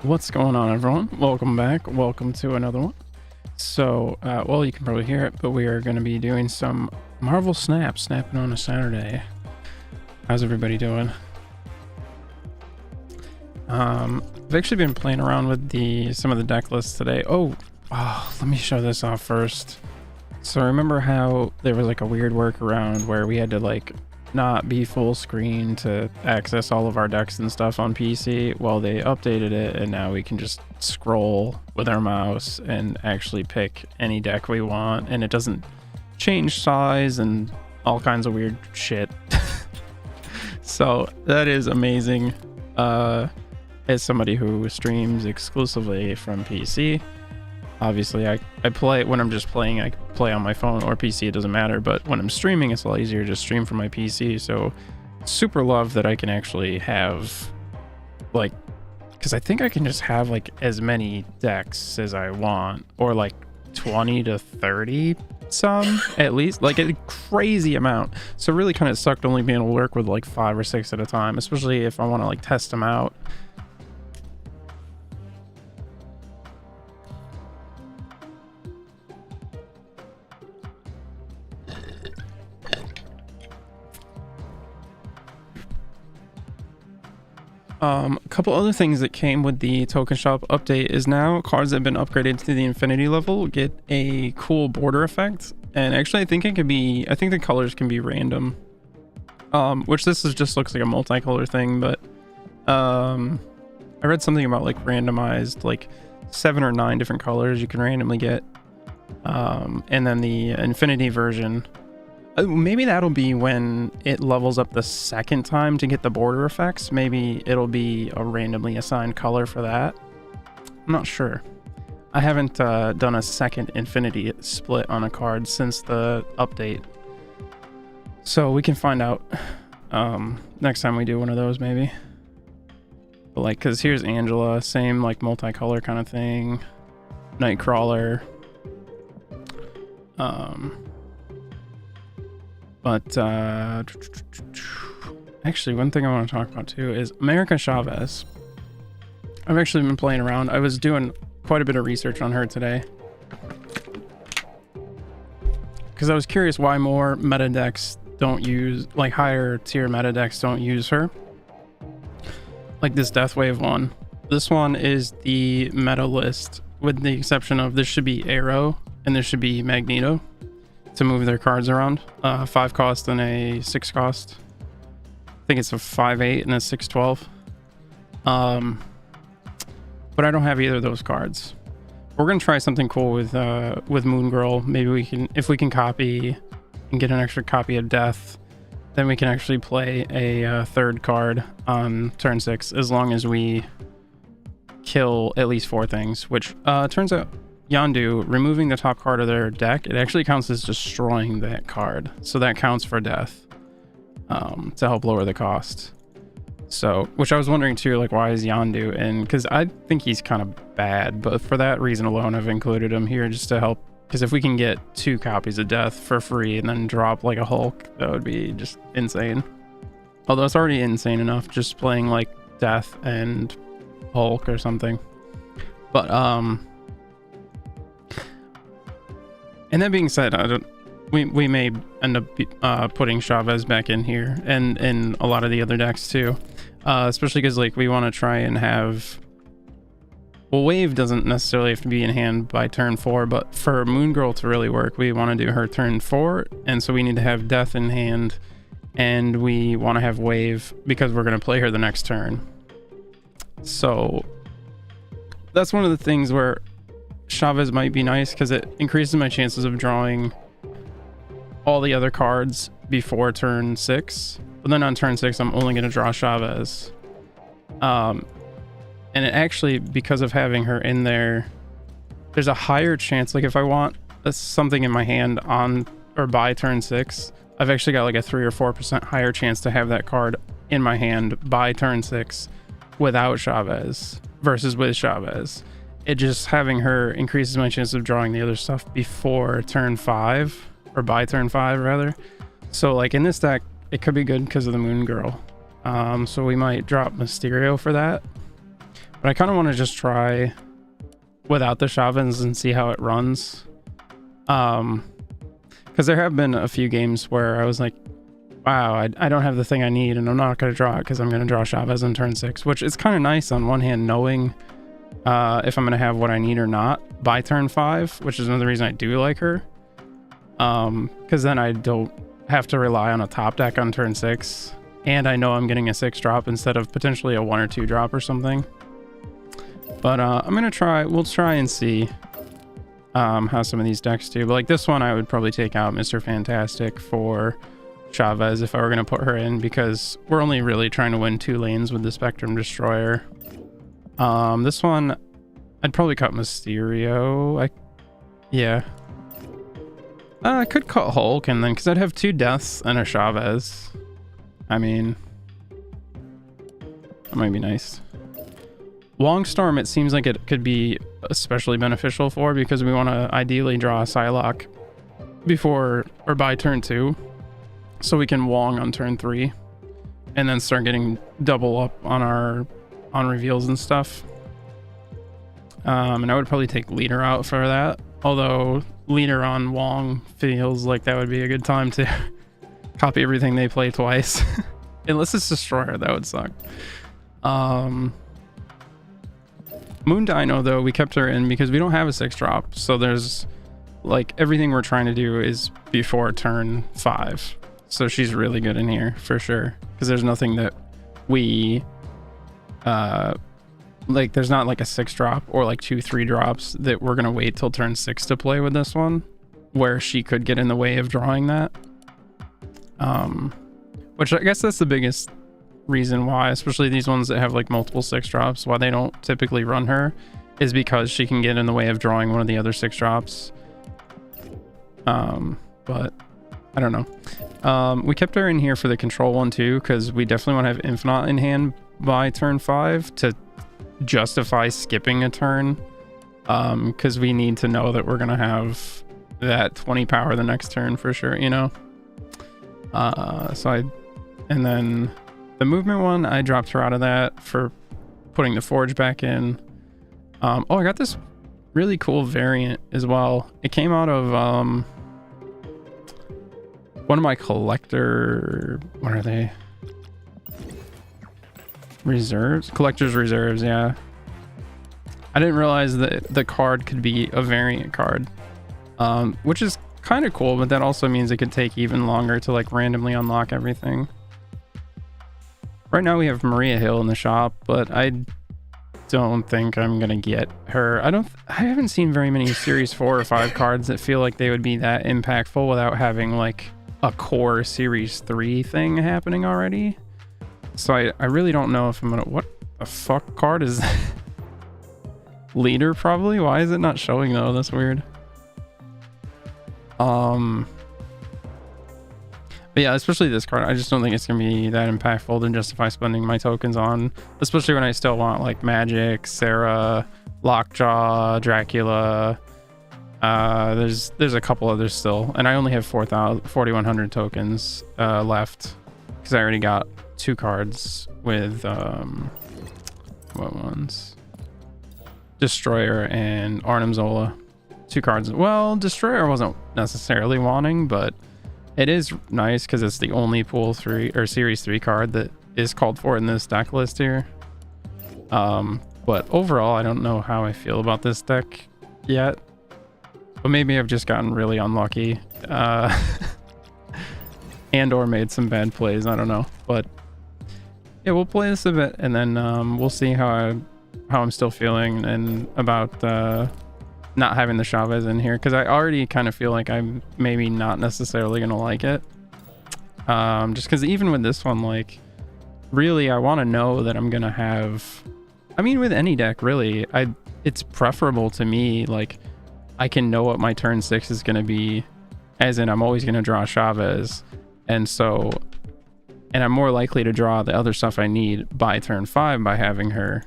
What's going on, everyone? Welcome back. Welcome to another one. So, well, you can probably hear it, but we are going to be doing some Marvel snapping on a Saturday. How's everybody doing? I've actually been playing around with some of the deck lists today. Oh, let me show this off first. So remember how there was like a weird workaround where we had to like not be full screen to access all of our decks and stuff on PC? Well, they updated it and now we can just scroll with our mouse and actually pick any deck we want, and it doesn't change size and all kinds of weird shit. So that is amazing. As somebody who streams exclusively from PC, obviously I play when I'm just playing, I play on my phone or PC, it doesn't matter, but when I'm streaming it's a lot easier to just stream from my PC. So super love that I can actually have like, because I think I can just have like as many decks as I want, or like 20 to 30 some at least, like a crazy amount. So really kind of sucked only being able to work with like 5 or 6 at a time, especially if I want to like test them out. A couple other things that came with the token shop update is now cards that have been upgraded to the infinity level get a cool border effect, and actually I think the colors can be random, which this just looks like a multicolor thing, but I read something about like randomized like 7 or 9 different colors you can randomly get, and then the infinity version, maybe that'll be when it levels up the second time to get the border effects. Maybe it'll be a randomly assigned color for that. I'm not sure. I haven't done a second infinity split on a card since the update, so we can find out next time we do one of those maybe. But like, because here's Angela, same like multicolor kind of thing, Nightcrawler. But actually, one thing I want to talk about too is America Chavez. I've actually been playing around. I was doing quite a bit of research on her today, because I was curious why more meta decks don't use, like higher tier meta decks don't use her. Like this Death Wave one. This one is the meta list, with the exception of this should be Arrow and this should be Magneto to move their cards around. 5 cost and a 6 cost. I think it's a 5/8 and a 6/12. But I don't have either of those cards. We're gonna try something cool with Moon Girl. Maybe we can, if we can copy and get an extra copy of Death, then we can actually play a third card on turn 6, as long as we kill at least 4 things, which turns out Yondu, removing the top card of their deck, it actually counts as destroying that card, so that counts for death, to help lower the cost. So, which I was wondering too, like why is Yondu in, because I think he's kind of bad, but for that reason alone I've included him here just to help, because if we can get 2 copies of Death for free and then drop like a Hulk, that would be just insane. Although it's already insane enough just playing like Death and Hulk or something. But and that being said, we may end up putting Chavez back in here and in a lot of the other decks too, especially because like we want to try and have, well, Wave doesn't necessarily have to be in hand by turn 4, but for Moon Girl to really work, we want to do her turn 4, and so we need to have Death in hand, and we want to have Wave because we're going to play her the next turn. So that's one of the things where Chavez might be nice, because it increases my chances of drawing all the other cards before turn 6, but then on turn 6 I'm only going to draw Chavez, and it actually, because of having her in there, there's a higher chance, like if I want something in my hand on or by turn 6, I've actually got like a 3 or 4% higher chance to have that card in my hand by turn 6 without Chavez versus with Chavez. It just, having her increases my chance of drawing the other stuff before turn 5, or by turn 5 rather. So like in this deck, it could be good because of the Moon Girl. So we might drop Mysterio for that. But I kind of want to just try without the Chavez and see how it runs. Because there have been a few games where I was like, wow, I don't have the thing I need, and I'm not going to draw it because I'm going to draw Chavez on turn 6, which is kind of nice on one hand, knowing if I'm going to have what I need or not by turn 5, which is another reason I do like her. Because then I don't have to rely on a top deck on turn 6, and I know I'm getting a 6 drop instead of potentially a 1 or 2 drop or something. But I'm going to try, we'll try and see how some of these decks do. But like this one, I would probably take out Mr. Fantastic for Chavez if I were going to put her in, because we're only really trying to win 2 lanes with the Spectrum Destroyer. This one, I'd probably cut Mysterio. Yeah. I could cut Hulk, and then, because I'd have 2 deaths and a Chavez. I mean, that might be nice. Longstorm, it seems like it could be especially beneficial for, because we want to ideally draw a Psylocke before or by turn 2, so we can Wong on turn 3, and then start getting double up on reveals and stuff. And I would probably take Leader out for that, although Leader on Wong feels like that would be a good time to copy everything they play twice. Unless it's Destroyer, that would suck. Moon Dino, though, we kept her in because we don't have a 6 drop, so there's like everything we're trying to do is before turn 5, so she's really good in here for sure, because there's nothing that we like, there's not like a 6 drop or like 2-3 drops that we're gonna wait till turn 6 to play with this one, where she could get in the way of drawing that. Which I guess that's the biggest reason why, especially these ones that have like multiple 6 drops, why they don't typically run her, is because she can get in the way of drawing one of the other 6 drops. But I don't know. We kept her in here for the control one too, because we definitely want to have Infinite in hand by turn 5 to justify skipping a turn, because we need to know that we're gonna have that 20 power the next turn for sure, you know. And then the movement one, I dropped her out of that for putting the Forge back in. Oh, I got this really cool variant as well. It came out of one of my collector, what are they? Reserves? Collector's reserves, yeah. I didn't realize that the card could be a variant card, which is kind of cool, but that also means it could take even longer to like randomly unlock everything. Right now we have Maria Hill in the shop, but I don't think I'm gonna get her. I haven't seen very many series 4 or 5 cards that feel like they would be that impactful without having like a core series 3 thing happening already. So I really don't know if I'm gonna, what the fuck card is that? Leader probably? Why is it not showing though? That's weird. But yeah, especially this card, I just don't think it's gonna be that impactful to justify spending my tokens on, especially when I still want like Magic, Sarah, Lockjaw, Dracula. There's a couple others still, and I only have 4,100 tokens left, because I already got 2 cards with what ones? Destroyer and Arnim Zola. 2 cards. Well, Destroyer I wasn't necessarily wanting, but it is nice because it's the only pool 3 or series 3 card that is called for in this deck list here. But overall, I don't know how I feel about this deck yet, but maybe I've just gotten really unlucky and or made some bad plays. I don't know, but yeah, we'll play this a bit, and then we'll see how I'm still feeling and about not having the Chavez in here, because I already kind of feel like I'm maybe not necessarily gonna like it, just because even with this one, like, really I want to know that I'm gonna have, I mean, with any deck really, it's preferable to me, like, I can know what my turn 6 is gonna be, as in I'm always gonna draw Chavez, and I'm more likely to draw the other stuff I need by turn 5 by having her.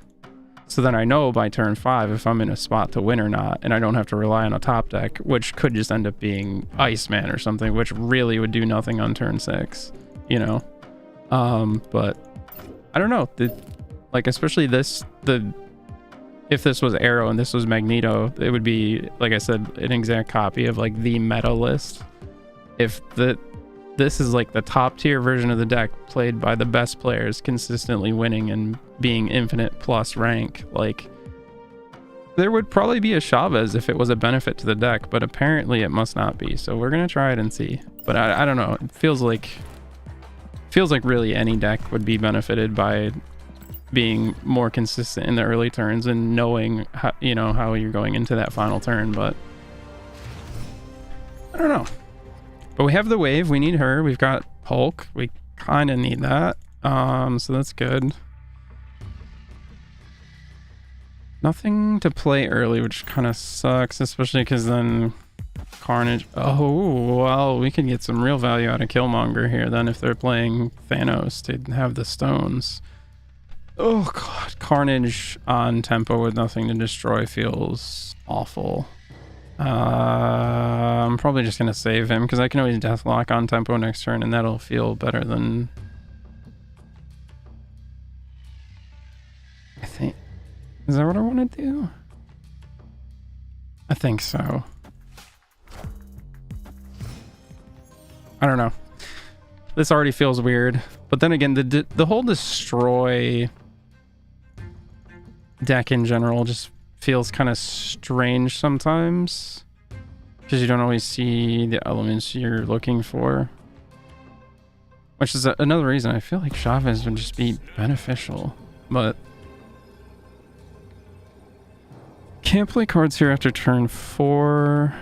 So then I know by turn 5 if I'm in a spot to win or not, and I don't have to rely on a top deck, which could just end up being Iceman or something, which really would do nothing on turn 6, you know. But I don't know, like, especially the if this was Arrow and this was Magneto, it would be, like I said, an exact copy of like the meta list. If this is like the top tier version of the deck played by the best players, consistently winning and being infinite plus rank, like there would probably be a Chavez if it was a benefit to the deck, but apparently it must not be. So we're gonna try it and see. But I don't know. It feels like really any deck would be benefited by being more consistent in the early turns and knowing how, you know, how you're going into that final turn. But I don't know. But we have the wave. We need her. We've got Hulk. We kind of need that. So that's good. Nothing to play early, which kind of sucks, especially because then Carnage. Oh, well, we could get some real value out of Killmonger here then if they're playing Thanos to have the stones. Oh, God. Carnage on tempo with nothing to destroy feels awful. I'm probably just going to save him because I can always Deathlock on tempo next turn and that'll feel better than... I think... Is that what I want to do? I think so. I don't know. This already feels weird. But then again, the whole destroy deck in general just feels kind of strange sometimes. Because you don't always see the elements you're looking for. Which is another reason I feel like Chavez would just be beneficial. But... can't play cards here after turn 4.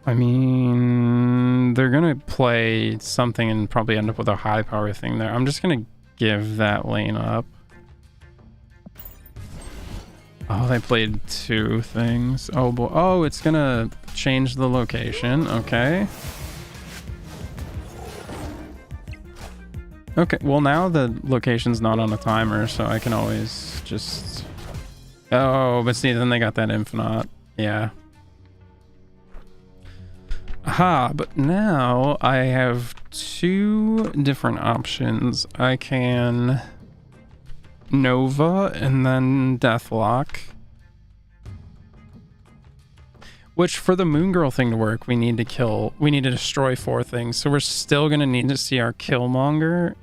I mean, they're gonna play something and probably end up with a high power thing there. I'm just gonna give that lane up. Oh, they played 2 things. Oh boy. Oh, it's gonna change the location. Okay. Okay, well now the location's not on a timer, so I can always just... Oh, but see, then they got that Infinite. Yeah. Aha, but now I have 2 different options. I can Nova and then Deathlock. Which, for the Moon Girl thing to work, we need to destroy 4 things. So we're still going to need to see our Killmonger,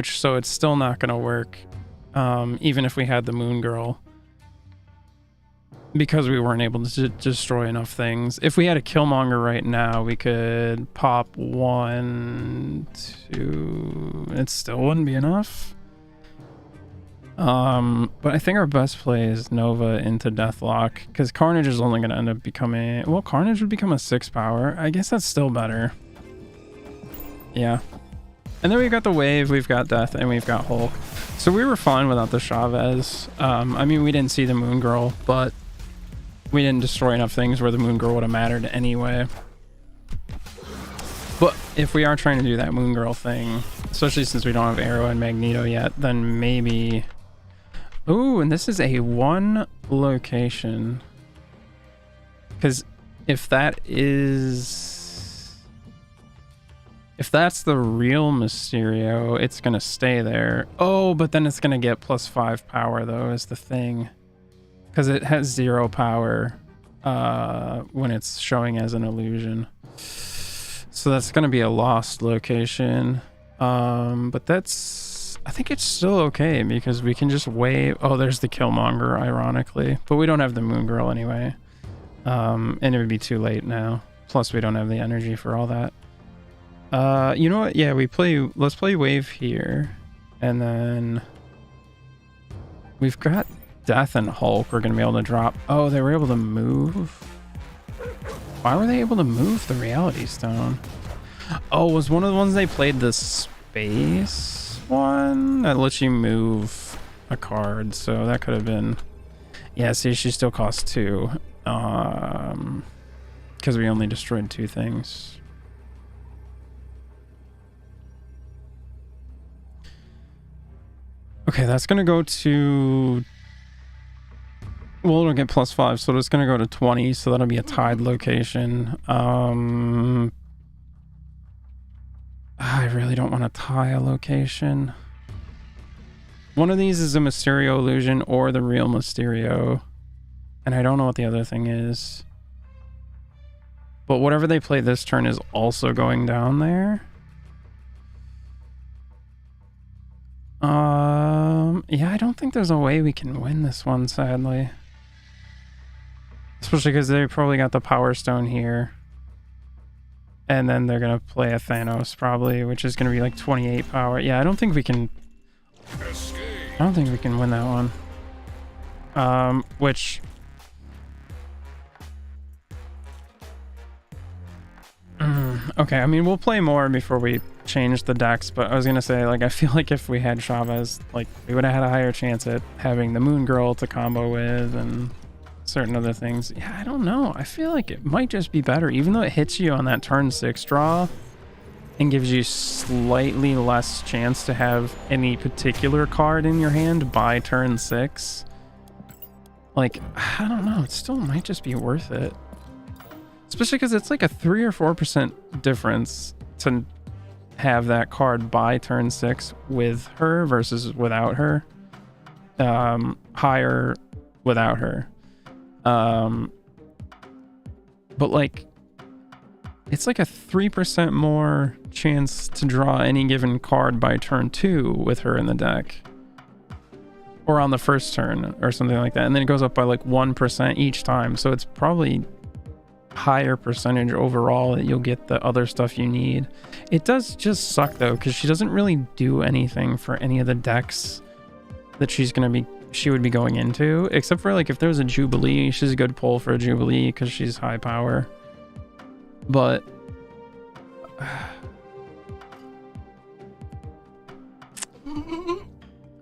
so it's still not going to work, even if we had the Moon Girl. Because we weren't able to destroy enough things. If we had a Killmonger right now, we could pop 1, 2... It still wouldn't be enough. But I think our best play is Nova into Deathlock, because Carnage is only going to end up becoming... Well, Carnage would become a 6 power. I guess that's still better. Yeah. And then we've got the Wave, we've got Death, and we've got Hulk. So we were fine without the Chavez. I mean, we didn't see the Moon Girl, but we didn't destroy enough things where the Moon Girl would have mattered anyway. But if we are trying to do that Moon Girl thing, especially since we don't have Arrow and Magneto yet, then maybe... Ooh, and this is a 1 location. Because if that is... If that's the real Mysterio, it's going to stay there. Oh, but then it's going to get +5 power, though, is the thing. Because it has 0 power when it's showing as an illusion. So that's going to be a lost location. But that's... I think it's still okay because we can just wave. Oh, there's the Killmonger, ironically. But we don't have the Moon Girl anyway. And it would be too late now. Plus, we don't have the energy for all that. You know what? Yeah, let's play Wave here. And then... We've got Death and Hulk. We're going to be able to drop... Oh, they were able to move? Why were they able to move the Reality Stone? Oh, was one of the ones they played the space one? That lets you move a card, so that could have been... Yeah, see, she still costs 2. Because we only destroyed 2 things. Okay, that's going to go to... Well, it'll get +5, so it's going to go to 20, so that'll be a tied location. I really don't want to tie a location. One of these is a Mysterio illusion or the real Mysterio. And I don't know what the other thing is. But whatever they play this turn is also going down there. Yeah, I don't think there's a way we can win this one, sadly. Especially because they probably got the Power Stone here. And then they're going to play a Thanos, probably, which is going to be like 28 power. Yeah, I don't think we can... I don't think we can win that one. Which... Okay, I mean, we'll play more before we change the decks, but I was gonna say, like, I feel like if we had Chavez, like, we would have had a higher chance at having the Moon Girl to combo with and certain other things. Yeah, I don't know. I feel like it might just be better, even though it hits you on that turn 6 draw and gives you slightly less chance to have any particular card in your hand by turn 6. Like, I don't know. It still might just be worth it. Especially because it's like a 3 or 4% difference to have that card by turn 6 with her versus without her. Higher without her. But like, it's like a 3% more chance to draw any given card by turn 2 with her in the deck. Or on the first turn or something like that. And then it goes up by like 1% each time. So it's probably higher percentage overall that you'll get the other stuff you need. It does just suck though, because she doesn't really do anything for any of the decks that she would be going into, except for like if there's a Jubilee. She's a good pull for a Jubilee because she's high power, but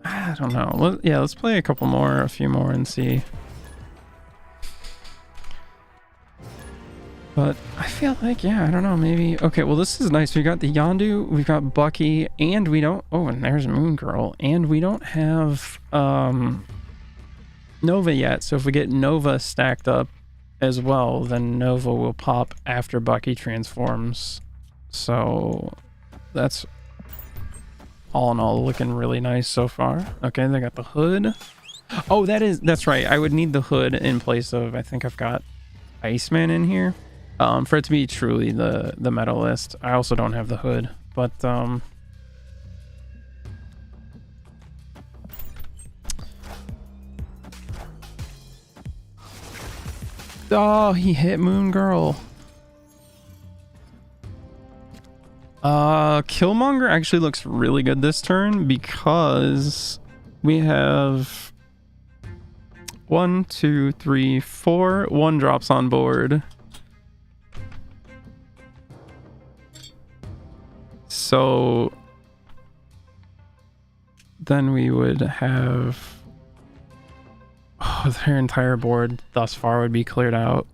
I don't know. Let's play a few more and see. But I feel like, yeah, I don't know, maybe... Okay, well, this is nice. We got the Yondu, we've got Bucky, and we don't... Oh, and there's Moon Girl. And we don't have Nova yet. So if we get Nova stacked up as well, then Nova will pop after Bucky transforms. So that's all in all looking really nice so far. Okay, they got the hood. Oh, that's right. I would need the hood in place of... I think I've got Iceman in here. For it to be truly the medalist. I also don't have the hood, but oh, he hit Moon Girl. Killmonger actually looks really good this turn because we have 1, 2, 3, 4 1-drops on board. So then we would have their entire board thus far would be cleared out.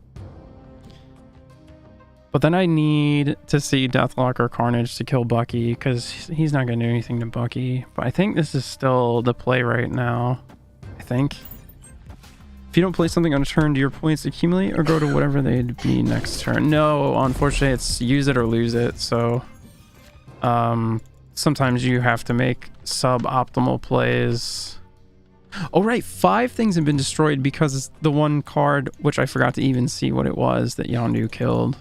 But then I need to see Deathlock or Carnage to kill Bucky because he's not going to do anything to Bucky. But I think this is still the play right now. I think. If you don't play something on a turn, do your points accumulate or go to whatever they'd be next turn? No, unfortunately, it's use it or lose it. So sometimes you have to make suboptimal plays. Oh, right. 5 things have been destroyed because the one card, which I forgot to even see what it was, that Yondu killed.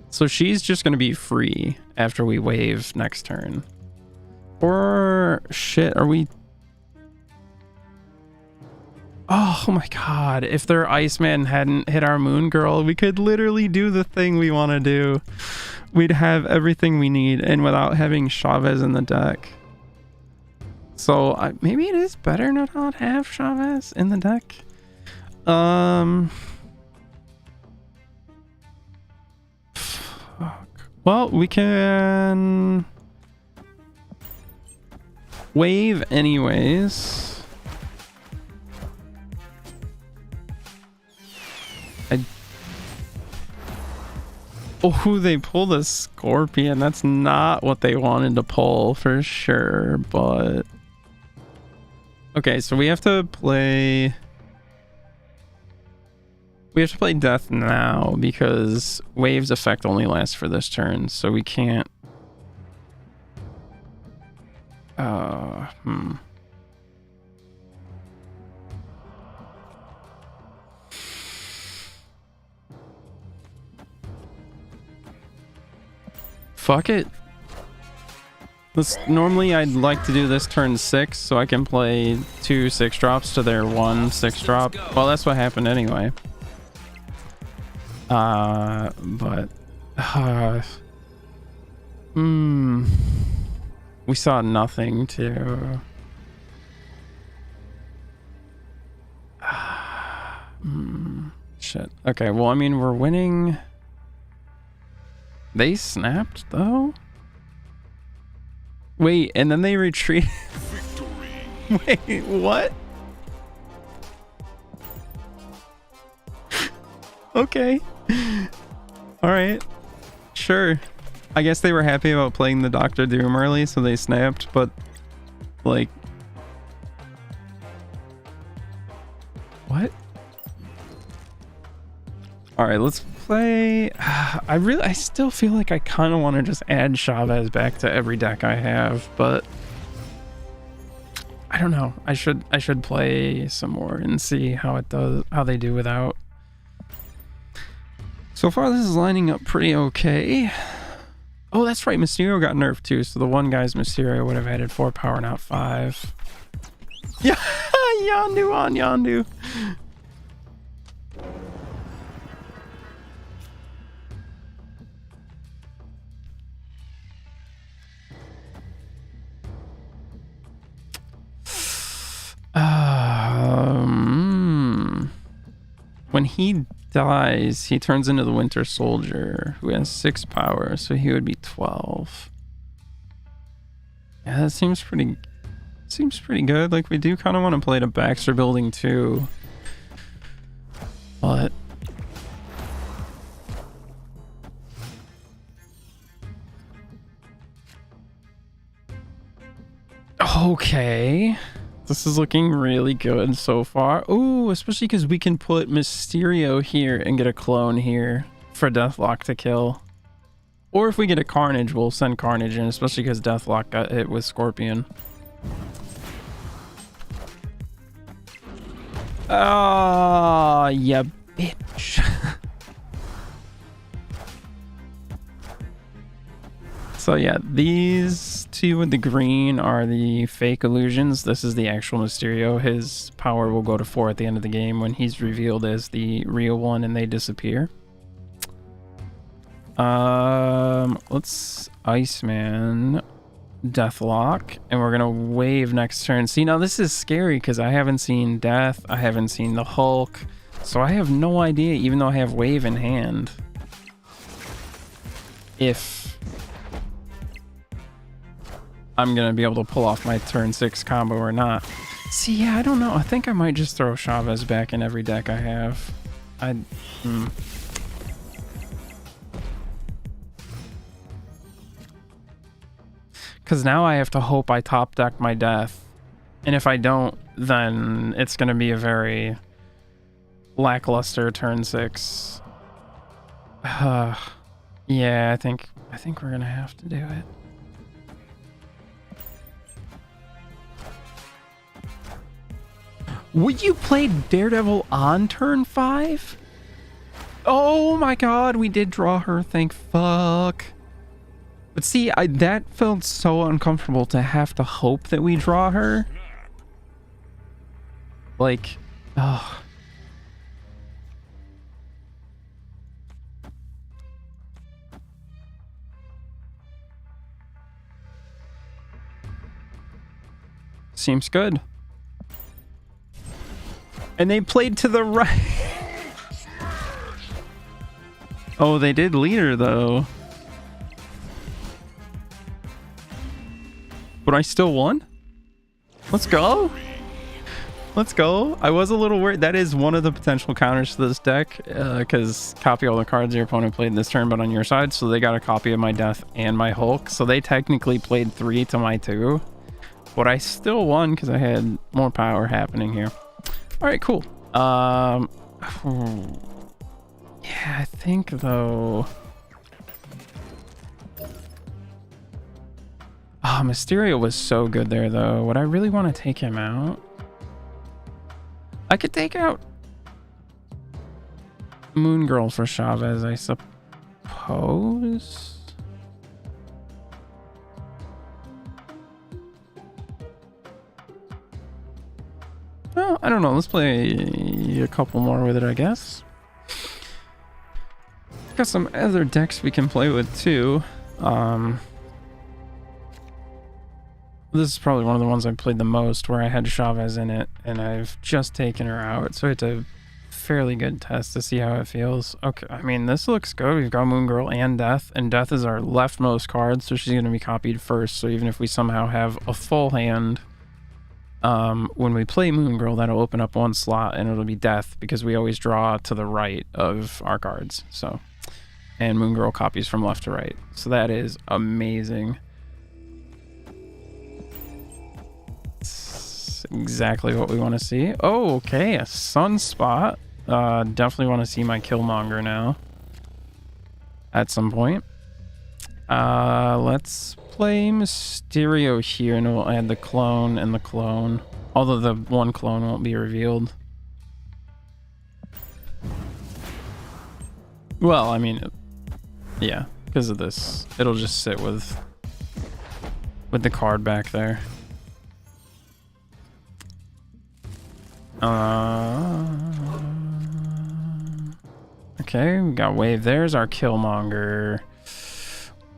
So she's just going to be free after we wave next turn. Or shit, are we... Oh my god, if their Iceman hadn't hit our Moon Girl, we could literally do the thing we want to do. We'd have everything we need, and without having Chavez in the deck. So maybe it is better to not have Chavez in the deck. Fuck. Well, we can wave anyways. Oh, they pulled a Scorpion. That's not what they wanted to pull for sure, but... Okay, so we have to play... We have to play Death now because Wave's effect only lasts for this turn, so we can't... Fuck it. Normally I'd like to do this turn 6 so I can play 2 6-drops to their 1 6-drop. Well, that's what happened anyway. But we saw nothing to shit. Okay, well, I mean, we're winning. They snapped though. Wait, and then they retreat. Wait, what? Okay. All right. Sure. I guess they were happy about playing the Doctor Doom early, so they snapped, but like what? All right, let's play. I still feel like I kind of want to just add Chavez back to every deck I have, but I don't know. I should play some more and see how they do without. So far, this is lining up pretty okay. Oh, that's right. Mysterio got nerfed too, so the one guy's Mysterio would have added 4 power, not 5. Yeah, Yondu on Yondu. When he dies, he turns into the Winter Soldier, who has 6 power, so he would be 12. Yeah, that seems pretty good. Like, we do kind of want to play to Baxter Building too, but okay. This is looking really good so far. Ooh, especially because we can put Mysterio here and get a clone here for Deathlock to kill. Or if we get a Carnage, we'll send Carnage in, especially because Deathlock got hit with Scorpion. Ah, yeah, bitch. So yeah, these two with the green are the fake illusions. This is the actual Mysterio. His power will go to 4 at the end of the game when he's revealed as the real one and they disappear. Let's Iceman Deathlock, and we're gonna wave next turn. See, now this is scary because I haven't seen Death, I haven't seen the Hulk, so I have no idea, even though I have wave in hand, if I'm gonna be able to pull off my turn 6 combo or not. See, yeah, I don't know. I think I might just throw Chavez back in every deck I have. Because now I have to hope I top deck my Death. And if I don't, then it's gonna be a very lackluster turn 6. Yeah, I think we're gonna have to do it. Would you play Daredevil on turn 5? Oh my god, we did draw her, thank fuck. But see, that felt so uncomfortable to have to hope that we draw her. Like, oh. Seems good. And they played to the right. Oh, they did leader though. But I still won? Let's go. Let's go. I was a little worried. That is one of the potential counters to this deck, because copy all the cards your opponent played this turn, but on your side. So they got a copy of my Death and my Hulk. So they technically played 3 to my 2. But I still won because I had more power happening here. All right, cool. Yeah, I think though. Oh, Mysterio was so good there though. Would I really want to take him out? I could take out Moon Girl for Chavez, I suppose. I don't know. Let's play a couple more with it, I guess. Got some other decks we can play with too. This is probably one of the ones I played the most, where I had Chavez in it, and I've just taken her out, so it's a fairly good test to see how it feels. Okay, I mean, this looks good. We've got Moon Girl and Death, and Death is our leftmost card, so she's going to be copied first. So even if we somehow have a full hand, when we play Moon Girl, that'll open up one slot, and it'll be Death, because we always draw to the right of our cards. So, and Moon Girl copies from left to right. So that is amazing. Exactly what we want to see. Oh, okay, a Sunspot. Definitely want to see my Killmonger now at some point. Let's play Mysterio here, and we'll add the clone and the clone, although the one clone won't be revealed. Well, I mean, yeah, because of this, it'll just sit with the card back there. Okay, we got Wave. There's our Killmonger.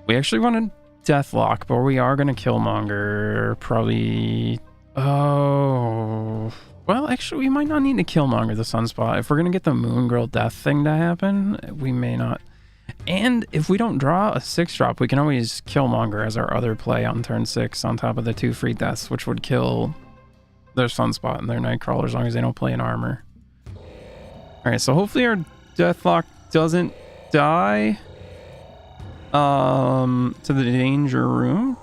We actually wanted Deathlock, but we are going to Killmonger. Probably... Oh... Well, actually, we might not need to Killmonger the Sunspot. If we're going to get the Moon Girl Death thing to happen, we may not. And if we don't draw a 6-drop, we can always Killmonger as our other play on turn 6 on top of the 2 free deaths, which would kill their Sunspot and their Nightcrawler as long as they don't play an armor. Alright, so hopefully our Deathlock doesn't die to the danger room.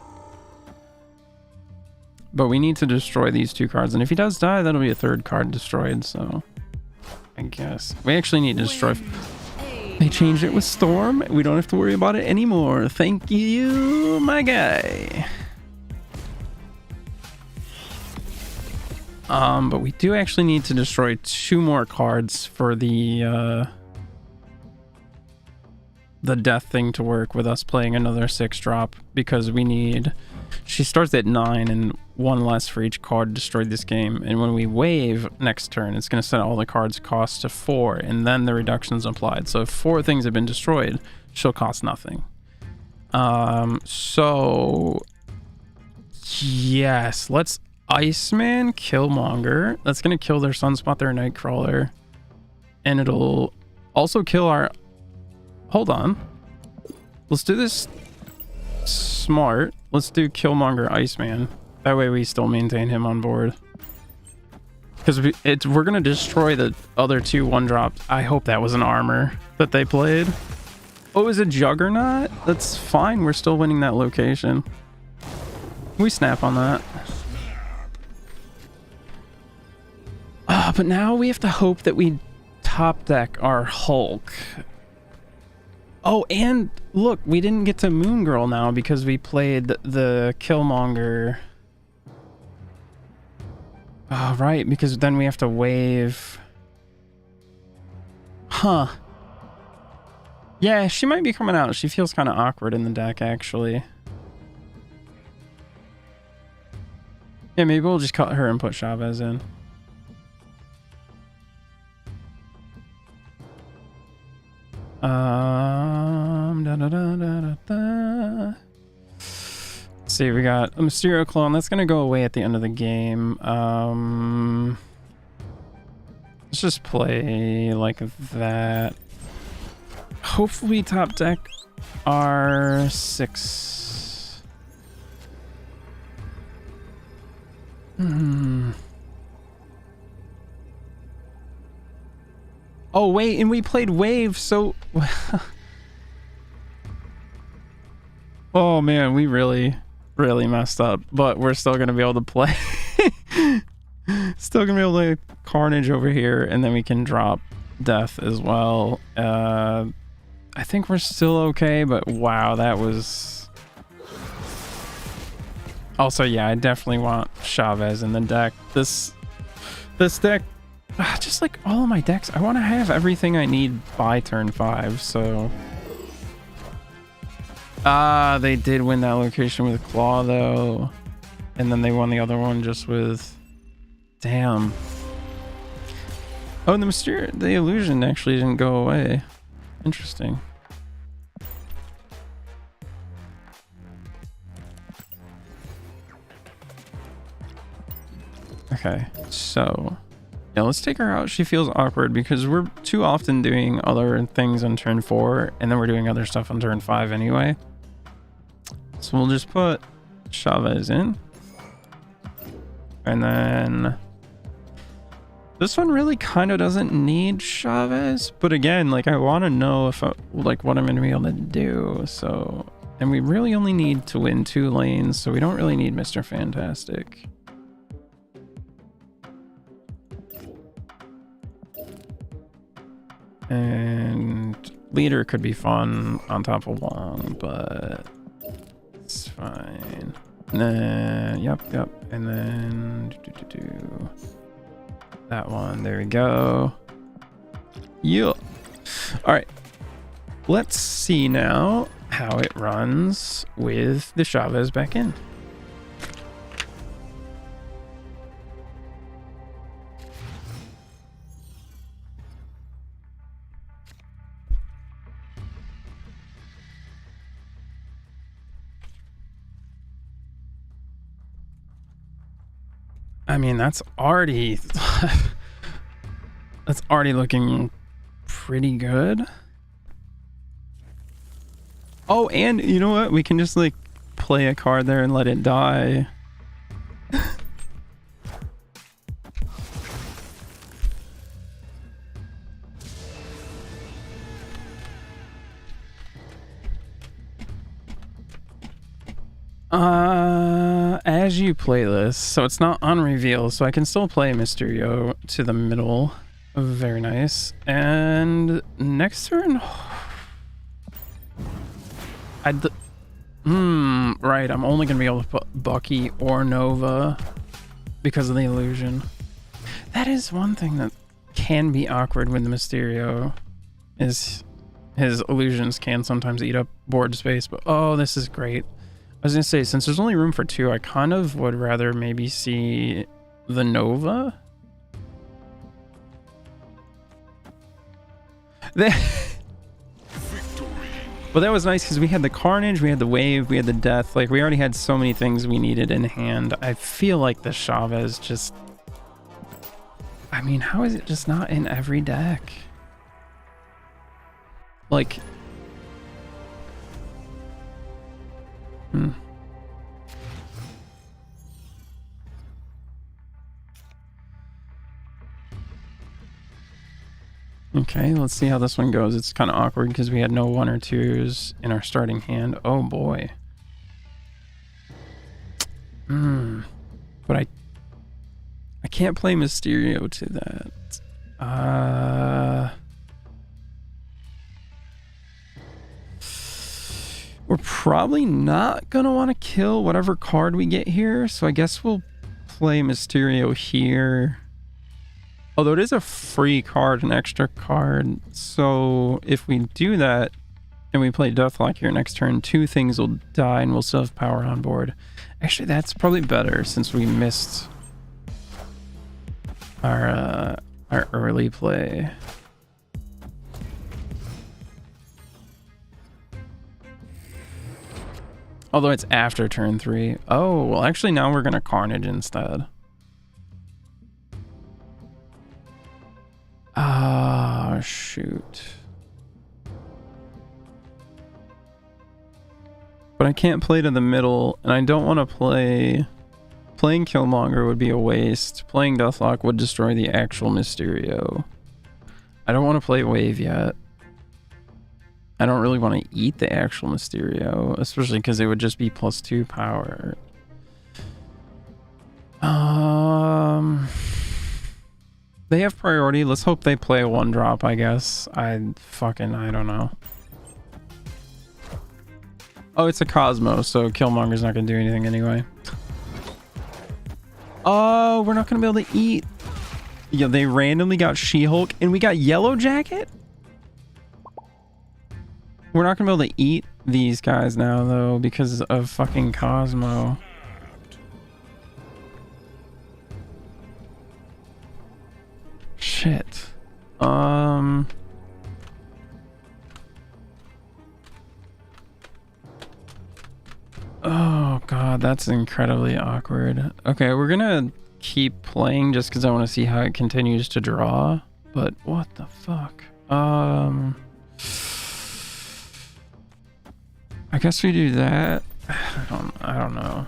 But we need to destroy these 2 cards, and if he does die, that'll be a 3rd card destroyed, so I guess. We actually need to destroy... They changed it with Storm. We don't have to worry about it anymore. Thank you, my guy. But we do actually need to destroy 2 more cards for the death thing to work with us playing another 6-drop, because we need... She starts at 9 and 1 less for each card destroyed this game, and when we wave next turn, it's going to set all the cards cost to 4, and then the reduction's applied. So if 4 things have been destroyed, she'll cost nothing. So... Yes, let's... Iceman, Killmonger. That's going to kill their Sunspot, their Nightcrawler. And it'll also kill our... Hold on. Let's do this smart. Let's do Killmonger, Iceman. That way we still maintain him on board. Because we're going to destroy the other 2 1-drops. I hope that was an armor that they played. Oh, it was a Juggernaut? That's fine. We're still winning that location. We snap on that. But now we have to hope that we top deck our Hulk. Oh, and look, we didn't get to Moon Girl now because we played the Killmonger. Oh, right, because then we have to wave. Huh. Yeah, she might be coming out. She feels kind of awkward in the deck, actually. Yeah, maybe we'll just cut her and put Chavez in. Let's see, we got a Mysterio clone. That's gonna go away at the end of the game. Let's just play like that. Hopefully top deck our 6. Oh wait, and we played Wave, so oh man, we really messed up, but we're still gonna be able to play. Still gonna be able to Carnage over here, and then we can drop Death as well. I think we're still okay, but wow, that was... Also, yeah, I definitely want Chavez in the deck. This deck, just like all of my decks, I want to have everything I need by turn 5, so... they did win that location with Claw, though. And then they won the other one just with... Damn. Oh, and the illusion actually didn't go away. Interesting. Okay, so yeah, let's take her out. She feels awkward because we're too often doing other things on turn 4, and then we're doing other stuff on turn 5 anyway. So we'll just put Chavez in. And then this one really kind of doesn't need Chavez, but again, like I want to know if like what I'm going to be able to do. So, and we really only need to win 2 lanes, so we don't really need Mr. Fantastic. And leader could be fun on top of Wong, but it's fine. And then, yep. And then that one. There we go. Yeah. All right. Let's see now how it runs with the Chavez back in. I mean, that's already looking pretty good. Oh, and you know what? We can just like play a card there and let it die. As you play this, so it's not on reveal, so I can still play Mysterio to the middle. Very nice. And next turn, right, I'm only gonna be able to put Bucky or Nova because of the illusion. That is one thing that can be awkward with the Mysterio, is his illusions can sometimes eat up board space, but oh, this is great. I was gonna say, since there's only room for 2, I kind of would rather maybe see the Nova. Well, that was nice because we had the Carnage, we had the Wave, we had the Death. Like, we already had so many things we needed in hand. I feel like the Chavez just... I mean, how is it just not in every deck? Like... Okay, let's see how this one goes. It's kind of awkward because we had no 1 or 2s in our starting hand. Oh boy. But I can't play Mysterio to that. We're probably not gonna want to kill whatever card we get here, so I guess we'll play Mysterio here. Although it is a free card, an extra card, so if we do that and we play Deathlock here next turn, 2 things will die and we'll still have power on board. Actually, that's probably better since we missed our early play. Although it's after turn 3. Oh, well, actually now we're gonna Carnage instead. Ah, shoot. But I can't play to the middle, and I don't want to play... Playing Killmonger would be a waste. Playing Deathlock would destroy the actual Mysterio. I don't want to play Wave yet. I don't really want to eat the actual Mysterio, especially because it would just be +2 power. They have priority. Let's hope they play a 1-drop, I guess. I don't know. Oh, it's a Cosmo, so Killmonger's not going to do anything anyway. Oh, we're not going to be able to eat. Yeah, they randomly got She-Hulk, and we got Yellow Jacket? We're not going to be able to eat these guys now, though, because of fucking Cosmo. Shit. Oh god, that's incredibly awkward. Okay, we're gonna keep playing just because I want to see how it continues to draw. But what the fuck? I guess we do that. I don't know.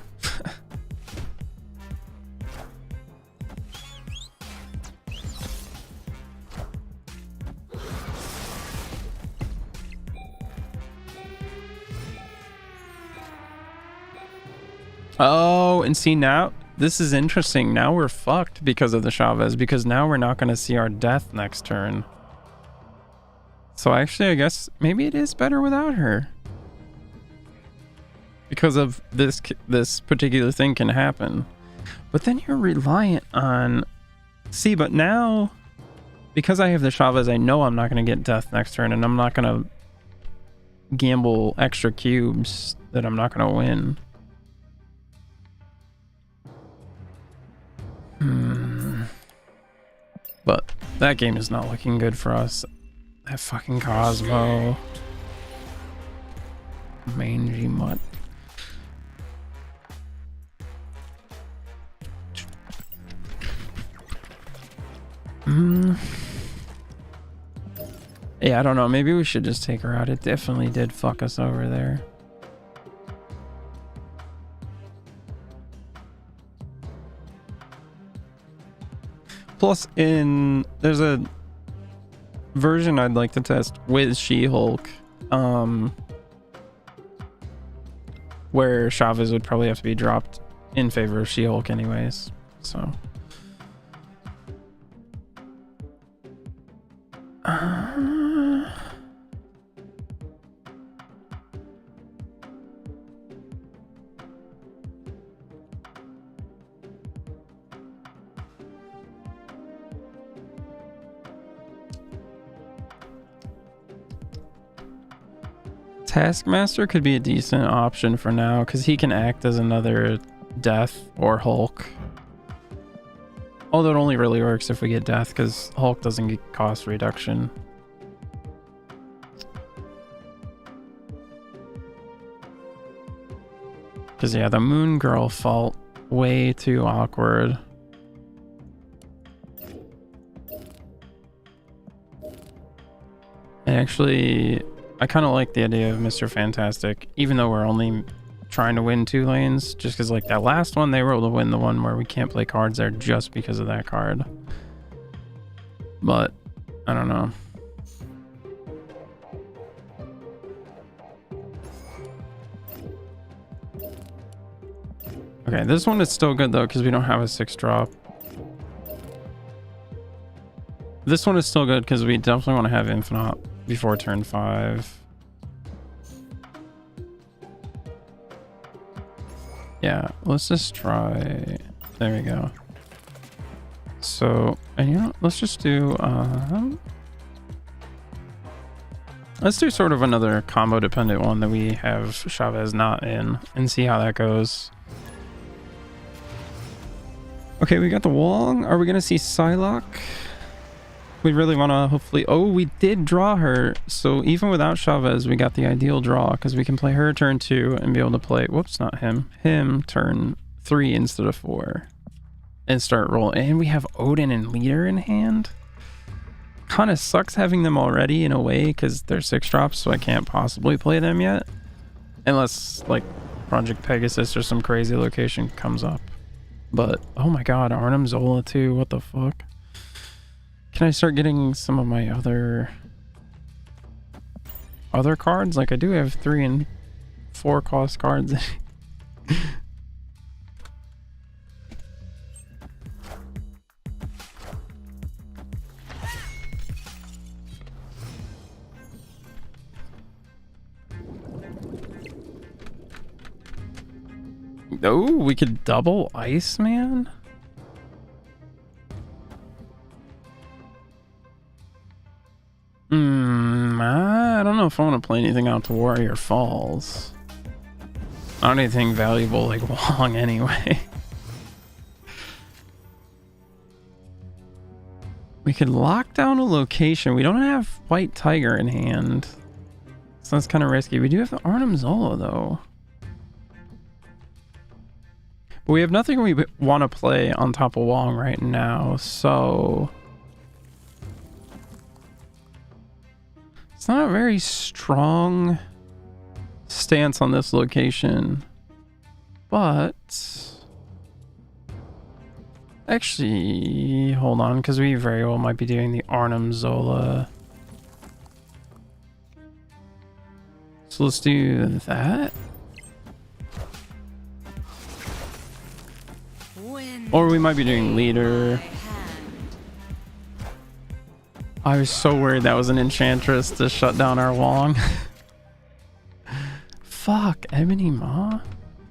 Oh, and see now, this is interesting. Now we're fucked because of the Chavez, because now we're not going to see our death next turn. So actually, I guess maybe it is better without her. Because of this particular thing can happen. But then you're reliant on... See, but now, because I have the Chavez, I know I'm not going to get death next turn, and I'm not going to gamble extra cubes that I'm not going to win. But that game is not looking good for us. That fucking Cosmo. Mangy mutt. Yeah, I don't know. Maybe we should just take her out. It definitely did fuck us over there. Plus, there's a version I'd like to test with She-Hulk, where Chavez would probably have to be dropped in favor of She-Hulk anyways, so. Taskmaster could be a decent option for now because he can act as another Death or Hulk. Although it only really works if we get Death because Hulk doesn't get cost reduction. Because yeah, the Moon Girl felt way too awkward. And actually, I kind of like the idea of Mr. Fantastic, even though we're only trying to win 2 lanes, just because like that last one, they were able to win the one where we can't play cards there just because of that card. But, I don't know. Okay, this one is still good though, because we don't have a 6-drop. This one is still good because we definitely want to have Infinite before turn 5. Yeah, let's just try. There we go. So, and you know, let's just do let's do sort of another combo dependent one that we have Chavez not in and see how that goes. Okay, we got the Wong. Are we gonna see Psylocke? We really want to hopefully... Oh, we did draw her. So even without Chavez, we got the ideal draw because we can play her turn 2 and be able to play... Whoops, not him. Him turn 3 instead of 4. And start rolling. And we have Odin and Leader in hand. Kind of sucks having them already in a way because they're 6-drops, so I can't possibly play them yet. Unless, like, Project Pegasus or some crazy location comes up. But, oh my god, Arnim Zola too. What the fuck? Can I start getting some of my other cards? Like I do have 3 and 4 cost cards. Oh, we could double Iceman? I don't know if I want to play anything out to Warrior Falls. Not anything valuable like Wong anyway. We could lock down a location. We don't have White Tiger in hand, so that's kind of risky. We do have the Arnim Zola though. But we have nothing we want to play on top of Wong right now, so it's not a very strong stance on this location. But actually, hold on, because we very well might be doing the Arnim Zola. So let's do that. Or we might be doing leader. I was so worried that was an enchantress to shut down our Wong. Fuck, Ebony Maw?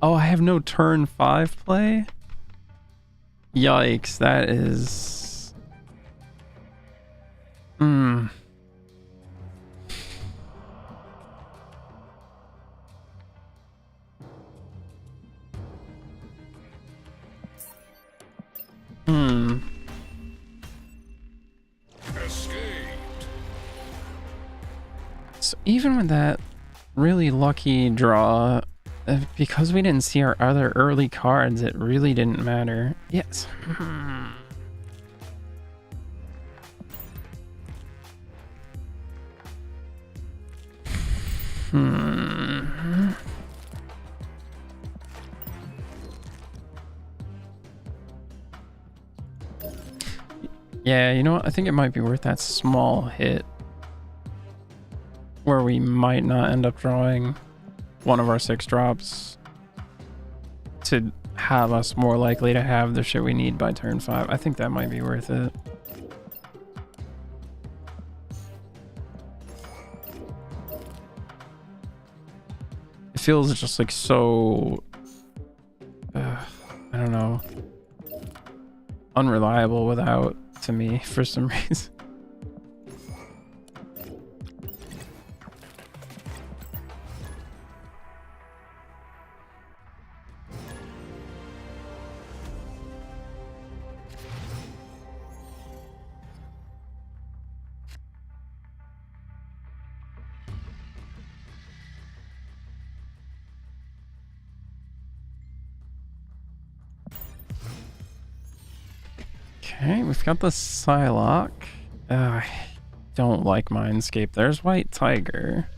Oh, I have no turn 5 play? Yikes, that is... So even with that really lucky draw, because we didn't see our other early cards, it really didn't matter. Yes. Yeah, you know what? I think it might be worth that small hit where we might not end up drawing one of our 6 drops to have us more likely to have the shit we need by turn 5. I think that might be worth it. It feels just like so, I don't know, unreliable without, to me, for some reason. Okay, we've got the Psylocke. I don't like Mindscape. There's White Tiger.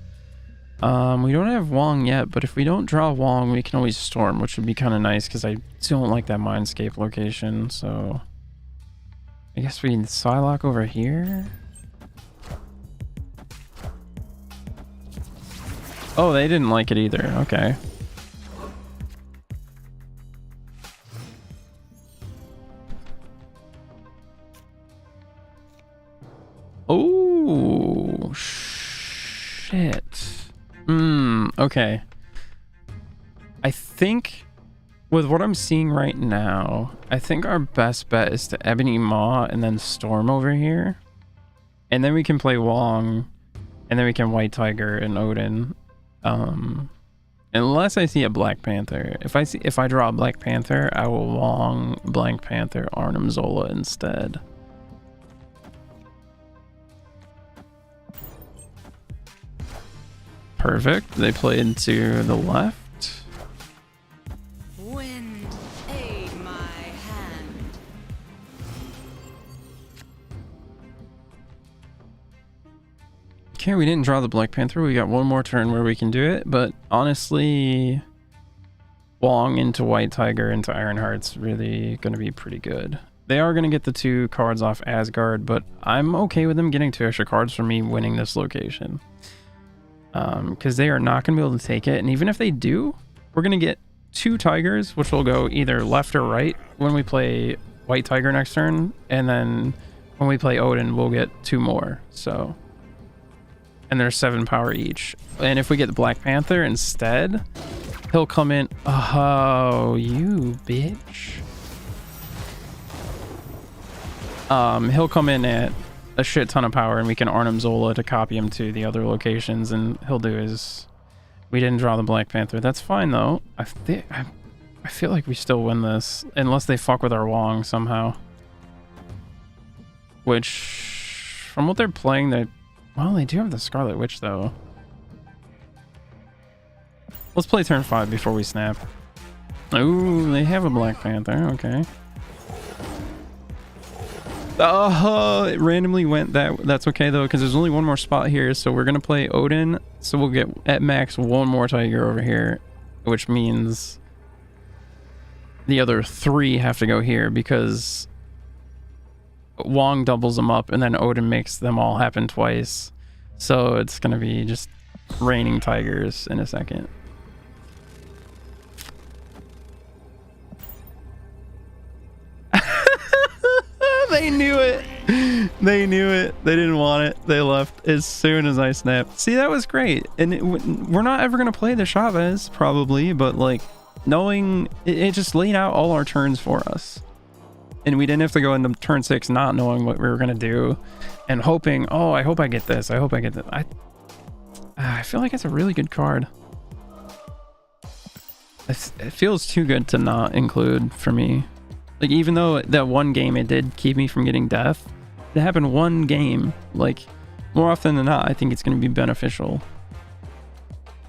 We don't have Wong yet, but if we don't draw Wong, we can always Storm, which would be kind of nice because I don't like that Mindscape location. So I guess we need Psylocke over here. Oh, they didn't like it either. Okay. Oh, shit. Okay. I think with what I'm seeing right now, I think our best bet is to Ebony Maw and then Storm over here. And then we can play Wong, and then we can White Tiger and Odin. Unless I see a Black Panther. If I draw a Black Panther, I will Wong, Black Panther, Arnim Zola instead. Perfect. They played to the left. Wind, aid my hand. Okay, we didn't draw the Black Panther. We got one more turn where we can do it, but honestly, Wong into White Tiger into Ironheart's really going to be pretty good. They are going to get the 2 cards off Asgard, but I'm okay with them getting 2 extra cards for me winning this location. Because they are not going to be able to take it. And even if they do, we're going to get 2 tigers, which will go either left or right when we play White Tiger next turn. And then when we play Odin, we'll get 2 more. So, and they're 7 power each. And if we get the Black Panther instead, he'll come in. Oh, you bitch. He'll come in at a shit ton of power, and we can Arnim Zola to copy him to the other locations, and he'll do his... We didn't draw the Black Panther. That's fine, though. I feel like we still win this, unless they fuck with our Wong somehow. which from what they're playing, well, they do have the Scarlet Witch though. Let's play turn 5 before we snap. Ooh, they have a Black Panther. Okay. Oh, it randomly went that. That's okay though, because there's only one more spot here. So we're gonna play Odin. So we'll get at max one more tiger over here, which means the other 3 have to go here because Wong doubles them up and then Odin makes them all happen twice. So it's gonna be just raining tigers in a second. They knew it. They knew it. They didn't want it. They left as soon as I snapped. See, that was great. And we're not ever going to play the Chavez, probably, but like knowing it just laid out all our turns for us. And we didn't have to go into turn 6 not knowing what we were going to do and hoping, oh, I hope I get this. I hope I get that. I feel like it's a really good card. It feels too good to not include for me. Like, even though that one game it did keep me from getting death, it happened one game. Like, more often than not, I think it's going to be beneficial.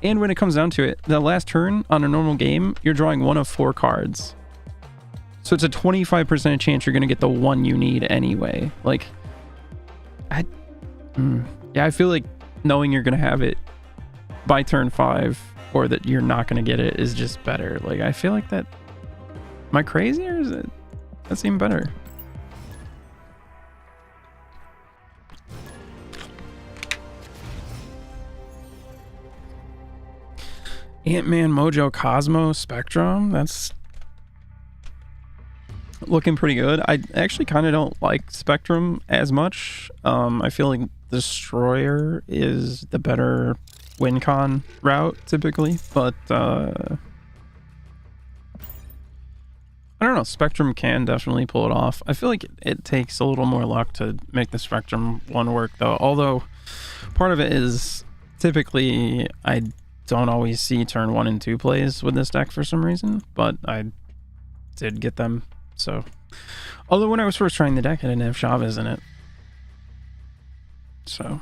And when it comes down to it, the last turn on a normal game, you're drawing 1 of 4 cards. So it's a 25% chance you're going to get the one you need anyway. Like, yeah, I feel like knowing you're going to have it by turn 5 or that you're not going to get it is just better. Like, I feel like that... Am I crazy or is it... That's even better. Ant-Man, Mojo, Cosmo, Spectrum. That's looking pretty good. I actually kind of don't like Spectrum as much. I feel like Destroyer is the better win con route typically, but I don't know. Spectrum can definitely pull it off. I feel like it takes a little more luck to make the Spectrum one work, though. Although part of it is typically I don't always see turn 1 and 2 plays with this deck for some reason, but I did get them. So, although when I was first trying the deck, I didn't have Chavez in it. So.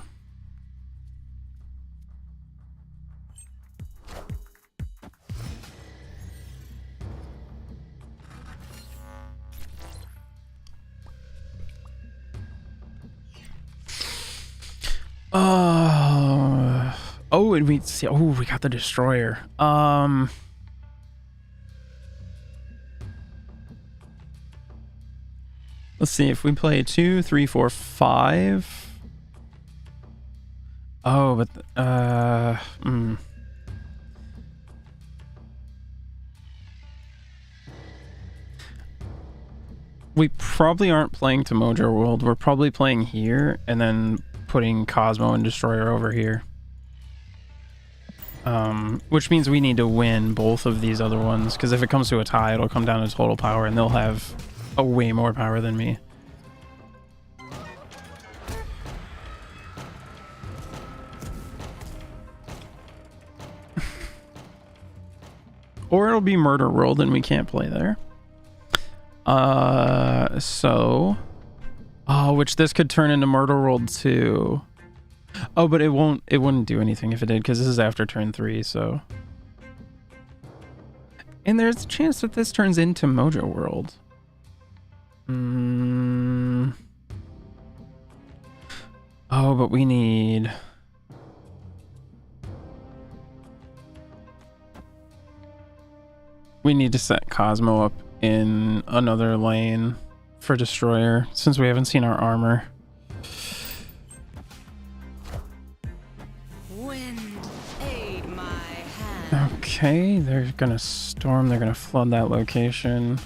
Oh, and we see. Oh, we got the Destroyer. Let's see if we play 2, 3, 4, 5. Oh, but we probably aren't playing to Mojo World. We're probably playing here and then putting Cosmo and Destroyer over here. Which means we need to win both of these other ones, because if it comes to a tie, it'll come down to total power, and they'll have a way more power than me. Or it'll be Murder World, and we can't play there. So... Oh, which this could turn into Murder World 2. Oh, but it wouldn't do anything if it did, because this is after turn 3, so... And there's a chance that this turns into Mojo World. Oh, but we need... We need to set Cosmo up in another lane for Destroyer, since we haven't seen our armor. Wind, aid my hand. Okay, they're gonna storm, they're gonna flood that location.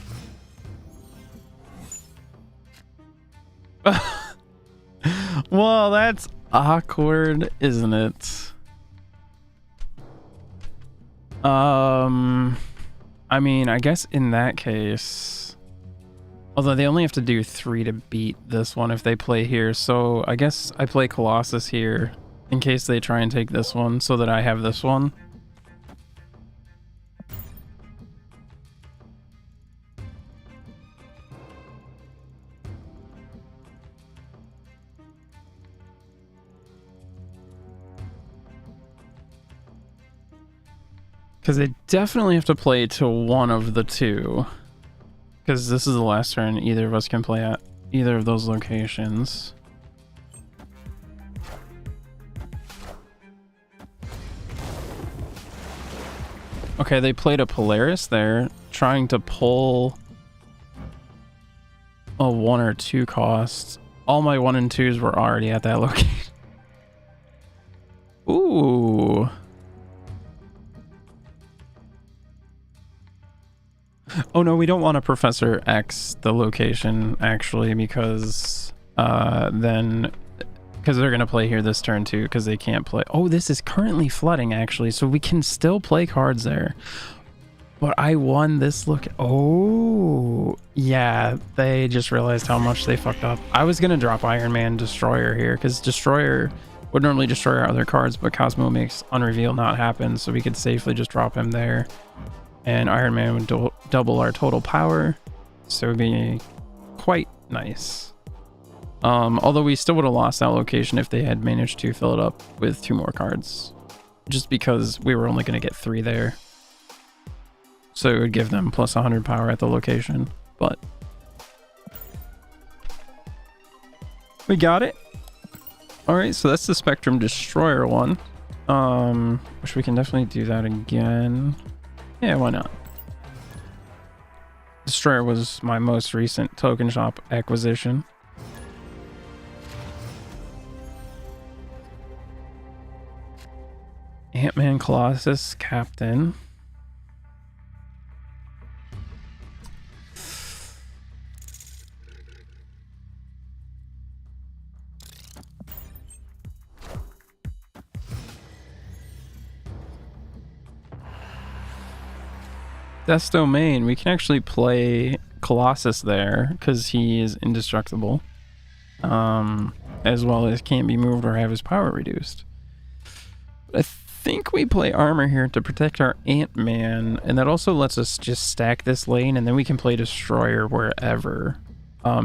Well, that's awkward, isn't it? I mean, I guess in that case, although they only have to do 3 to beat this one if they play here, so I guess I play Colossus here in case they try and take this one so that I have this one. Because they definitely have to play to one of the two. Because this is the last turn either of us can play at either of those locations. Okay, they played a Polaris there, trying to pull a 1 or 2 cost. All my 1 and 2s were already at that location. Ooh. Oh no, we don't want a Professor X the location actually, because then they're gonna play here this turn too, because they can't play. Oh, this is currently flooding actually, so we can still play cards there. But I won this look. Oh yeah, they just realized how much they fucked up. I was gonna drop Iron Man Destroyer here, because Destroyer would normally destroy our other cards, but Cosmo makes Unreveal not happen, so we could safely just drop him there. And Iron Man would double our total power, so it would be quite nice. Although we still would have lost that location if they had managed to fill it up with 2 more cards, just because we were only going to get 3 there. So it would give them plus 100 power at the location, but we got it. All right, so that's the Spectrum Destroyer one. Which we can definitely do that again. Yeah, why not? Destroyer was my most recent token shop acquisition. Ant-Man, Colossus, Captain. Death's Domain, we can actually play Colossus there because he is indestructible, as well as can't be moved or have his power reduced. But I think we play Armor here to protect our Ant-Man, and that also lets us just stack this lane, and then we can play Destroyer wherever,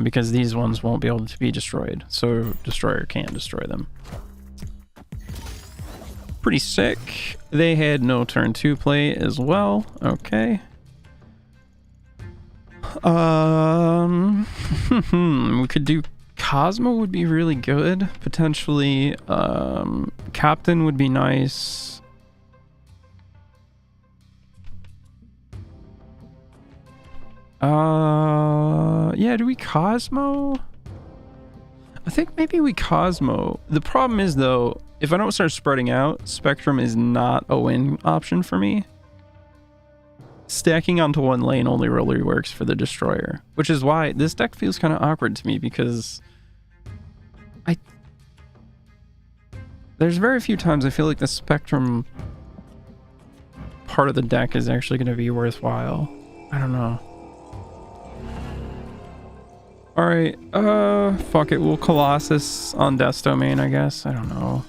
because these ones won't be able to be destroyed, so Destroyer can't destroy them. Pretty sick. They had no turn 2 play as well. Okay. We could do Cosmo would be really good. Potentially, Captain would be nice. Yeah, do we Cosmo? I think maybe we Cosmo. The problem is though, if I don't start spreading out, Spectrum is not a win option for me. Stacking onto one lane only really works for the Destroyer, which is why this deck feels kind of awkward to me, because there's very few times I feel like the Spectrum part of the deck is actually going to be worthwhile. I don't know. All right, fuck it, we'll Colossus on Death's Domain, I guess. I don't know.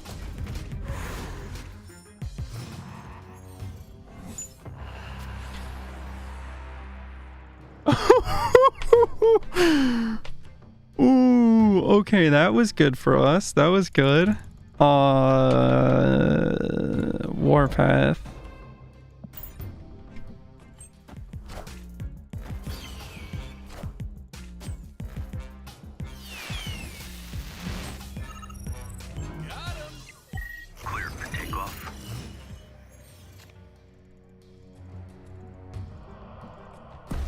Ooh, okay, that was good for us. That was good. Warpath. Clear for takeoff.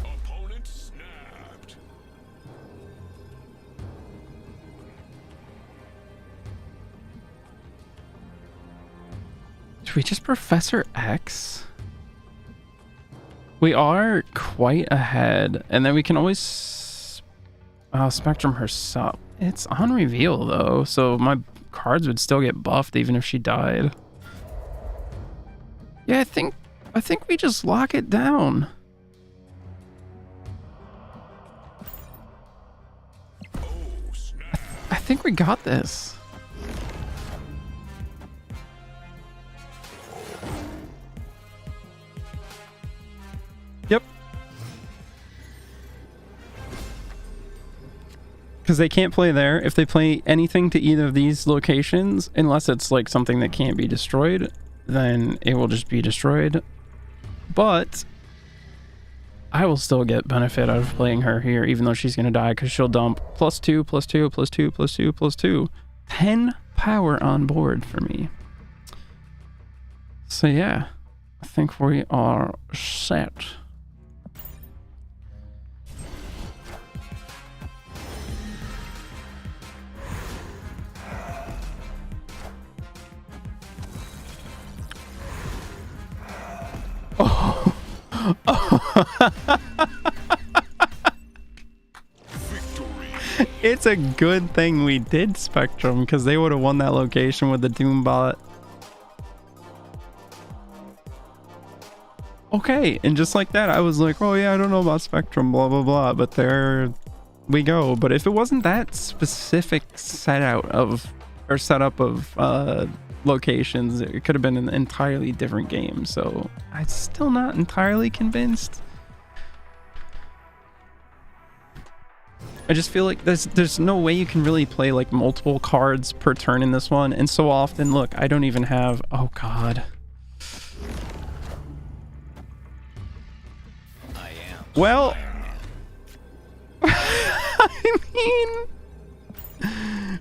Opponent snapped. Should we just Professor X? We are quite ahead, and then we can always Spectrum herself. It's on reveal though, so my cards would still get buffed even if she died. Yeah, I think we just lock it down. I think we got this. Yep. Because they can't play there. If they play anything to either of these locations, unless it's like something that can't be destroyed, then it will just be destroyed. But I will still get benefit out of playing her here, even though she's going to die, because she'll dump +2, +2, +2, +2, +2. 10 power on board for me. So yeah, I think we are set. Oh. It's a good thing we did Spectrum, because they would have won that location with the Doombot. Okay, and just like that, I was like, oh yeah, I don't know about Spectrum, blah blah blah, but there we go. But if it wasn't that specific setup of locations, it could have been an entirely different game. So I'm still not entirely convinced. I just feel like there's no way you can really play like multiple cards per turn in this one, and so often, look, I don't even have, oh god. Well, I mean,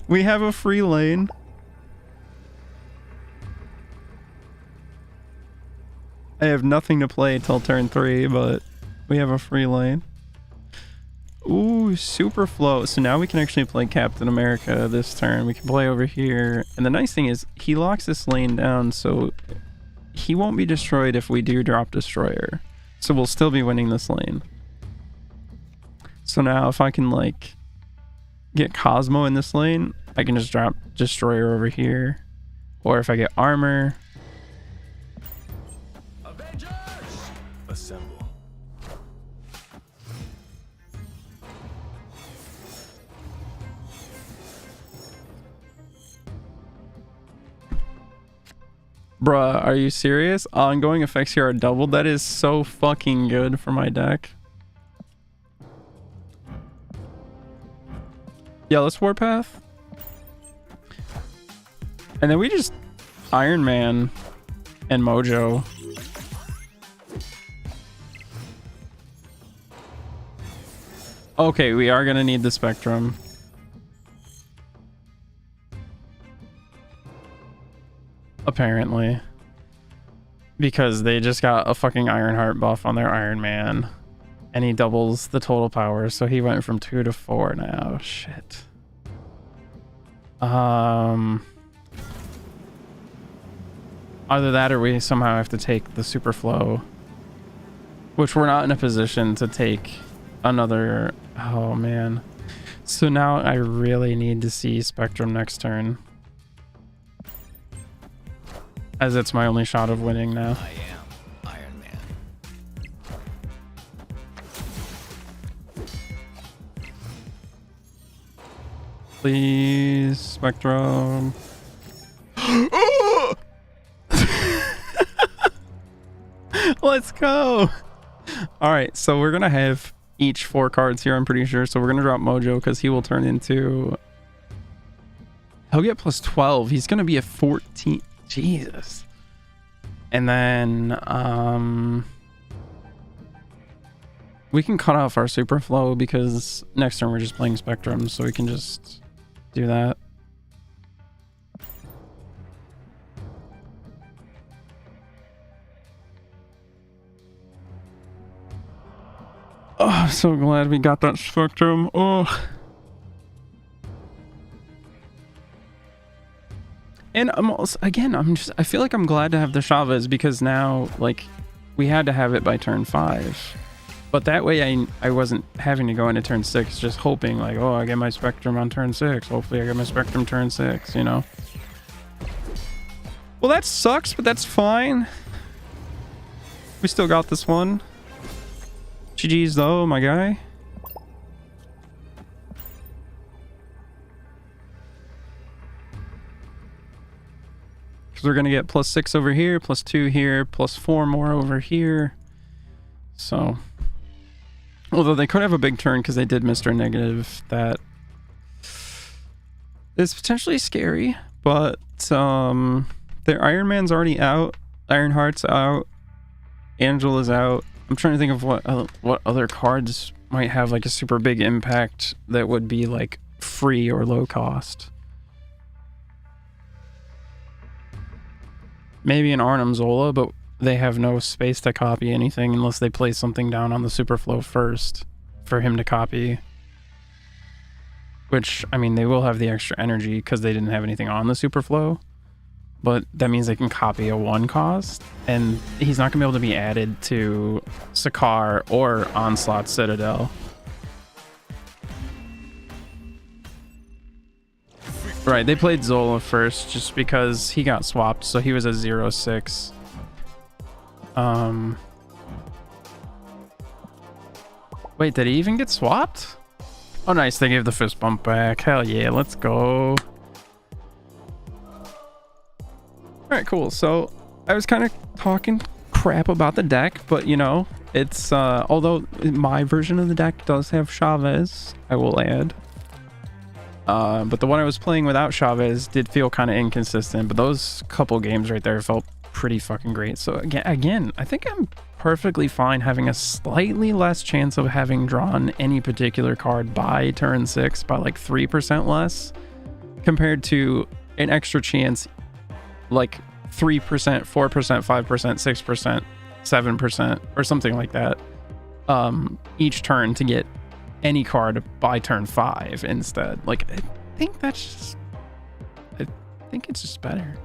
we have a free lane. I have nothing to play till turn 3, but we have a free lane. Ooh, super flow. So now we can actually play Captain America this turn. We can play over here. And the nice thing is he locks this lane down, so he won't be destroyed if we do drop Destroyer. So we'll still be winning this lane. So now if I can like get Cosmo in this lane, I can just drop Destroyer over here. Or if I get armor. Avengers! Assemble. Bruh, are you serious? Ongoing effects here are doubled. That is so fucking good for my deck. Yeah, let's Warpath. And then we just Iron Man and Mojo. Okay, we are gonna need the Spectrum. Apparently. Because they just got a fucking Ironheart buff on their Iron Man. And he doubles the total power, so he went from 2 to 4 now. Shit. Either that or we somehow have to take the Super Flow. Which we're not in a position to take another... Oh, man. So now I really need to see Spectrum next turn. As it's my only shot of winning now. I am Iron Man. Please, Spectrum. Let's go. All right, so we're gonna have each 4 cards here, I'm pretty sure. So we're gonna drop Mojo because he will turn into... He'll get plus 12. He's gonna be a 14. Jesus. And then we can cut off our Super Flow because next turn we're just playing Spectrum, so we can just do that. Oh, I'm so glad we got that Spectrum. Oh. And I'm also, again, I feel like I'm glad to have the Chavez because now, like, we had to have it by turn 5. But that way I wasn't having to go into turn 6 just hoping like, oh, I get my Spectrum on turn 6. Hopefully I get my Spectrum turn 6, you know? Well, that sucks, but that's fine. We still got this one. GG's though, my guy. Because we're going to get plus 6 over here, plus 2 here, plus 4 more over here. So, although they could have a big turn because they did Mr. Negative, that is potentially scary. But their Iron Man's already out. Ironheart's out. Angela's out. I'm trying to think of what other cards might have like a super big impact that would be like free or low cost. Maybe an Arnim Zola, but they have no space to copy anything unless they place something down on the Superflow first for him to copy. Which, I mean, they will have the extra energy because they didn't have anything on the Superflow. But that means they can copy a 1 cost, and he's not going to be able to be added to Sakaar or Onslaught Citadel. Right, they played Zola first just because he got swapped, so he was a 0-6. Wait, did he even get swapped? Oh, nice. They gave the fist bump back. Hell yeah, let's go. Alright, cool. So, I was kind of talking crap about the deck, but, you know, it's, although my version of the deck does have Chavez, I will add. But the one I was playing without Chavez did feel kind of inconsistent, but those couple games right there felt pretty fucking great. So, again, I think I'm perfectly fine having a slightly less chance of having drawn any particular card by turn 6 by like 3% less compared to an extra chance like 3%, 4%, 5%, 6%, 7% or something like that each turn to get any card by turn 5 instead. Like, I think it's just better.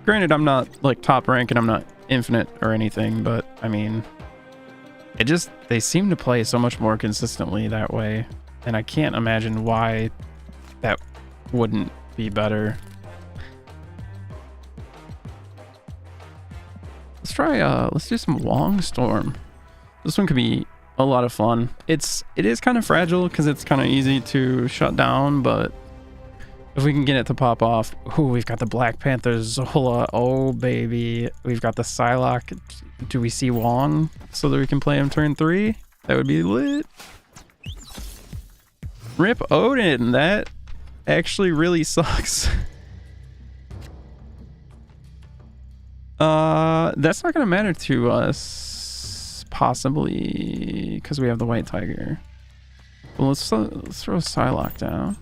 Granted, I'm not like top rank and I'm not infinite or anything, but I mean, they seem to play so much more consistently that way, and I can't imagine why that wouldn't be better. Let's do some Longstorm. This one could be a lot of fun. It is kind of fragile because it's kind of easy to shut down, but if we can get it to pop off. Ooh, we've got the Black Panther Zola. Oh baby, we've got the Psylocke. Do we see Wong so that we can play him turn 3? That would be lit. Rip Odin. That actually really sucks. That's not gonna matter to us, possibly, because we have the White Tiger. Well, let's throw Psylocke down.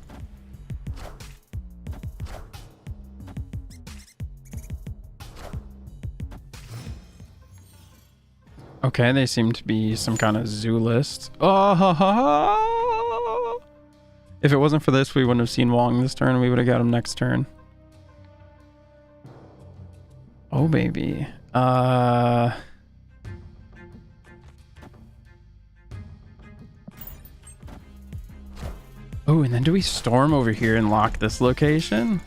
Okay, they seem to be some kind of zoo list. Oh, if it wasn't for this, we wouldn't have seen Wong this turn. We would have got him next turn. Oh, baby. Oh, and then do we storm over here and lock this location?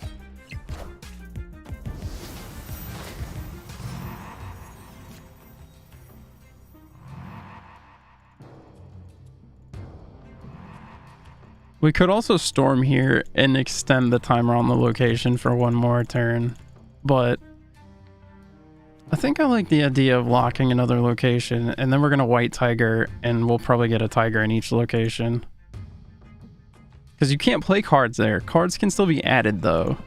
We could also storm here and extend the timer on the location for one more turn, but I think I like the idea of locking another location, and then we're going to White Tiger, and we'll probably get a Tiger in each location. Because you can't play cards there. Cards can still be added, though.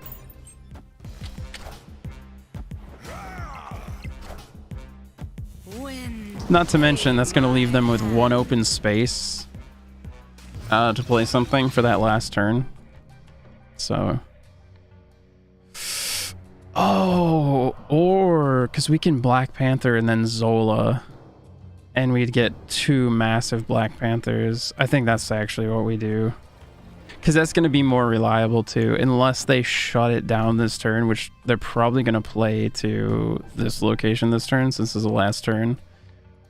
Not to mention, that's going to leave them with one open space to play something for that last turn. So, oh, or because we can Black Panther and then Zola, and we'd get 2 massive Black Panthers. I think that's actually what we do, because that's going to be more reliable too, unless they shut it down this turn, which they're probably going to play to this location this turn since this is the last turn.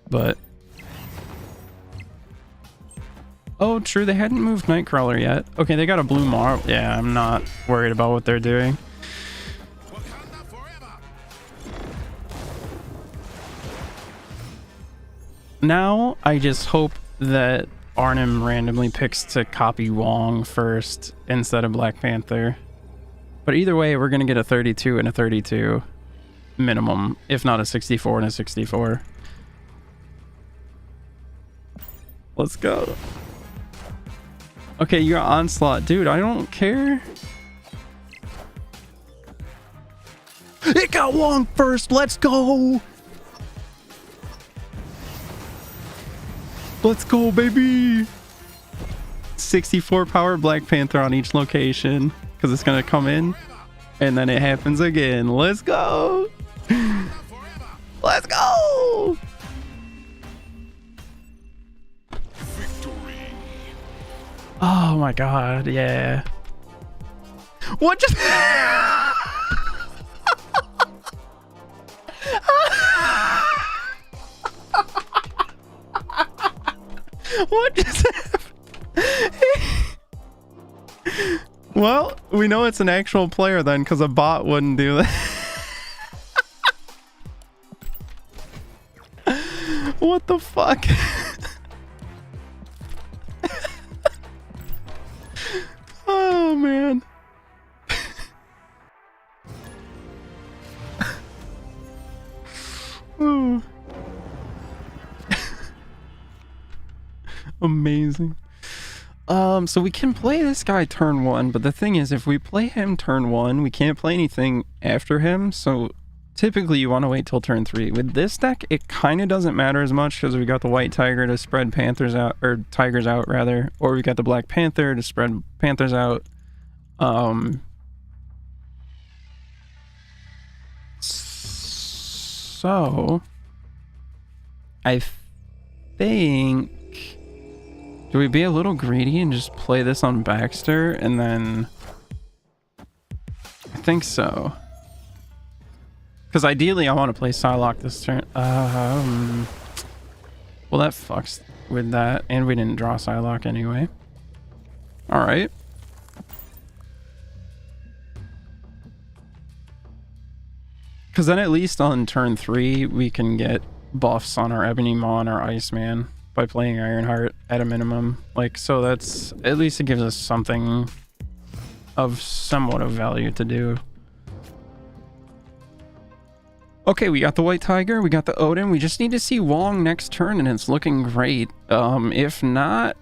But oh, true, they hadn't moved Nightcrawler yet. Okay, they got a blue Mar. Yeah, I'm not worried about what they're doing. Now, I just hope that Arnim randomly picks to copy Wong first instead of Black Panther. But either way, we're going to get a 32 and a 32 minimum, if not a 64 and a 64. Let's go. Okay, you're Onslaught. Dude, I don't care. It got Wong first. Let's go. Let's go, baby. 64 power Black Panther on each location because it's going to come in and then it happens again. Let's go. Let's go. Oh my god, yeah. What just what just happened? Well, we know it's an actual player then because a bot wouldn't do that. What the fuck? Oh man. Ooh. Amazing. So we can play this guy turn 1, but the thing is, if we play him turn 1, we can't play anything after him, so typically you want to wait till turn 3. With this deck, it kind of doesn't matter as much because we got the white tiger to spread panthers out, or tigers out rather, or we got the black panther to spread panthers out. So I think, do we be a little greedy and just play this on Baxter and then I think so. Because ideally I want to play Psylocke this turn. Well, that fucks with that, and we didn't draw Psylocke anyway. Alright. Because then at least on turn 3 we can get buffs on our Ebony Maw and our Iceman by playing Ironheart at a minimum. Like, so that's, at least it gives us something of somewhat of value to do. Okay, we got the White Tiger, we got the Odin, we just need to see Wong next turn and it's looking great. If not,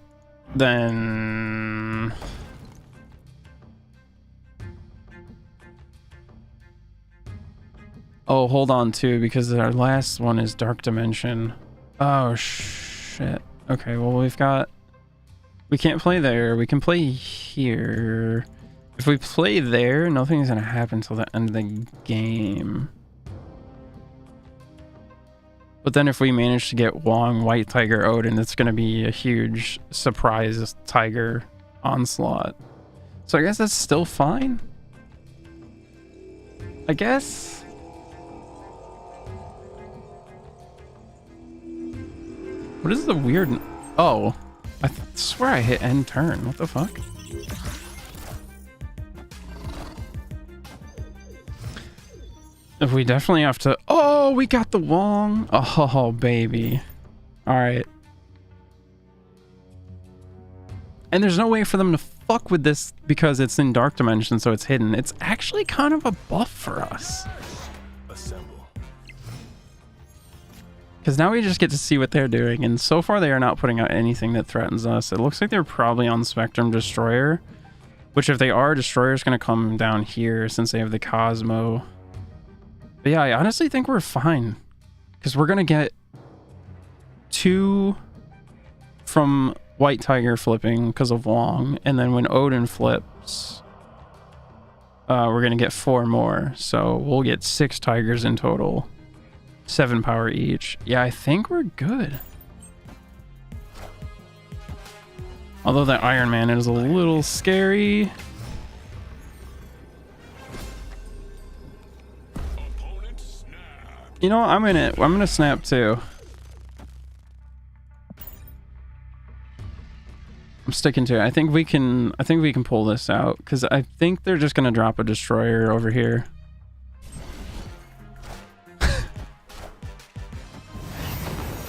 then... Oh, hold on too, because our last one is Dark Dimension. Oh, shit. Okay, well we've got... We can't play there, we can play here. If we play there, nothing's gonna happen till the end of the game. But then if we manage to get Wong, White Tiger, Odin, it's going to be a huge surprise Tiger onslaught. So I guess that's still fine. I guess. What is the weird... Oh, I swear I hit end turn. What the fuck? If we definitely have to... Oh, we got the Wong. Oh, baby. All right. And there's no way for them to fuck with this because it's in Dark Dimension, so it's hidden. It's actually kind of a buff for us. Assemble. Because now we just get to see what they're doing. And so far, they are not putting out anything that threatens us. It looks like they're probably on Spectrum Destroyer. Which, if they are, Destroyer's going to come down here since they have the Cosmo. But yeah, I honestly think we're fine. Because we're going to get 2 from White Tiger flipping because of Wong. And then when Odin flips, we're going to get 4 more. So we'll get 6 Tigers in total. 7 power each. Yeah, I think we're good. Although that Iron Man is a little scary. You know, I'm gonna snap too. I'm sticking to it. I think we can pull this out because I think they're just gonna drop a Destroyer over here.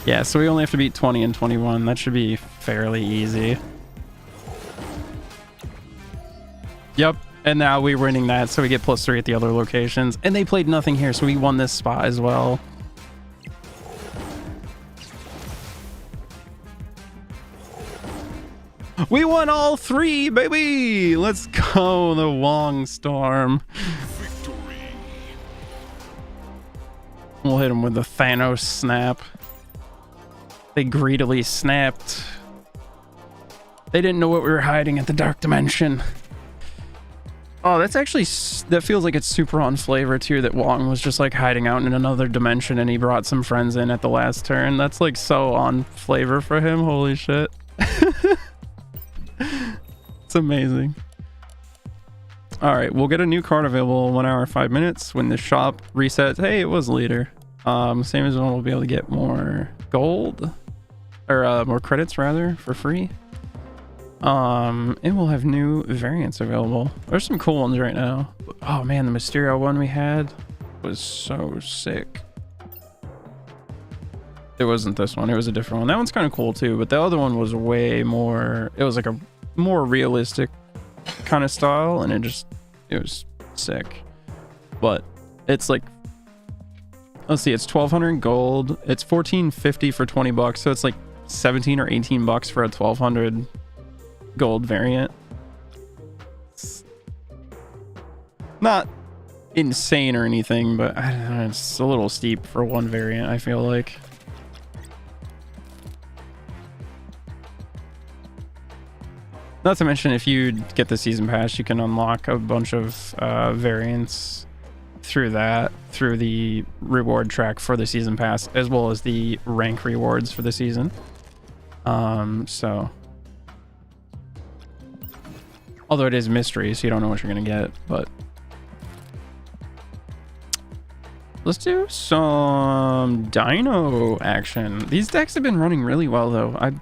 Yeah, so we only have to beat 20 and 21. That should be fairly easy. Yep. And now we're winning that, so we get +3 at the other locations. And they played nothing here, so we won this spot as well. We won all 3, baby! Let's go, the Wong Storm. Victory. We'll hit him with the Thanos snap. They greedily snapped. They didn't know what we were hiding at the dark dimension. Oh, that's actually, that feels like it's super on flavor too, that Wong was just like hiding out in another dimension and he brought some friends in at the last turn. That's like so on flavor for him. Holy shit. It's amazing. All right, we'll get a new card available 1 hour, 5 minutes when the shop resets. Hey, it was leader. Same as when we'll be able to get more gold or more credits rather for free. And we'll have new variants available. There's some cool ones right now. Oh man, the Mysterio one we had was so sick. It wasn't this one, it was a different one. That one's kind of cool too, but the other one was way more, it was like a more realistic kind of style, and it was sick. But it's like, let's see, it's 1200 gold, it's 1450 for 20 bucks, so it's like 17 or 18 bucks for a 1200 gold variant. It's not insane or anything, but I don't know, it's a little steep for one variant, I feel like. Not to mention, if you get the season pass, you can unlock a bunch of variants through the reward track for the season pass, as well as the rank rewards for the season. So although it is mystery, so you don't know what you're gonna get, but let's do some dino action. These decks have been running really well though. I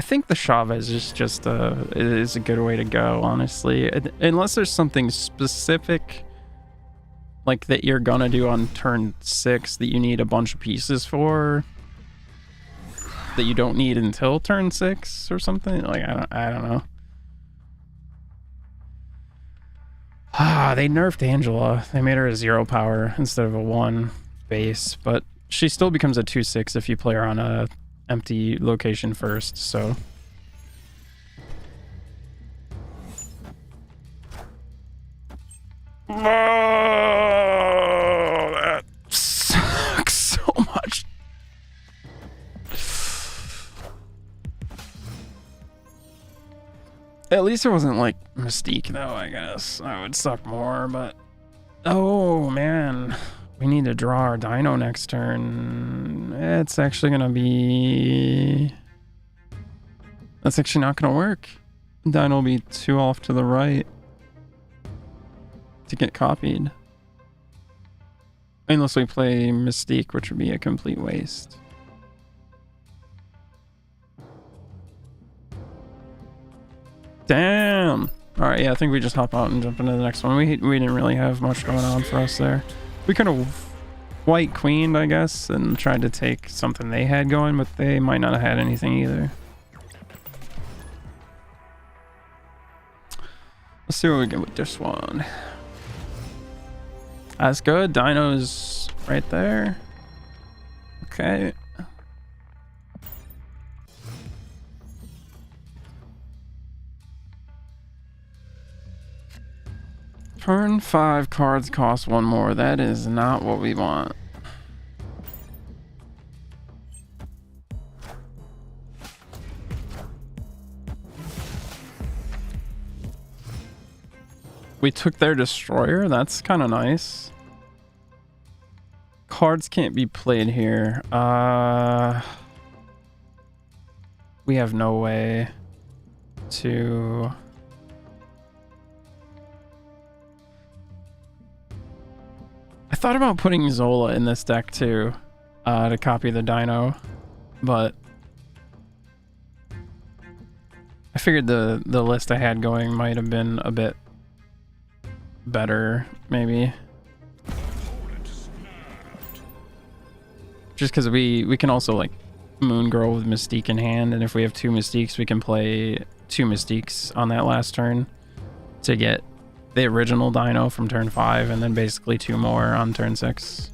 think the Chavez is just is a good way to go, honestly. Unless there's something specific like that you're gonna do on turn 6 that you need a bunch of pieces for that you don't need until turn 6 or something. Like I don't know. They nerfed Angela. They made her a 0 power instead of a 1 base, but she still becomes a 2/6 if you play her on a empty location first, so. Oh, that sucks so much. At least it wasn't like Mystique though, I guess. I would suck more, but oh man. We need to draw our dino next turn. It's actually gonna be, that's actually not gonna work. Dino will be 2 off to the right to get copied. Unless we play Mystique, which would be a complete waste. Damn. All right, yeah, I think we just hop out and jump into the next one. We didn't really have much going on for us there. We kind of white queened, I guess, and tried to take something they had going, but they might not have had anything either. Let's see what we get with this one. That's good. Dino's right there. Okay. Turn 5 cards cost 1 more. That is not what we want. We took their Destroyer. That's kind of nice. Cards can't be played here. We have no way to... I thought about putting Zola in this deck too, to copy the Dino, but I figured the list I had going might have been a bit better, maybe. Just because we can also like Moon Girl with Mystique in hand, and if we have 2 Mystiques, we can play 2 Mystiques on that last turn to get the original Dino from turn 5, and then basically 2 more on turn 6.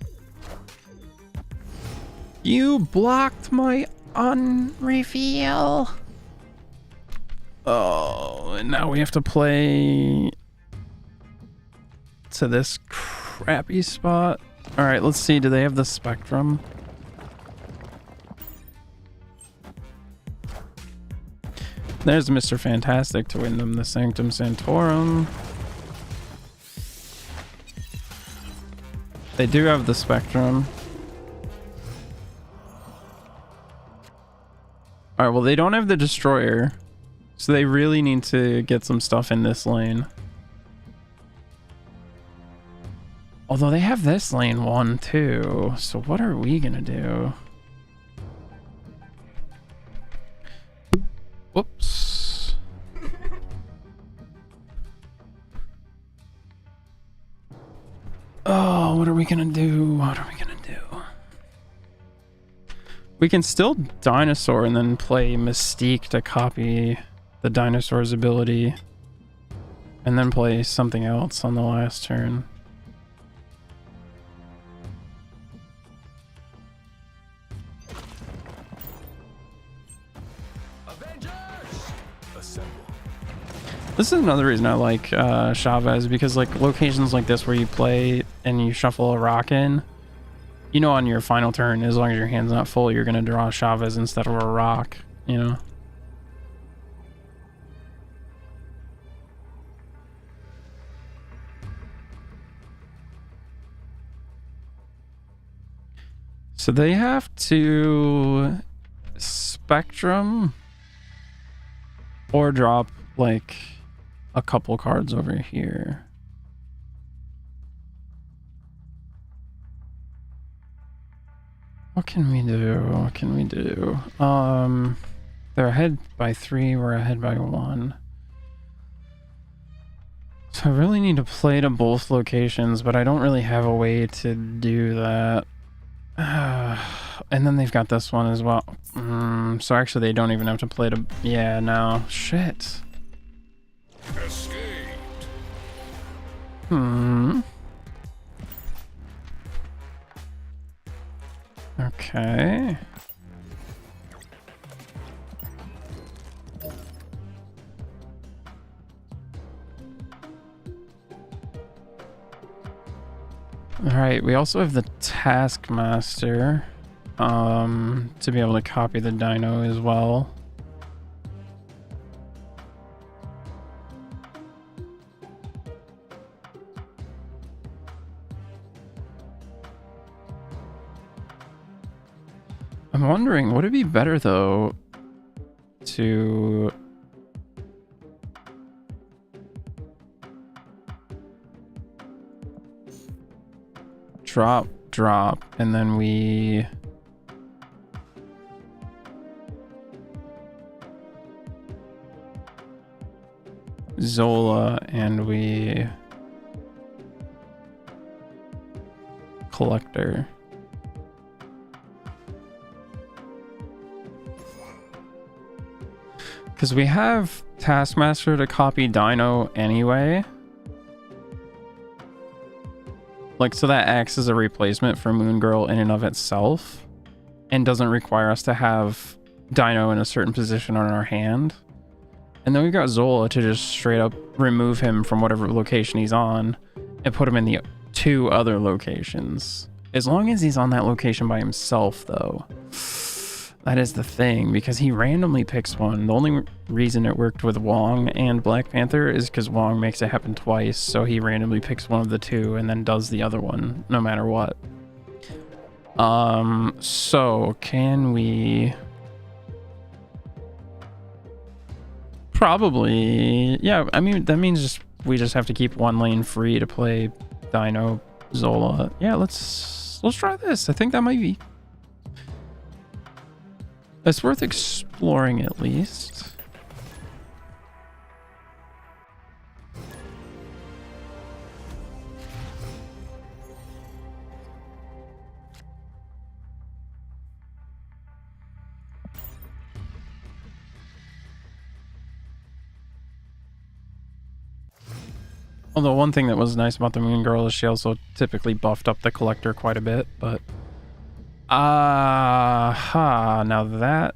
You blocked my unreveal. Oh, and now we have to play to this crappy spot. All right, let's see. Do they have the Spectrum? There's Mr. Fantastic to win them the Sanctum Sanctorum. They do have the Spectrum. All right, well, they don't have the Destroyer, so they really need to get some stuff in this lane. Although they have this lane one too, so what are we gonna do? Whoops. Oh, what are we gonna do? What are we gonna do? We can still Dinosaur and then play Mystique to copy the Dinosaur's ability. And then play something else on the last turn. This is another reason I like Chavez, because like locations like this where you play and you shuffle a rock in, you know, on your final turn, as long as your hand's not full, you're gonna draw Chavez instead of a rock, you know. So they have to Spectrum or drop like a couple cards over here. What can we do? What can we do? They're ahead by 3, we're ahead by 1. So I really need to play to both locations, but I don't really have a way to do that. And then they've got this one as well. So actually they don't even have to play to... Yeah, no. Shit. Escaped. Okay. Alright, we also have the Taskmaster to be able to copy the Dino as well. I'm wondering, would it be better though to drop, and then we Zola and we Collector? Because we have Taskmaster to copy Dino anyway. Like, so that acts as a replacement for Moon Girl in and of itself. And doesn't require us to have Dino in a certain position on our hand. And then we've got Zola to just straight up remove him from whatever location he's on. And put him in the 2 other locations. As long as he's on that location by himself, though. That is the thing, because he randomly picks one. The only reason it worked with Wong and Black Panther is because Wong makes it happen twice, so he randomly picks one of the 2 and then does the other one, no matter what. So can we... Probably... Yeah, I mean, that means we just have to keep one lane free to play Dino, Zola. Yeah, let's try this. I think that might be... It's worth exploring at least. Although one thing that was nice about the Moon Girl is she also typically buffed up the Collector quite a bit, but... now that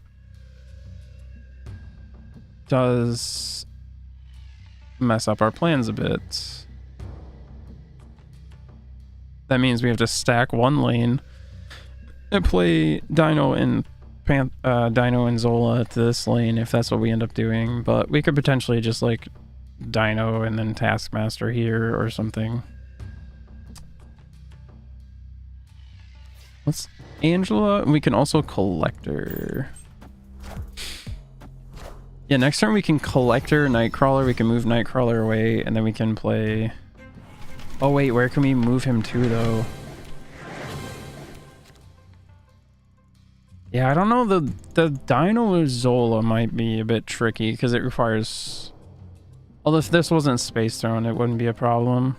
does mess up our plans a bit. that means we have to stack one lane and play Dino and Dino and Zola to this lane if that's what we end up doing. But we could potentially just like Dino and then Taskmaster here or something. Let's Angela. We can also Collector. Yeah, next turn we can Collector, Nightcrawler. We can move Nightcrawler away, and then we can play... Oh wait, where can we move him to, though? Yeah, I don't know. The Dino Zola might be a bit tricky, because it requires... Although if this wasn't Space Throne, it wouldn't be a problem.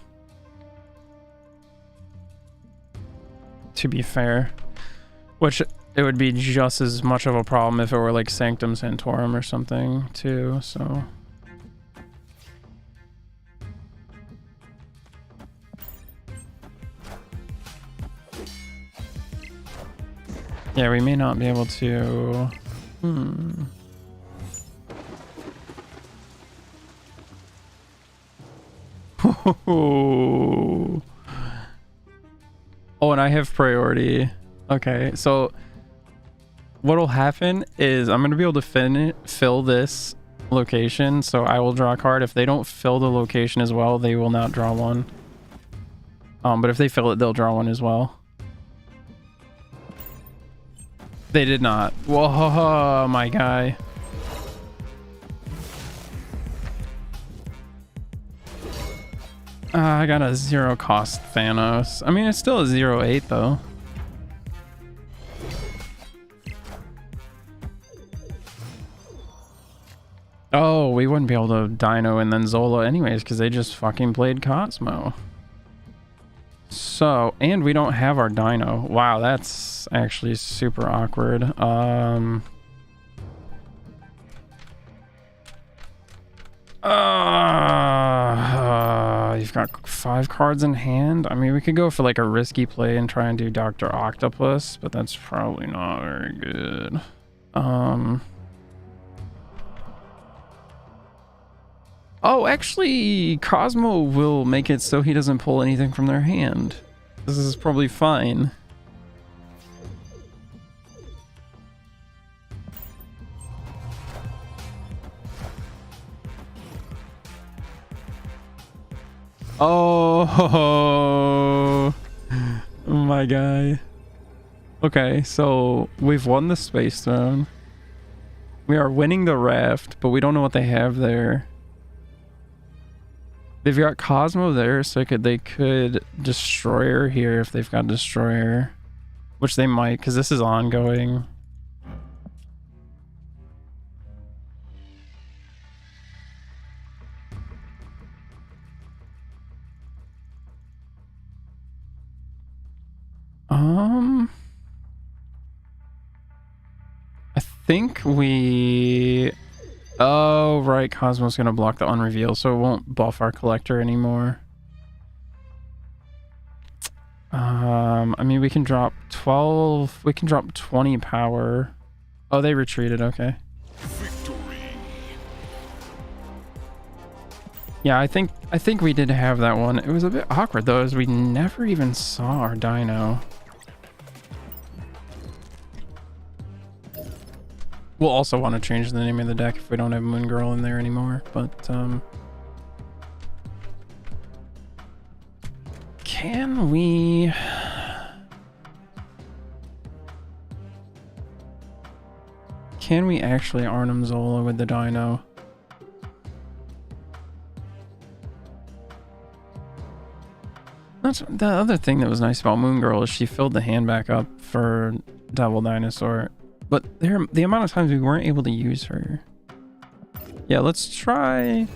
To be fair. Which... It would be just as much of a problem if it were like Sanctum Sanctorum or something too, so. Yeah, we may not be able to... Oh, and I have priority. Okay, so... What'll happen is I'm going to be able to fill this location, so I will draw a card. If they don't fill the location as well, they will not draw one. But if they fill it, they'll draw one as well. They did not. Whoa, my guy. I got a 0 cost Thanos. I mean, it's still a 0/8 though. Oh, we wouldn't be able to Dino and then Zola anyways because they just fucking played Cosmo. So, and we don't have our Dino. Wow, that's actually super awkward. You've got 5 cards in hand. I mean, we could go for like a risky play and try and do Dr. Octopus, but that's probably not very good. Oh, actually, Cosmo will make it so he doesn't pull anything from their hand. This is probably fine. Oh, my guy. Okay, so we've won the Space Throne. We are winning the Raft, but we don't know what they have there. They've got Cosmo there, so they could Destroyer here if they've got Destroyer. Which they might, because this is ongoing. I think we... Oh, right. Cosmo's going to block the unreveal, so it won't buff our Collector anymore. I mean, we can drop 12... We can drop 20 power. Oh, they retreated. Okay. Victory. Yeah, I think we did have that one. It was a bit awkward, though, as we never even saw our Dino. We'll also want to change the name of the deck if we don't have Moon Girl in there anymore, but can we... Can we actually Arnim Zola with the Dino? That's the other thing that was nice about Moon Girl is she filled the hand back up for Devil Dinosaur. But the amount of times we weren't able to use her. Yeah, let's try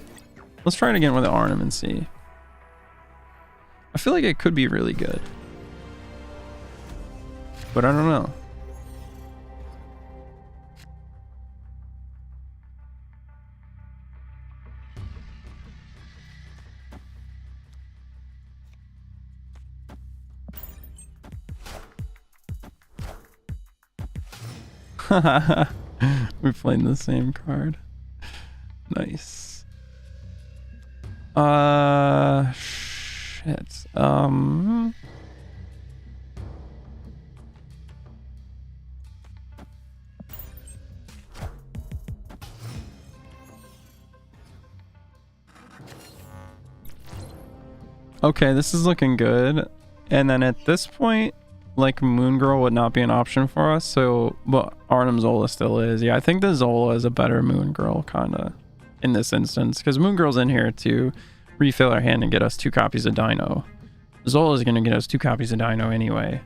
it again with the Arnim and see. I feel like it could be really good. But I don't know. We're playing the same card. Nice. Shit. Okay, this is looking good. And then at this point, like, Moon Girl would not be an option for us. So, but Arnim Zola still is. Yeah, I think the Zola is a better Moon Girl, kind of, in this instance. Because Moon Girl's in here to refill our hand and get us 2 copies of Dino. Zola is going to get us 2 copies of Dino anyway.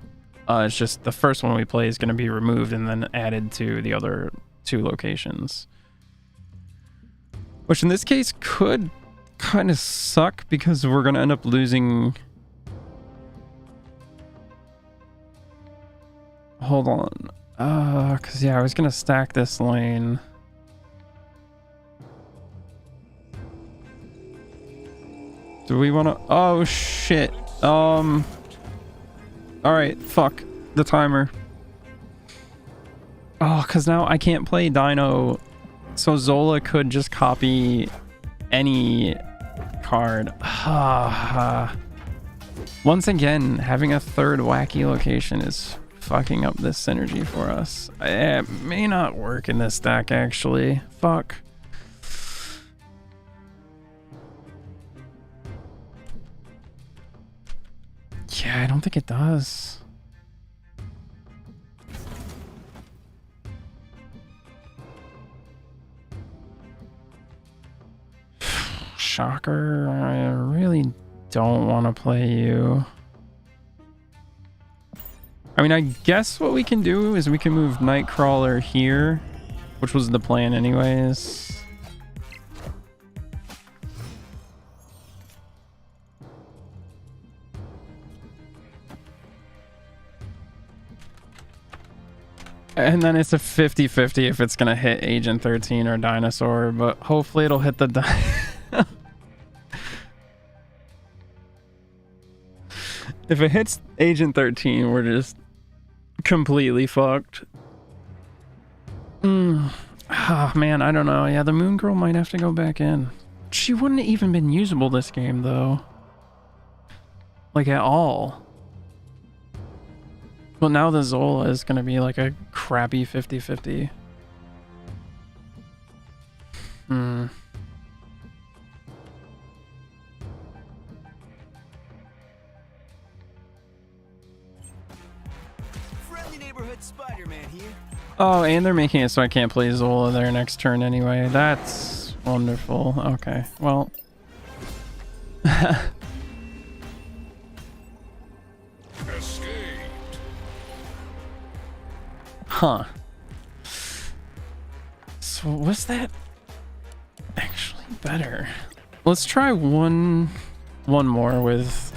It's just the first one we play is going to be removed and then added to the other 2 locations. Which in this case could kind of suck because we're going to end up losing... Hold on. Because yeah, I was going to stack this lane. Do we want to... Oh, shit. Alright, fuck. The timer. Oh, because now I can't play Dino. So Zola could just copy any card. Once again, having a third wacky location is fucking up this synergy for us. It may not work in this deck, actually. Fuck. Yeah, I don't think it does. Shocker, I really don't want to play you. I mean, I guess what we can do is we can move Nightcrawler here, which was the plan anyways. And then it's a 50-50 if it's going to hit Agent 13 or Dinosaur, but hopefully it'll hit the... If it hits Agent 13, we're just completely fucked. Oh, man, I don't know. Yeah, the Moon Girl might have to go back in. She wouldn't have even been usable this game, though. Like, at all. Well, now the Zola is going to be like a crappy 50-50. Friendly neighborhood Spider-Man here. Oh, and they're making it so I can't play Zola their next turn anyway. That's wonderful. Okay, well. Huh. So was that actually better? Let's try one more with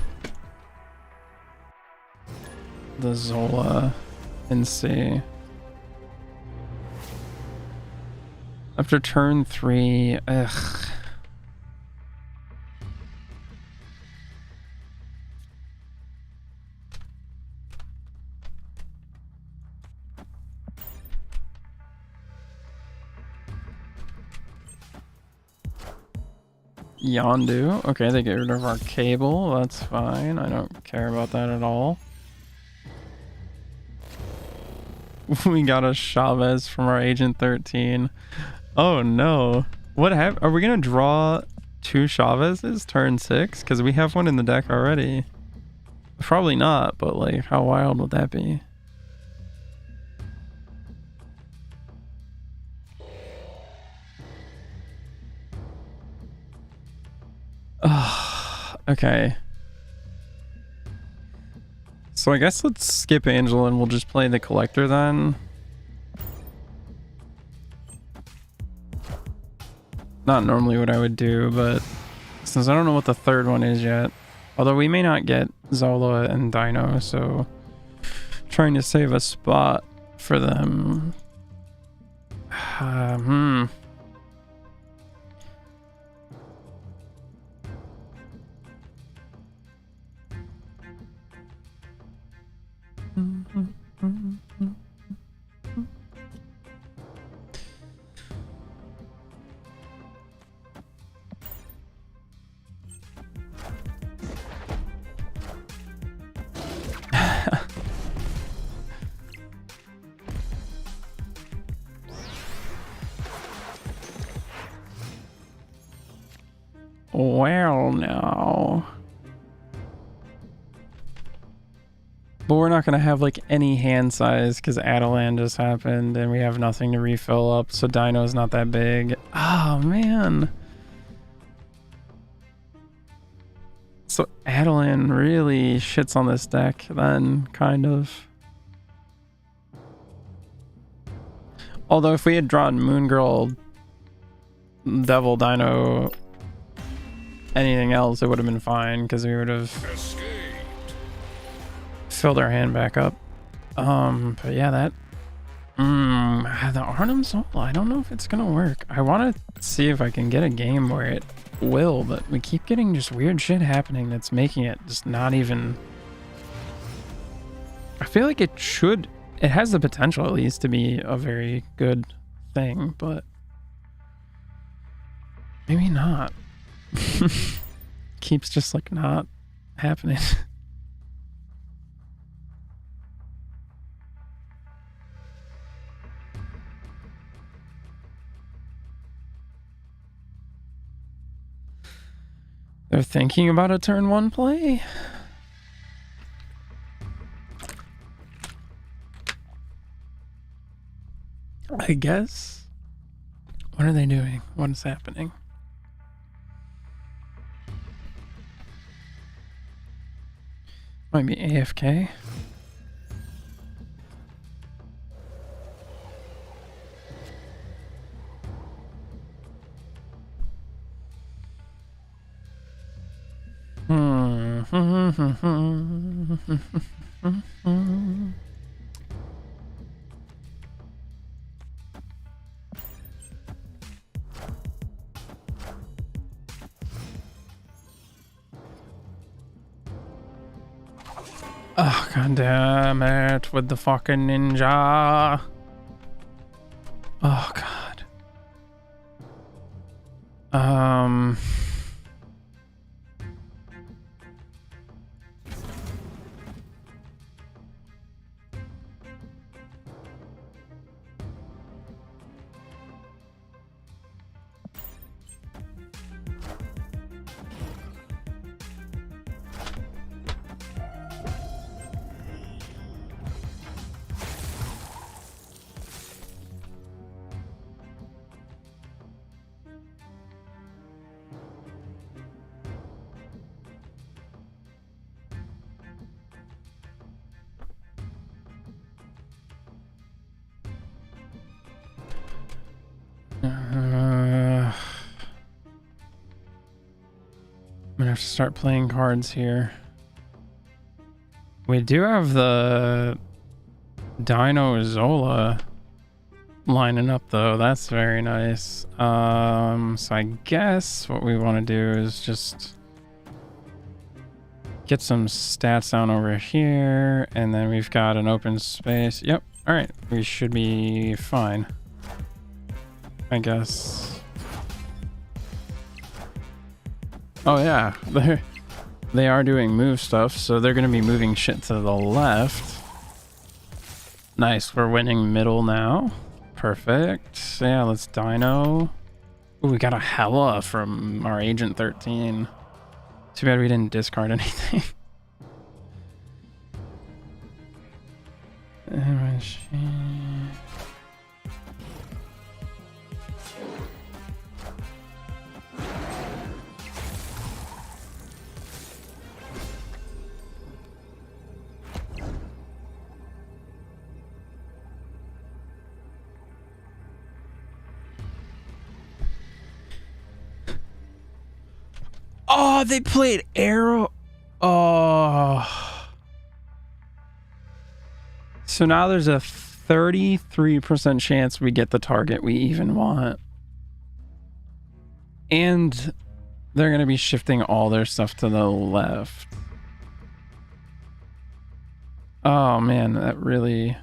the Zola and see. After turn 3, ugh. Yondu. Okay, they get rid of our cable. That's fine. I don't care about that at all. We got a Chavez from our Agent 13. Oh no. What happened? Are we going to draw 2 Chavezes turn 6? Because we have one in the deck already. Probably not, but like, how wild would that be? Okay. So I guess let's skip Angel and we'll just play the Collector then. Not normally what I would do, but since I don't know what the third one is yet. Although we may not get Zola and Dino, so trying to save a spot for them. Well, no. But we're not going to have like any hand size because Adelan just happened and we have nothing to refill up. So Dino's not that big. Oh, man. So Adelan really shits on this deck then, kind of. Although if we had drawn Moon Girl, Devil, Dino, anything else, it would have been fine because we would have filled our hand back up. But yeah, that the Arnim Zola, I don't know if it's gonna work. I want to see if I can get a game where it will, but we keep getting just weird shit happening that's making it just not even. I feel like it has the potential at least to be a very good thing, but maybe not. Keeps just like not happening. They're thinking about a turn 1 play. I guess. What are they doing? What is happening? Might be AFK. Oh, god damn it with the fucking ninja. Oh god. I'm gonna have to start playing cards here. We do have the Dino Zola lining up though. That's very nice. So I guess what we want to do is just get some stats down over here, and then we've got an open space. Yep. All right, we should be fine, I guess. Oh yeah, they are doing move stuff, so they're gonna be moving shit to the left. Nice, we're winning middle now. Perfect. So yeah, let's Dino. Ooh, we got a Hella from our Agent 13. Too bad we didn't discard anything. Oh, they played Arrow. Oh. So now there's a 33% chance we get the target we even want. And they're going to be shifting all their stuff to the left. Oh, man, that really...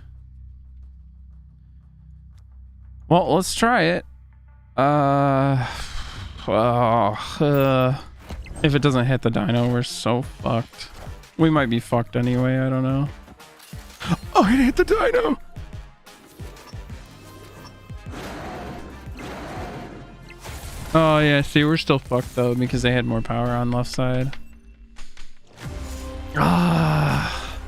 Well, let's try it. If it doesn't hit the Dino, we're so fucked. We might be fucked anyway, I don't know. Oh, it hit the Dino! Oh yeah, see, we're still fucked though because they had more power on left side. Ah.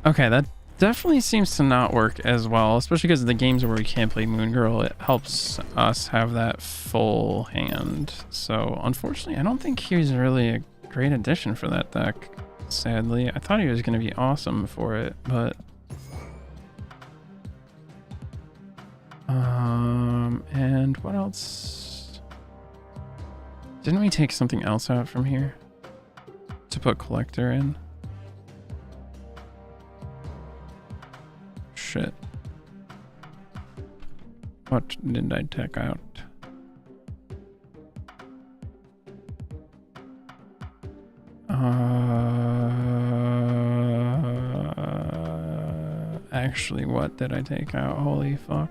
Okay, that definitely seems to not work as well, especially because the games where we can't play Moon Girl, it helps us have that full hand. So unfortunately, I don't think he's really a great addition for that deck, sadly. I thought he was going to be awesome for it, but... and what else? Didn't we take something else out from here to put Collector in? Shit. What did I take out? Actually, what did I take out? Holy fuck.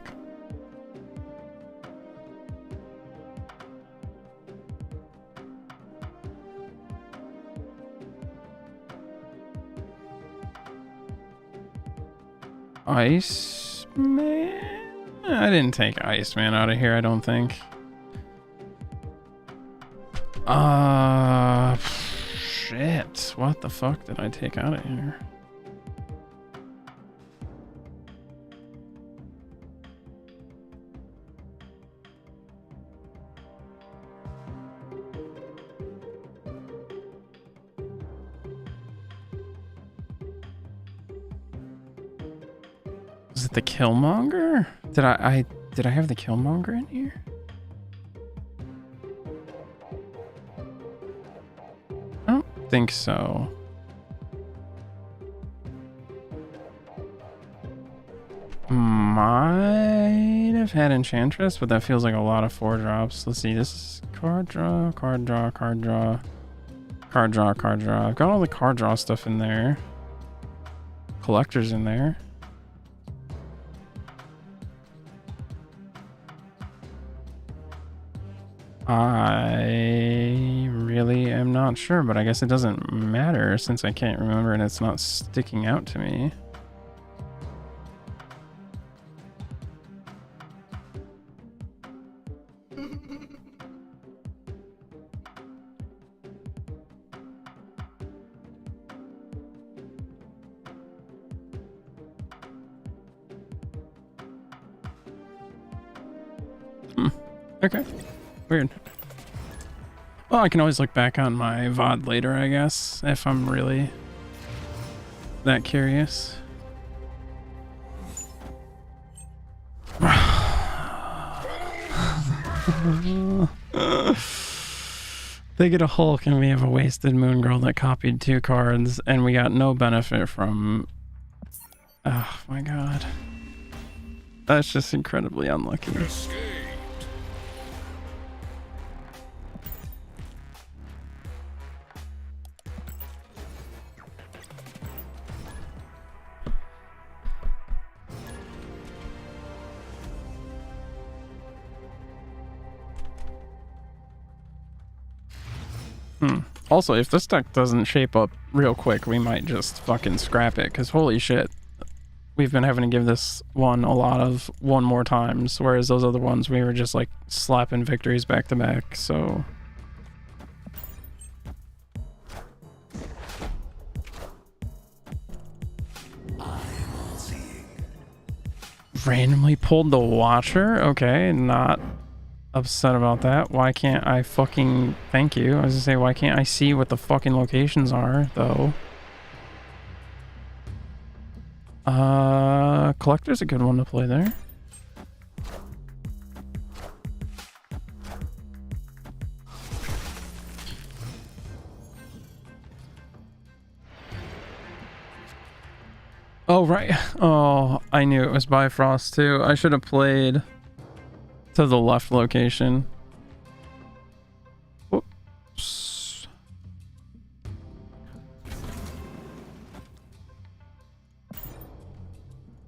Iceman? I didn't take Iceman out of here, I don't think. Shit. What the fuck did I take out of here? Was it the Killmonger? Did I have the Killmonger in here? I don't think so. Might have had Enchantress, but that feels like a lot of 4-drops. Let's see, this is card draw, card draw, card draw, card draw, card draw. I've got all the card draw stuff in there. Collector's in there. I really am not sure, but I guess it doesn't matter since I can't remember and it's not sticking out to me. Okay. Weird. Well, I can always look back on my VOD later, I guess, if I'm really that curious. They get a Hulk and we have a wasted Moon Girl that copied 2 cards and we got no benefit from... Oh my god. That's just incredibly unlucky. Also, if this deck doesn't shape up real quick, we might just fucking scrap it, because holy shit. We've been having to give this one a lot of one more times, whereas those other ones we were just like slapping victories back to back, so... Randomly pulled the Watcher? Okay, not upset about that. Why can't I fucking... Thank you. I was gonna say, why can't I see what the fucking locations are, though? Collector's a good one to play there. Oh, right. Oh, I knew it was Bifrost, too. I should have played to the left location. Whoops.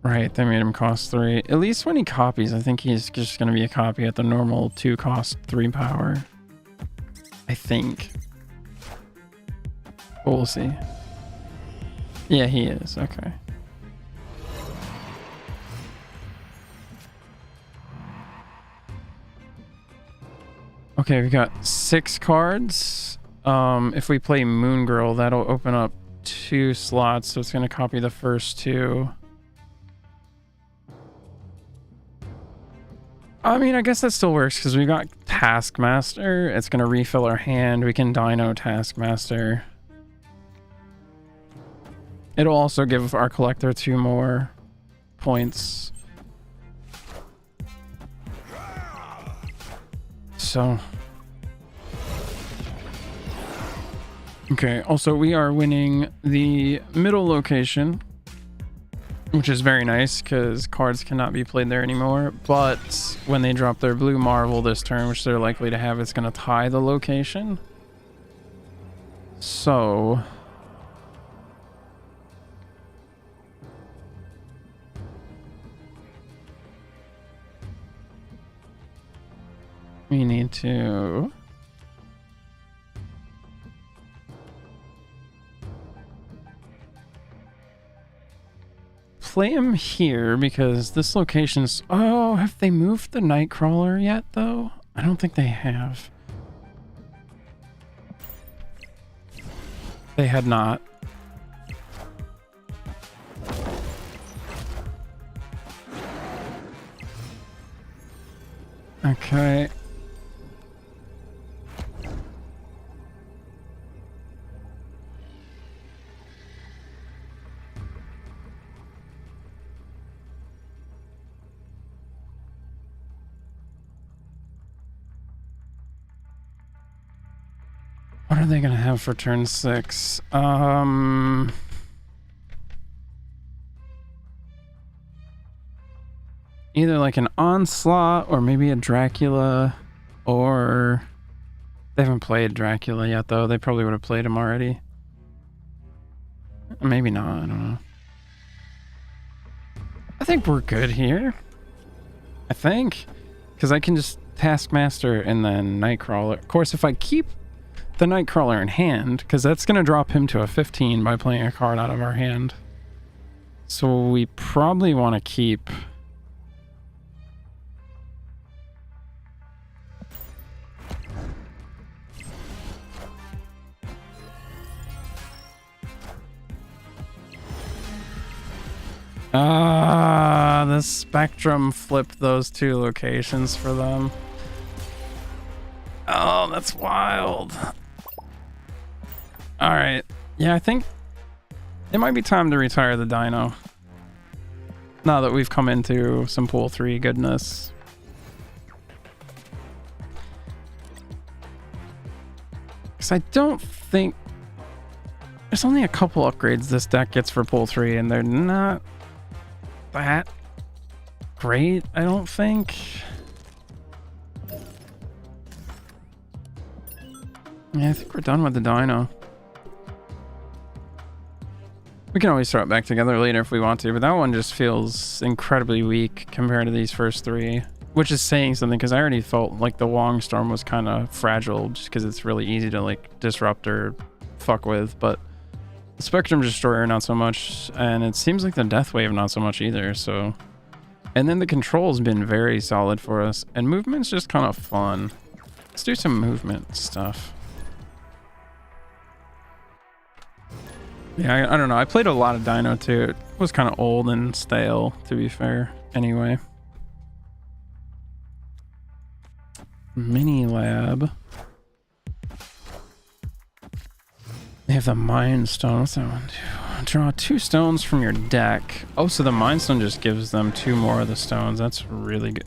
Right, they made him cost 3. At least when he copies, I think he's just going to be a copy at the normal 2 cost 3 power. I think. But we'll see. Yeah, he is. Okay. Okay, we got 6 cards. If we play Moon Girl, that'll open up 2 slots, so it's going to copy the first 2. I mean, I guess that still works because we got Taskmaster. It's going to refill our hand. We can Dino Taskmaster. It'll also give our collector 2 more points. So... Okay, also we are winning the middle location, which is very nice because cards cannot be played there anymore. But when they drop their blue Marvel this turn, which they're likely to have, it's going to tie the location. So... we need to... play him here because this location's... Oh, have they moved the Nightcrawler yet, though? I don't think they have. They had not. Okay. What are they gonna have for turn 6? Either like an Onslaught or maybe a Dracula, or they haven't played Dracula yet though. They probably would have played him already. Maybe not, I don't know. I think we're good here. I think. Because I can just Taskmaster and then Nightcrawler. Of course, if I keep the Nightcrawler in hand, because that's going to drop him to a 15 by playing a card out of our hand. So we probably want to keep... the Spectrum flipped those 2 locations for them. Oh, that's wild. Alright. Yeah, I think it might be time to retire the Dino. Now that we've come into some pool 3 goodness. Because I don't think... There's only a couple upgrades this deck gets for pool 3, and they're not that great, I don't think. Yeah, I think we're done with the Dino. We can always throw it back together later if we want to, but that one just feels incredibly weak compared to these first 3. Which is saying something, because I already felt like the Wong Storm was kind of fragile, just because it's really easy to like disrupt or fuck with, but the Spectrum Destroyer not so much, and it seems like the Death Wave not so much either, so... And then the control's been very solid for us, and movement's just kind of fun. Let's do some movement stuff. Yeah, I don't know. I played a lot of Dino too. It was kind of old and stale, to be fair. Anyway. Mini Lab. They have the Mind Stone. What's that one do? Draw 2 stones from your deck. Oh, so the Mind Stone just gives them 2 more of the stones. That's really good.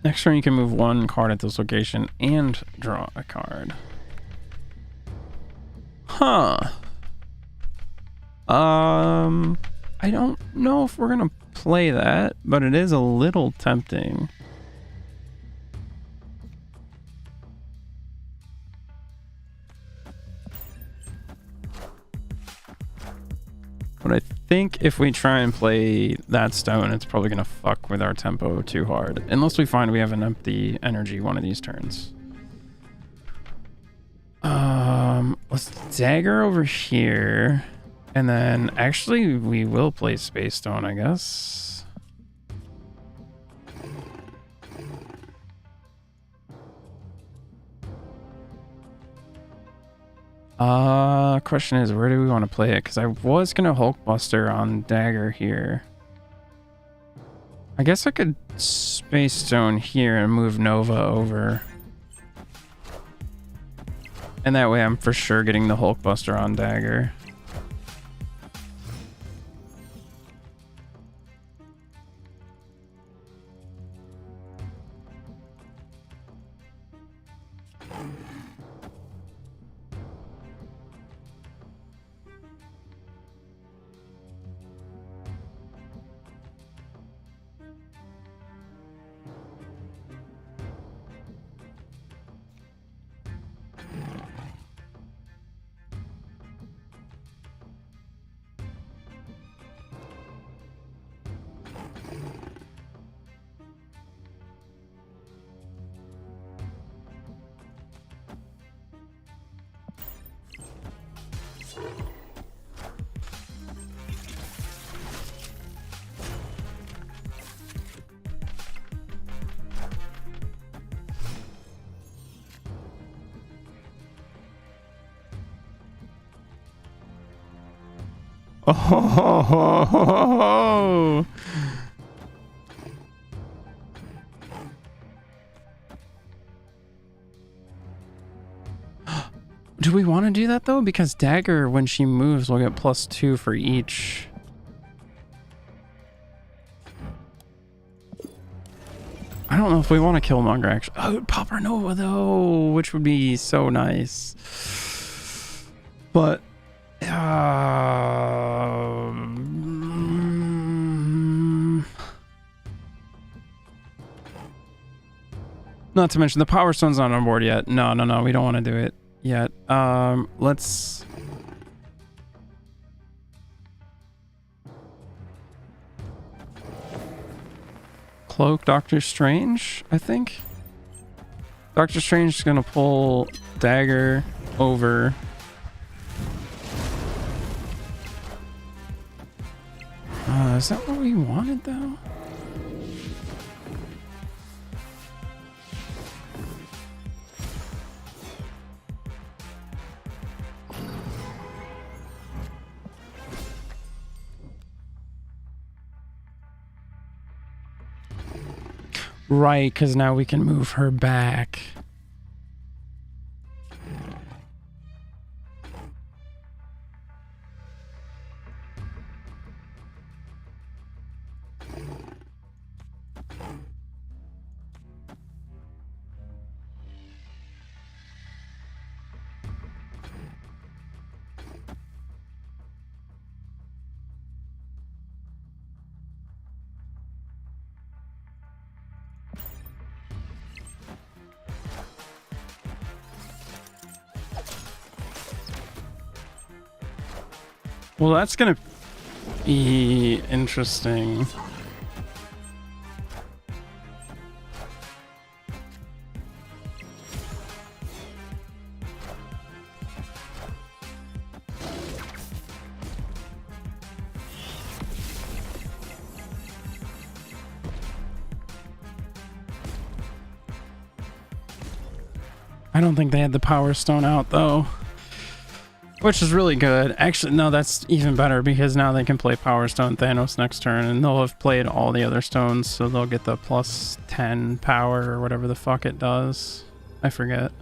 Next turn you can move 1 card at this location and draw a card. Huh. I don't know if we're gonna play that, but it is a little tempting. But I think if we try and play that stone, it's probably going to fuck with our tempo too hard. Unless we find we have an empty energy one of these turns. Let's dagger over here. And then actually we will play Space Stone, I guess. Question is, where do we want to play it? Because I was gonna Hulkbuster on Dagger here. I guess I could Space Stone here and move Nova over. And that way I'm for sure getting the Hulkbuster on Dagger. Oh, do we want to do that though? Because Dagger, when she moves, will get +2 for each. I don't know if we want to Killmonger actually. Oh, Popper Nova though, which would be so nice. But not to mention the Power Stone's not on board yet. No, we don't want to do it yet. Let's cloak Doctor Strange, I think. Doctor Strange is gonna pull Dagger over. Is that what we wanted though? Right, because now we can move her back. Well, that's gonna be interesting. I don't think they had the Power Stone out though. Which is really good. Actually, no, that's even better because now they can play Power Stone Thanos next turn and they'll have played all the other stones, so they'll get the +10 power or whatever the fuck it does. I forget.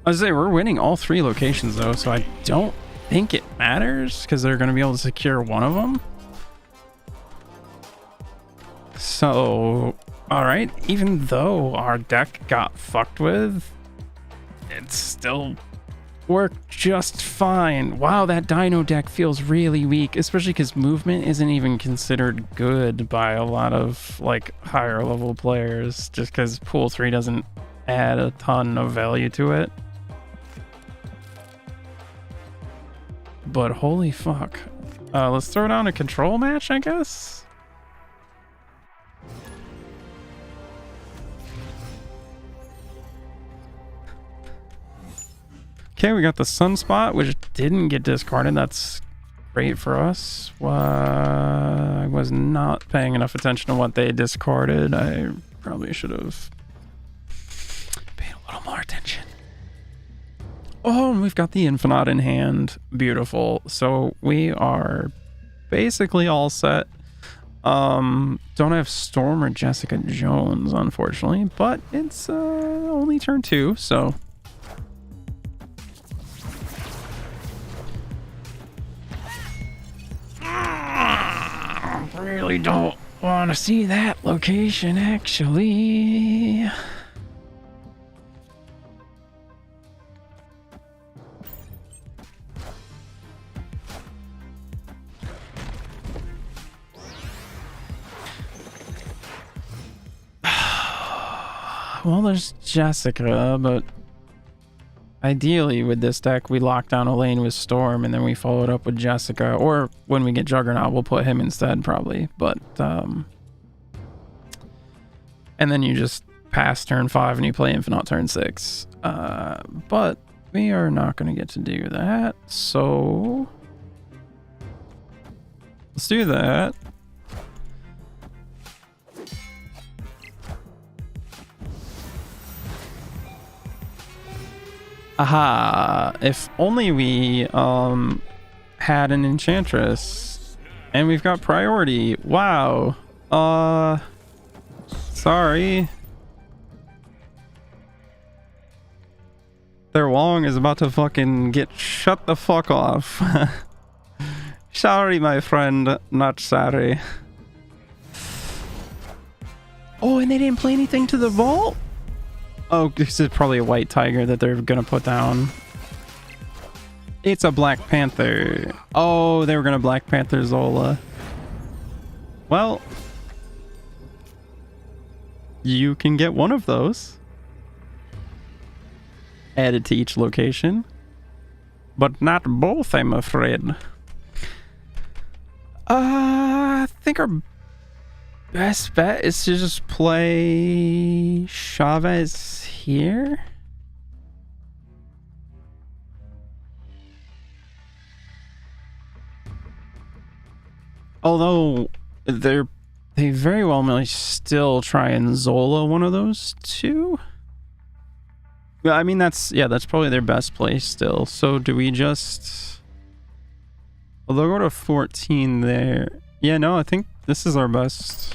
I was gonna say, we're winning all 3 locations though, so I don't think it matters because they're going to be able to secure one of them. So, alright, even though our deck got fucked with, it's still worked just fine. Wow, that Dino deck feels really weak, especially because movement isn't even considered good by a lot of like higher level players, just because pool 3 doesn't add a ton of value to it. But holy fuck. Let's throw down a control match, I guess. Okay, we got the Sunspot, which didn't get discarded. That's great for us. I was not paying enough attention to what they discarded. I probably should have paid a little more attention. Oh, and we've got the Infinite in hand. Beautiful. So we are basically all set. Don't have Storm or Jessica Jones, unfortunately, but it's only turn 2, so really don't want to see that location, actually. Well, there's Jessica, but ideally with this deck, we lock down a lane with Storm and then we follow it up with Jessica. Or when we get Juggernaut, we'll put him instead, probably. But, and then you just pass turn 5 and you play Infinite turn 6. But we are not going to get to do that. So let's do that. Aha, if only we had an Enchantress. And we've got priority. Wow. Sorry. Their Wong is about to fucking get shut the fuck off. Sorry, my friend, not sorry. Oh, and they didn't play anything to the vault? Oh, this is probably a white tiger that they're gonna put down. It's a Black Panther. Oh, they were gonna Black Panther Zola. Well, you can get one of those added to each location, but not both, I'm afraid. I think our best bet is to just play Chavez here. Although they very well may still try and Zola one of those two. I mean, that's probably their best play still. So do we just... Well, they'll go to 14 there. Yeah, no, I think this is our best.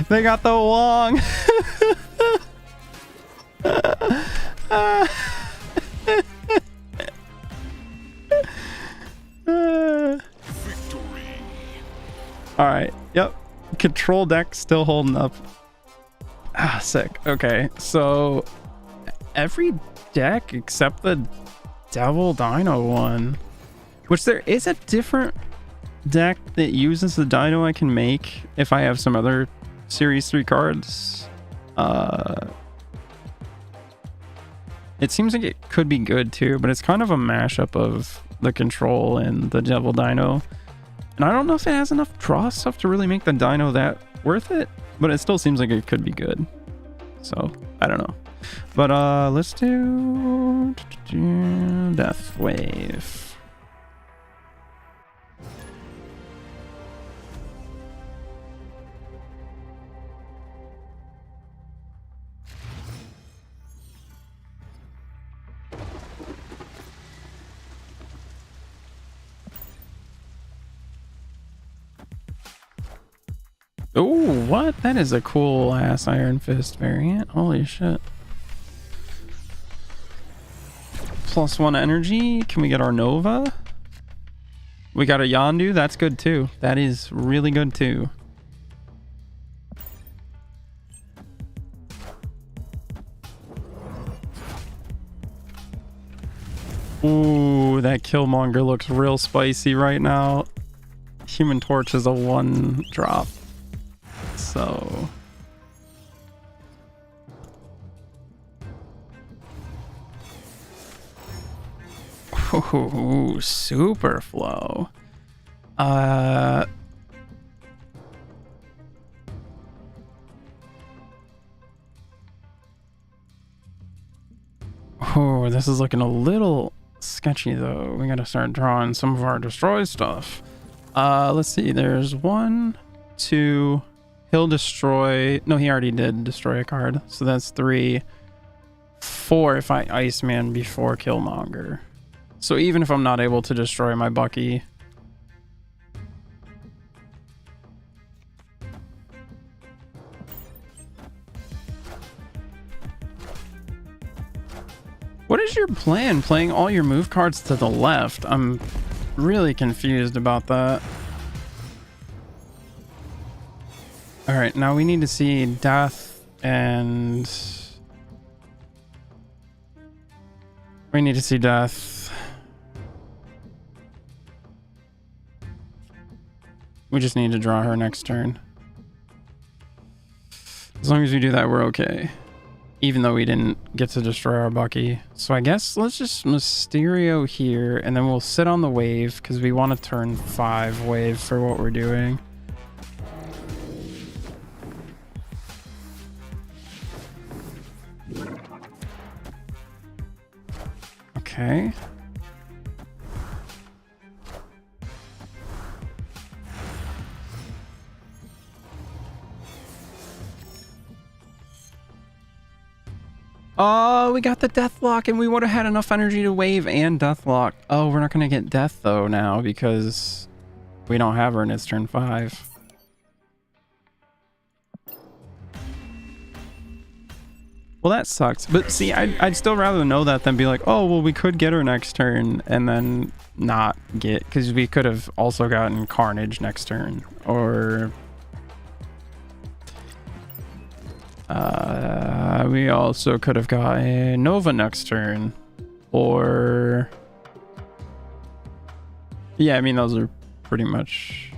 They got the Wong. All right. Yep. Control deck still holding up. Ah, sick. Okay. So every deck except the Devil Dino one, which there is a different deck that uses the Dino I can make if I have some other Series 3 cards. It seems like it could be good too, but it's kind of a mashup of the Control and the Devil Dino. And I don't know if it has enough draw stuff to really make the Dino that worth it, but it still seems like it could be good. So, I don't know. But let's do Death Wave. Oh, what? That is a cool ass Iron Fist variant. Holy shit. +1 energy. Can we get our Nova? We got a Yondu. That's good too. That is really good too. Ooh, that Killmonger looks real spicy right now. Human Torch is a 1-drop. So ooh, super flow. Oh, this is looking a little sketchy though. We gotta start drawing some of our destroy stuff. Let's see, there's 1, 2. He'll destroy... No, he already did destroy a card. So that's 3. 4 if I Iceman before Killmonger. So even if I'm not able to destroy my Bucky... What is your plan? Playing all your move cards to the left? I'm really confused about that. Alright, now we need to see Death and... We need to see Death. We just need to draw her next turn. As long as we do that, we're okay. Even though we didn't get to destroy our Bucky. So I guess let's just Mysterio here, and then we'll sit on the wave, because we want to turn 5 wave for what we're doing. Okay. Oh, we got the Deathlock, and we would have had enough energy to wave and Deathlock. Oh, we're not going to get Death, though, now, because we don't have her, and it's turn 5. Well, that sucks. But see, I'd still rather know that than be like, oh, well, we could get her next turn, and then not get... Because we could have also gotten Carnage next turn, or... we also could have got a Nova next turn, or yeah, I mean those are pretty much,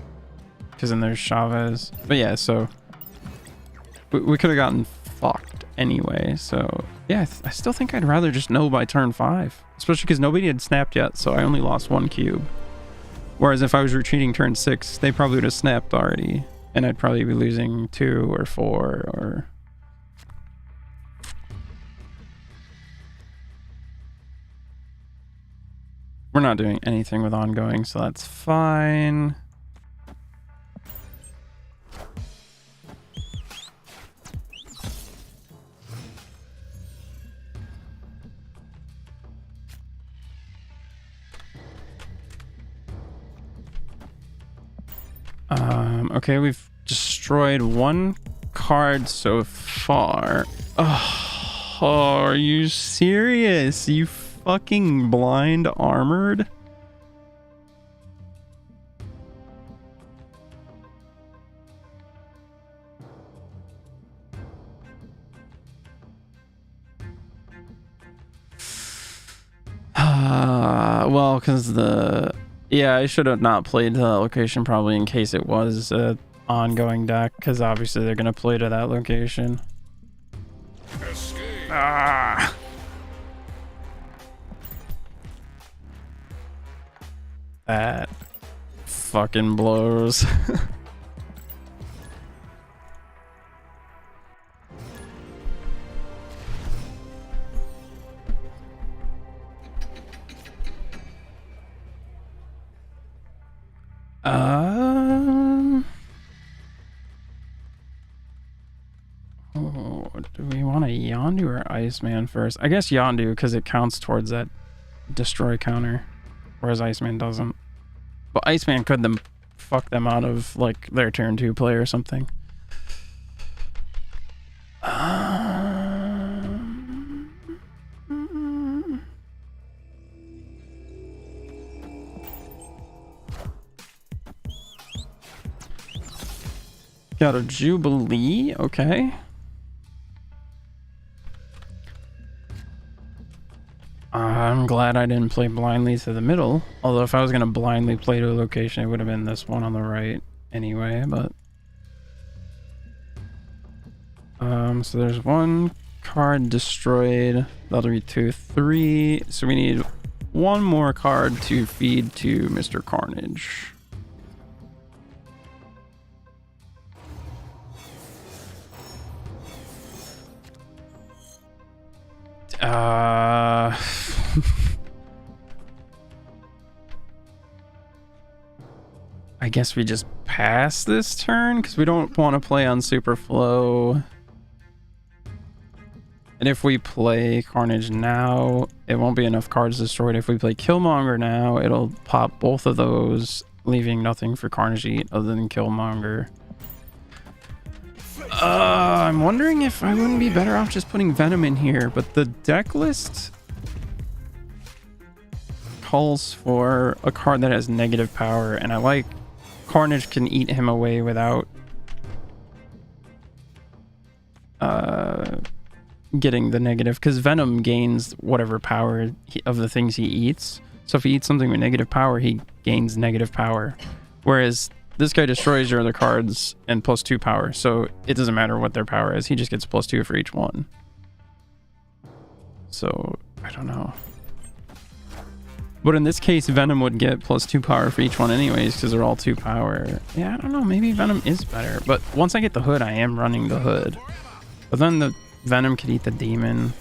because then there's Chavez, but yeah, so we could have gotten fucked anyway. So yeah, I still think I'd rather just know by turn 5, especially because nobody had snapped yet, so I only lost 1 cube, whereas if I was retreating turn 6, they probably would have snapped already, and I'd probably be losing 2 or 4 or... We're not doing anything with ongoing, so that's fine. Okay, we've destroyed 1 card so far. Oh, are you serious? You fucking blind armored? Well, because the... Yeah, I should have not played to that location probably in case it was a ongoing deck, because obviously they're going to play to that location. Escape. Ah! That fucking blows. Oh, do we want a Yondu or Iceman first? I guess Yondu, because it counts towards that destroy counter, whereas Iceman doesn't. But Iceman could fuck them out of like their turn 2 play or something. Got a Jubilee, okay. I'm glad I didn't play blindly to the middle. Although if I was going to blindly play to a location, it would have been this one on the right anyway, but... so there's 1 card destroyed. That'll be 2, 3. So we need 1 more card to feed to Mr. Carnage. I guess we just pass this turn because we don't want to play on Super Flow. And if we play Carnage now, it won't be enough cards destroyed. If we play Killmonger now, it'll pop both of those, leaving nothing for Carnage to eat other than Killmonger. I'm wondering if I wouldn't be better off just putting Venom in here, but the deck list calls for a card that has negative power, and I like Carnage can eat him away without getting the negative, because Venom gains whatever power of the things he eats. So if he eats something with negative power, he gains negative power, whereas this guy destroys your other cards and +2 power, so it doesn't matter what their power is, he just gets +2 for each one. So I don't know, but in this case Venom would get +2 power for each one anyways, because they're all 2 power. Yeah, I don't know, maybe Venom is better, but once I get the hood, I am running the hood, but then the Venom could eat the demon.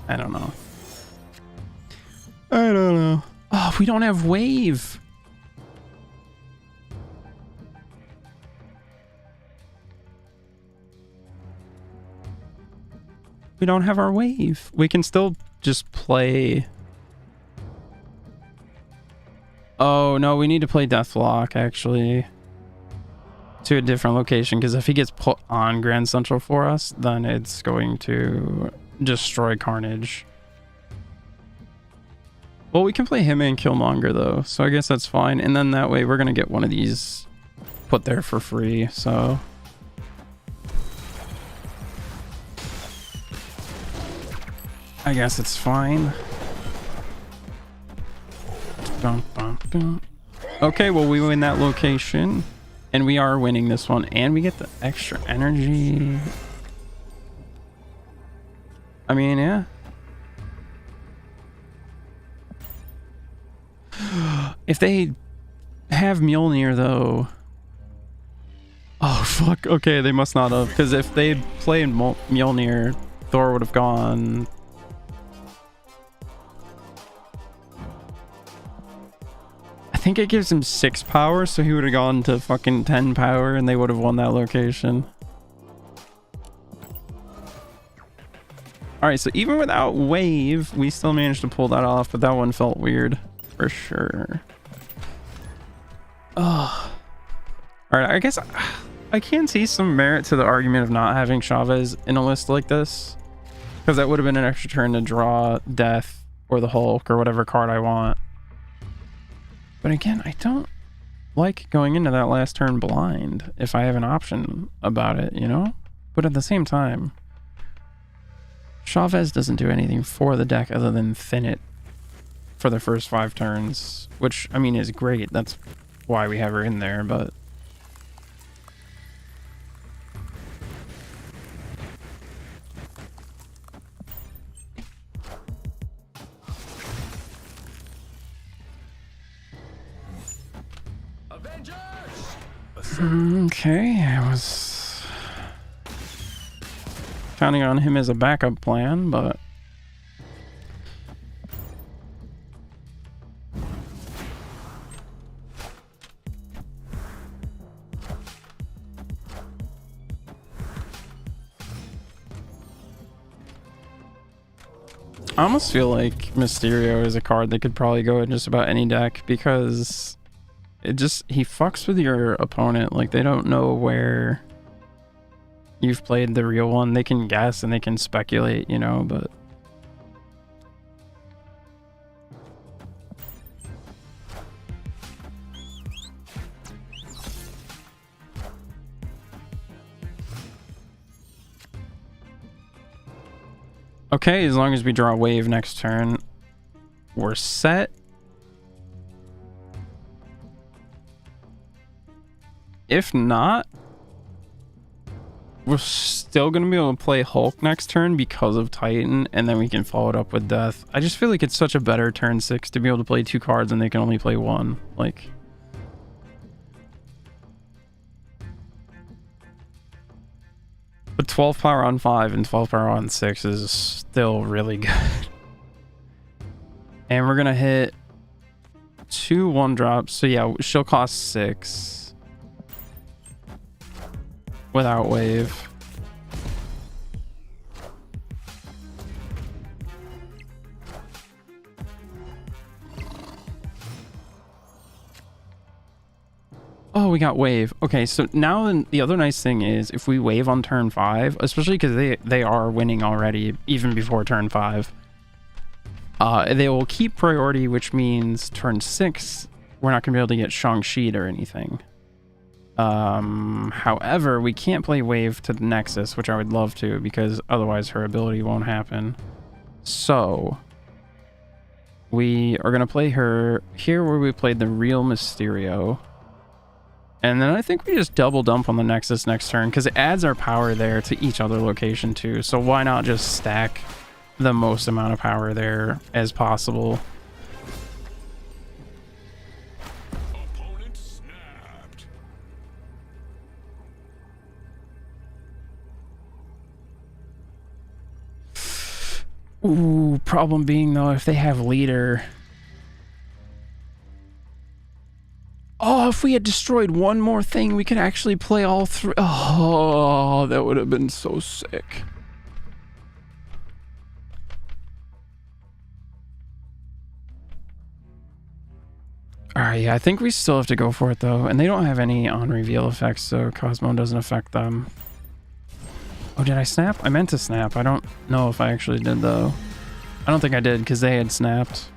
I don't know. Oh, we don't have wave. We don't have our wave. We can still just play. Oh no, we need to play Deathlock actually to a different location, because if he gets put on Grand Central for us, then it's going to destroy Carnage. Well, we can play him and Killmonger though, so I guess that's fine, and then that way we're gonna get one of these put there for free, so I guess it's fine. Okay, well, we win that location, and we are winning this one, and we get the extra energy. I mean, yeah. If they have Mjolnir, though... Oh, fuck. Okay, they must not have, because if they played Mjolnir, Thor would have gone... I think it gives him 6 power, so he would have gone to fucking 10 power and they would have won that location. Alright, so even without wave, we still managed to pull that off, but that one felt weird for sure. Oh. Alright, I guess I can see some merit to the argument of not having Chavez in a list like this, because that would have been an extra turn to draw Death or the Hulk or whatever card I want. But again, I don't like going into that last turn blind if I have an option about it, you know? But at the same time, Chavez doesn't do anything for the deck other than thin it for the first 5 turns, which, I mean, is great. That's why we have her in there, but... Okay, I was counting on him as a backup plan, but I almost feel like Mysterio is a card that could probably go in just about any deck, because he fucks with your opponent. Like, they don't know where you've played the real one. They can guess and they can speculate, you know, but okay, as long as we draw a wave next turn, we're set. If not, we're still going to be able to play Hulk next turn because of Titan, and then we can follow it up with Death. I just feel like it's such a better turn 6 to be able to play 2 cards and they can only play 1. Like... But 12 power on 5 and 12 power on 6 is still really good. And we're going to hit 2 1-drops. So yeah, she'll cost 6. Without wave. Oh, we got wave. Okay, so now the other nice thing is if we wave on turn 5, especially because they are winning already, even before turn 5, they will keep priority, which means turn 6, we're not going to be able to get Shang-Chi or anything. However, we can't play wave to the Nexus, which I would love to, because otherwise her ability won't happen. So we are going to play her here where we played the real Mysterio. And then I think we just double dump on the Nexus next turn, because it adds our power there to each other location too. So why not just stack the most amount of power there as possible? Opponent snapped. Ooh, problem being though, if they have leader. Oh, if we had destroyed one more thing, we could actually play all 3. Oh, that would have been so sick. Alright, yeah, I think we still have to go for it though. And they don't have any on reveal effects, so Cosmo doesn't affect them. Oh, did I snap? I meant to snap. I don't know if I actually did though. I don't think I did because they had snapped.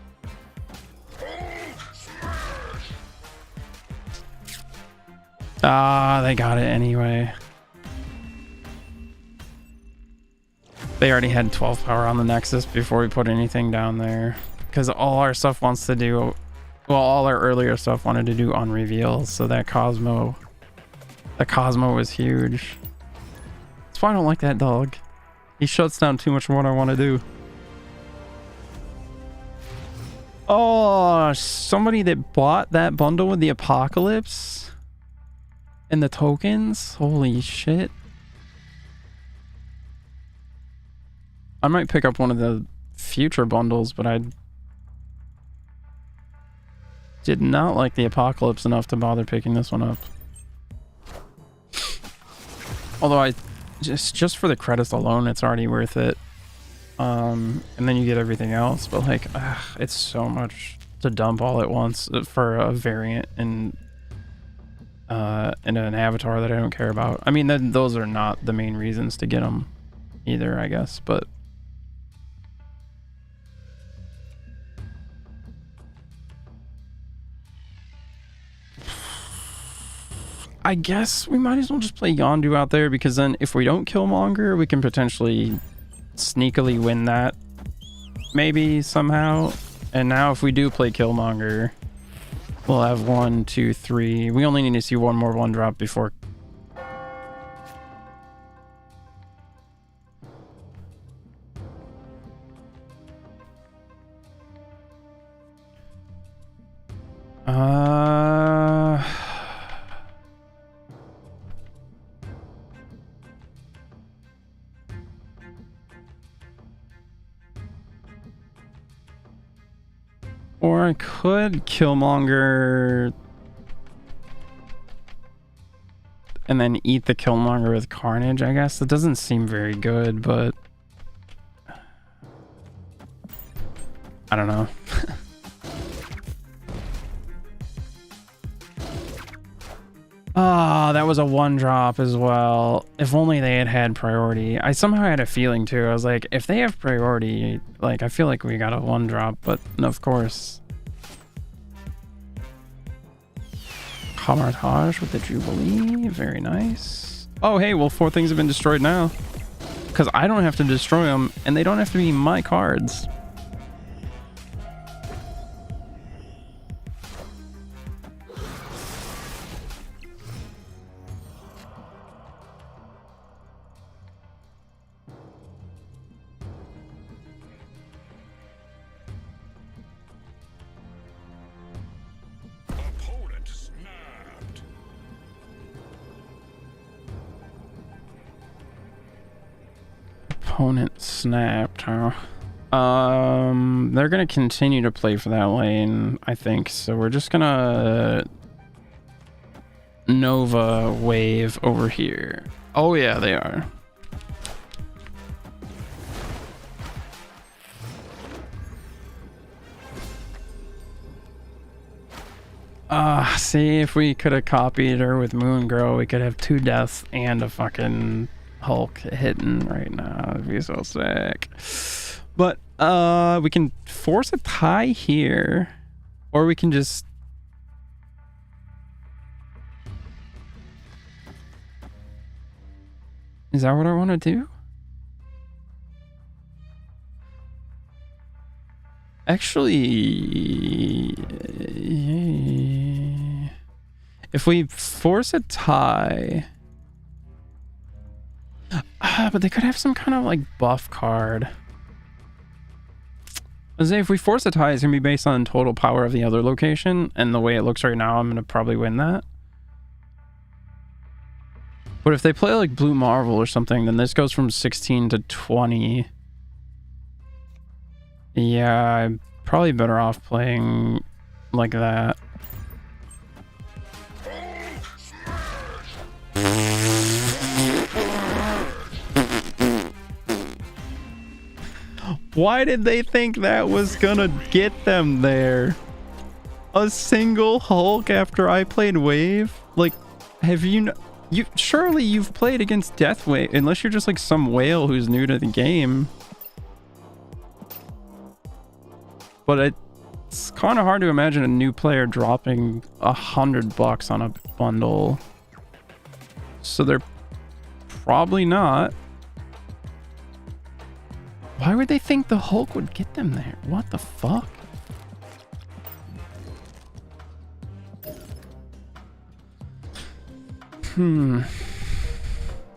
Ah, they got it anyway. They already had 12 power on the Nexus before we put anything down there. Because all our stuff wants to do... Well, all our earlier stuff wanted to do on reveal, so that Cosmo... The Cosmo was huge. That's why I don't like that dog. He shuts down too much of what I want to do. Oh, somebody that bought that bundle with the Apocalypse... And the tokens? Holy shit. I might pick up one of the future bundles, but I did not like the Apocalypse enough to bother picking this one up. Although I just for the credits alone, it's already worth it. And then you get everything else, but like, it's so much to dump all at once for a variant and an avatar that I don't care about. I mean, then those are not the main reasons to get them either, I guess, but I guess we might as well just play Yondu out there, because then if we don't kill Monger, we can potentially sneakily win that maybe somehow. And now if we do play Killmonger, we'll have 1, 2, 3. We only need to see one more 1-drop before. Or I could Killmonger and then eat the Killmonger with Carnage, I guess. That doesn't seem very good, but I don't know. Ah, that was a 1-drop as well. If only they had had priority. I somehow had a feeling too. I was like, if they have priority, like, I feel like we got a 1-drop, but of course. Camartage with the Jubilee. Very nice. Oh, hey, well, 4 things have been destroyed now. Because I don't have to destroy them, and they don't have to be my cards. Opponent snapped. Opponent snapped, huh? They're gonna continue to play for that lane, I think. So we're just gonna Nova wave over here. Oh yeah, they are. See, if we could have copied her with Moon Girl, we could have 2 deaths and a fucking Hulk hitting right now. It'd be so sick. But we can force a tie here, or we can just... Is that what I want to do? Actually, if we force a tie, but they could have some kind of like buff card. I say if we force a tie, it's gonna be based on total power of the other location, and the way it looks right now, I'm gonna probably win that. But if they play like Blue Marvel or something, then this goes from 16 to 20. Yeah, I'm probably better off playing like that. Why did they think that was gonna get them there? A single Hulk after I played Wave? Like, have you... surely you've played against Death Wave, unless you're just like some whale who's new to the game. But it's kind of hard to imagine a new player dropping $100 on a bundle. So they're probably not. Why would they think the Hulk would get them there? What the fuck?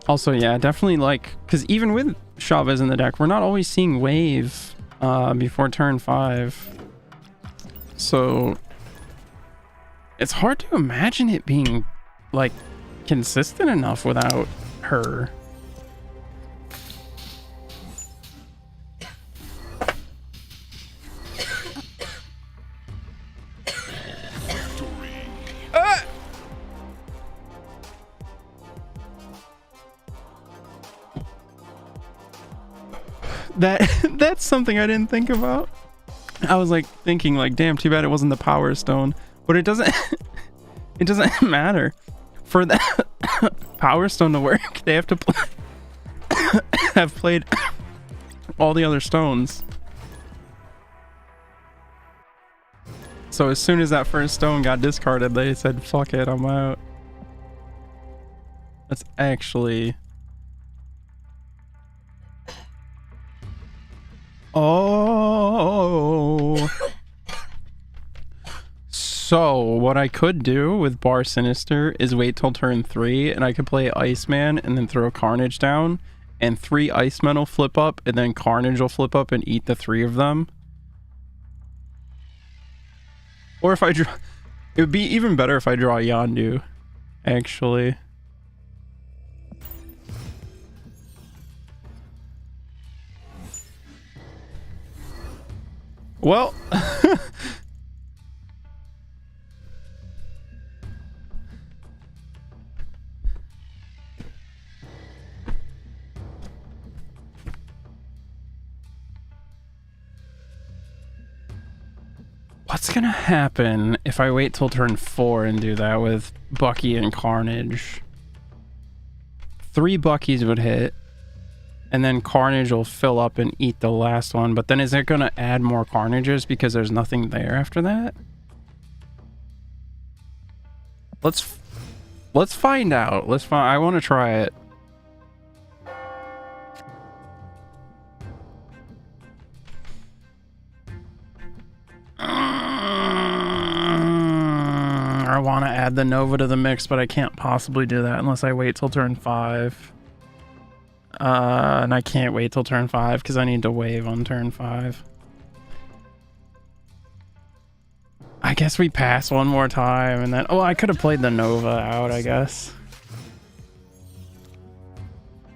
Also, yeah, definitely like, because even with Chavez in the deck, we're not always seeing Wave before turn 5. So it's hard to imagine it being like consistent enough without her. That's something I didn't think about. I was like thinking like, damn, too bad it wasn't the Power Stone. But it doesn't it doesn't matter. For that Power Stone to work, they have to have played all the other stones. So as soon as that first stone got discarded, they said, fuck it, I'm out. That's actually... Oh. So what I could do with Bar Sinister is wait till turn 3 and I could play Iceman and then throw Carnage down, and 3 Icemen will flip up and then Carnage will flip up and eat the 3 of them. Or if I draw... It would be even better if I draw Yondu, actually. Well, what's gonna happen if I wait till turn 4 and do that with Bucky and Carnage? 3 Buckies would hit. And then Carnage will fill up and eat the last one. But then is it going to add more Carnages because there's nothing there after that? Let's find out. I want to try it. I want to add the Nova to the mix, but I can't possibly do that unless I wait till turn 5. And I can't wait till turn 5 because I need to wave on turn 5. I guess we pass one more time and then... Oh, I could have played the Nova out, I guess.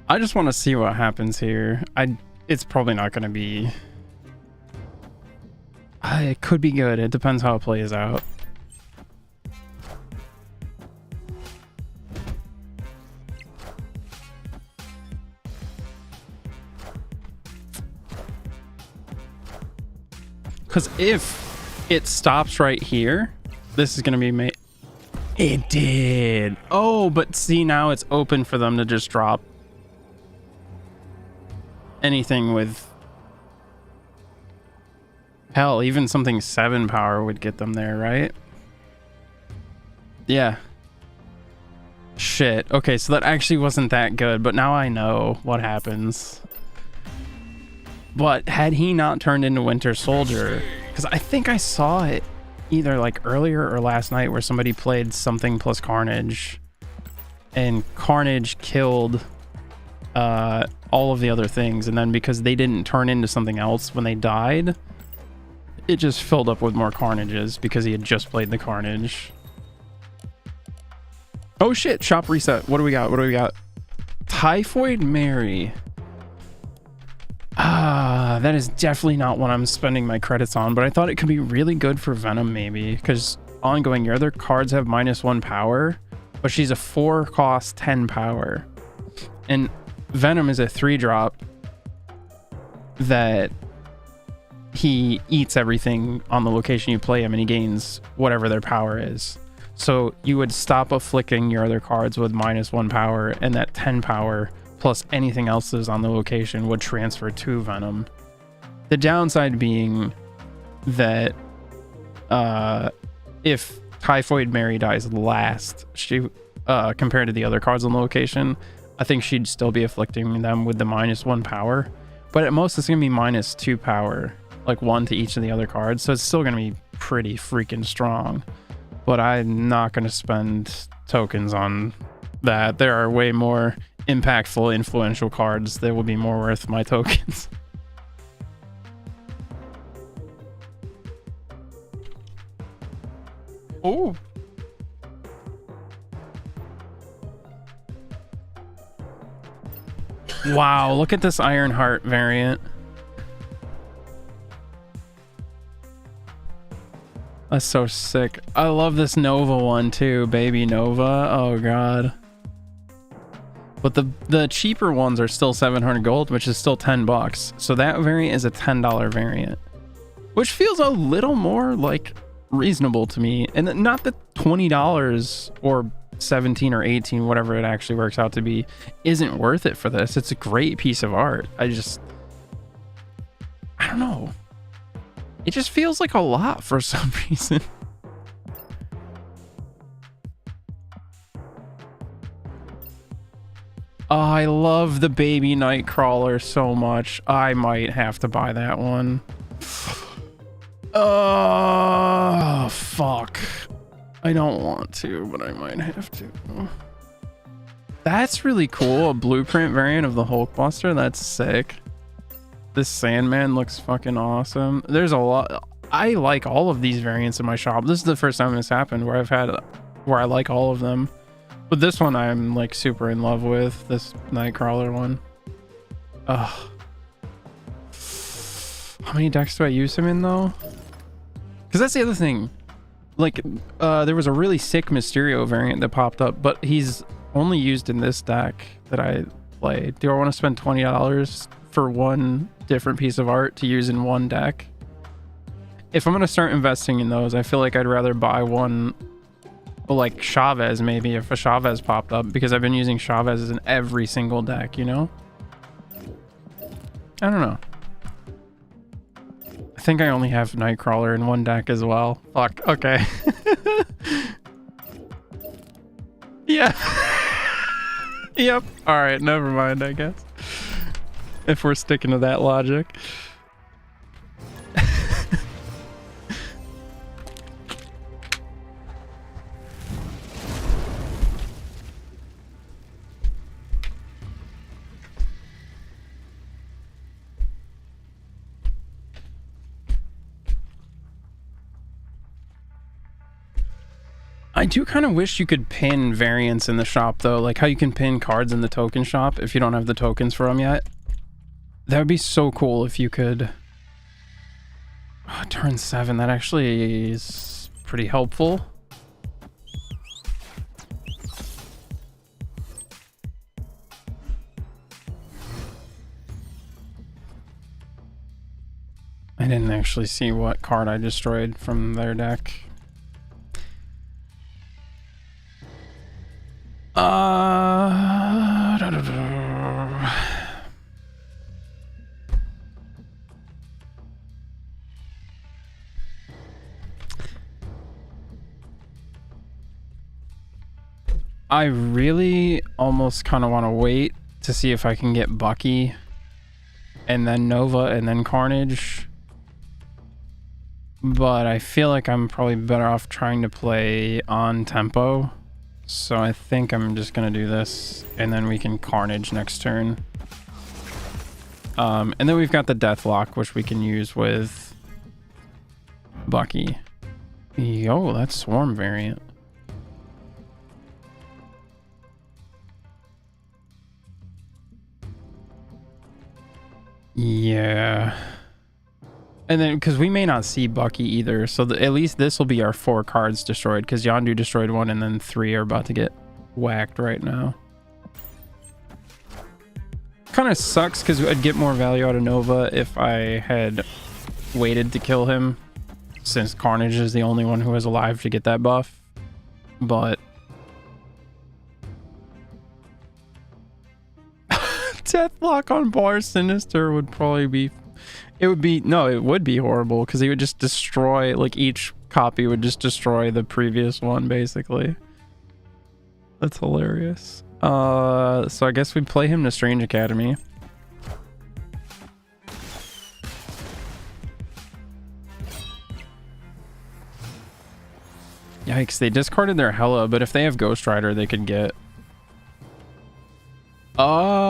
I just want to see what happens here. It's probably not going to be... it could be good. It depends how it plays out. Because if it stops right here, This is gonna be It did. Oh, but see, now it's open for them to just drop anything with... Hell, even something 7 power would get them there, right? Yeah. Shit. Okay, so that actually wasn't that good, but now I know what happens. But had he not turned into Winter Soldier, because I think I saw it either like earlier or last night where somebody played something plus Carnage, and Carnage killed all of the other things, and then because they didn't turn into something else when they died, it just filled up with more Carnages because he had just played the Carnage. Oh shit, shop reset. What do we got? What do we got? Typhoid Mary. Ah, that is definitely not what I'm spending my credits on, but I thought it could be really good for Venom maybe, because ongoing, your other cards have -1 power, but she's a 4 cost 10 power. And Venom is a 3-drop that he eats everything on the location you play him, and he gains whatever their power is. So you would stop afflicting your other cards with -1 power, and that 10 power plus anything else that's on the location would transfer to Venom. The downside being that if Typhoid Mary dies last, she compared to the other cards on the location, I think she'd still be afflicting them with the -1 power. But at most, it's going to be -2 power, like 1 to each of the other cards. So it's still going to be pretty freaking strong. But I'm not going to spend tokens on that. There are way more impactful, influential cards that will be more worth my tokens. Oh. Wow, look at this Ironheart variant. That's so sick. I love this Nova one too, baby Nova. Oh god. But the cheaper ones are still 700 gold, which is still $10. So that variant is a $10 variant, which feels a little more like reasonable to me. And not that $20 or 17 or 18, whatever it actually works out to be, isn't worth it for this. It's a great piece of art. I don't know. It just feels like a lot for some reason. Oh, I love the baby Nightcrawler so much. I might have to buy that one. Oh, fuck. I don't want to, but I might have to. That's really cool. A blueprint variant of the Hulkbuster. That's sick. This Sandman looks fucking awesome. There's a lot. I like all of these variants in my shop. This is the first time this happened where I like all of them. But this one I'm like super in love with. This Nightcrawler one. Ugh. How many decks do I use him in though? Because that's the other thing. Like, there was a really sick Mysterio variant that popped up, but he's only used in this deck that I play. Do I want to spend $20 for one different piece of art to use in one deck? If I'm going to start investing in those, I feel like I'd rather buy one like Chavez, maybe, if a Chavez popped up, because I've been using Chavez in every single deck, you know? I don't know. I think I only have Nightcrawler in one deck as well. Fuck, okay. Yeah. Yep. Alright, never mind, I guess. If we're sticking to that logic. I do kind of wish you could pin variants in the shop though, like how you can pin cards in the token shop if you don't have the tokens for them yet. That would be so cool if you could. Oh, turn 7, that actually is pretty helpful. I didn't actually see what card I destroyed from their deck. I really almost kind of want to wait to see if I can get Bucky and then Nova and then Carnage. But I feel like I'm probably better off trying to play on tempo. So I think I'm just going to do this and then we can Carnage next turn. And then we've got the Deathlock, which we can use with Bucky. Yo, that's Swarm variant. Yeah. And then, because we may not see Bucky either, so at least this will be our 4 cards destroyed, because Yondu destroyed 1 and then 3 are about to get whacked right now. Kind of sucks, because I'd get more value out of Nova if I had waited to kill him, since Carnage is the only one who is alive to get that buff. But Deathlock on Bar Sinister would probably be... It would be horrible, because he would just destroy, like, each copy would just destroy the previous one, basically. That's hilarious. So I guess we'd play him to Strange Academy. Yikes, they discarded their Hela, but if they have Ghost Rider, they could get... Oh...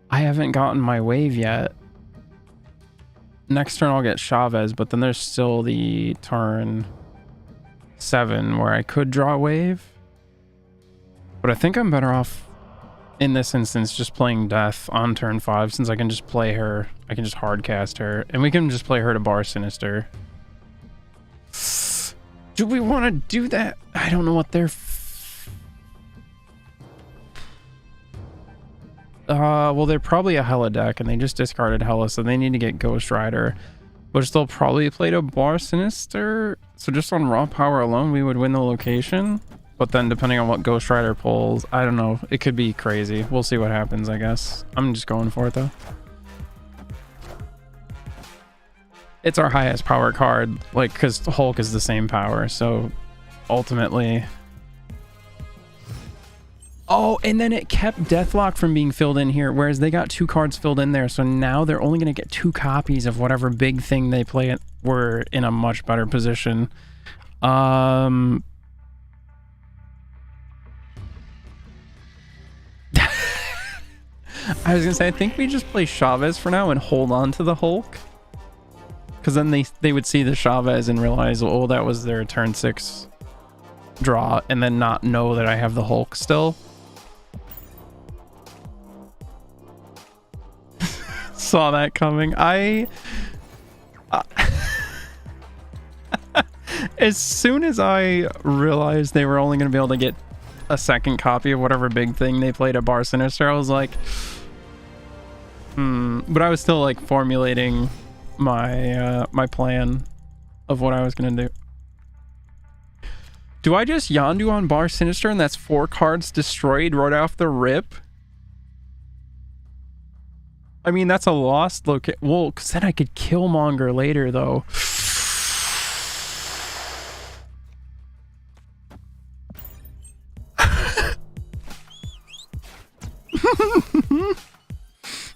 I haven't gotten my wave yet. Next turn I'll get Chavez, but then there's still the turn 7 where I could draw a wave. But I think I'm better off in this instance just playing Death on turn 5, since I can just play her. I can just hard cast her, and we can just play her to Bar Sinister. Do we want to do that? I don't know what they're... well, they're probably a Hela deck, and they just discarded Hela, so they need to get Ghost Rider, which they'll probably play to Bar Sinister. So just on raw power alone, we would win the location. But then depending on what Ghost Rider pulls, I don't know. It could be crazy. We'll see what happens, I guess. I'm just going for it, though. It's our highest power card, like, because Hulk is the same power, so ultimately... Oh, and then it kept Deathlock from being filled in here, whereas they got 2 cards filled in there, so now they're only going to get 2 copies of whatever big thing they play. We're in a much better position. I was going to say, I think we just play Chavez for now and hold on to the Hulk. Because then they would see the Chavez and realize, oh, that was their turn 6 draw, and then not know that I have the Hulk still. Saw that coming. As soon as I realized they were only going to be able to get a second copy of whatever big thing they played at Bar Sinister, I was like, but I was still like formulating my my plan of what I was going to do. Do I just Yondu on Bar Sinister and that's 4 cards destroyed right off the rip? I mean, that's a lost location. Well, because then I could Killmonger later, though.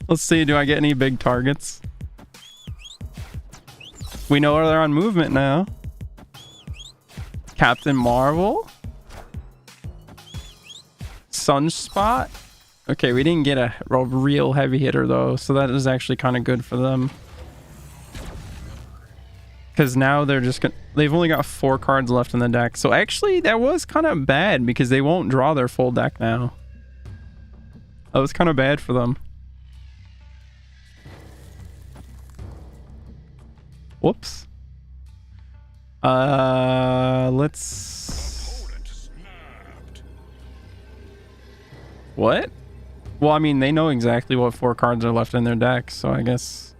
Let's see, do I get any big targets? We know they're on movement now. Captain Marvel? Sunspot? Okay, we didn't get a real heavy hitter though, so that is actually kind of good for them. Because now they're just gonna... They've only got 4 cards left in the deck, so actually that was kind of bad because they won't draw their full deck now. That was kind of bad for them. Whoops. Let's... Opponent snapped. What? Well, I mean, they know exactly what 4 cards are left in their deck, so I guess...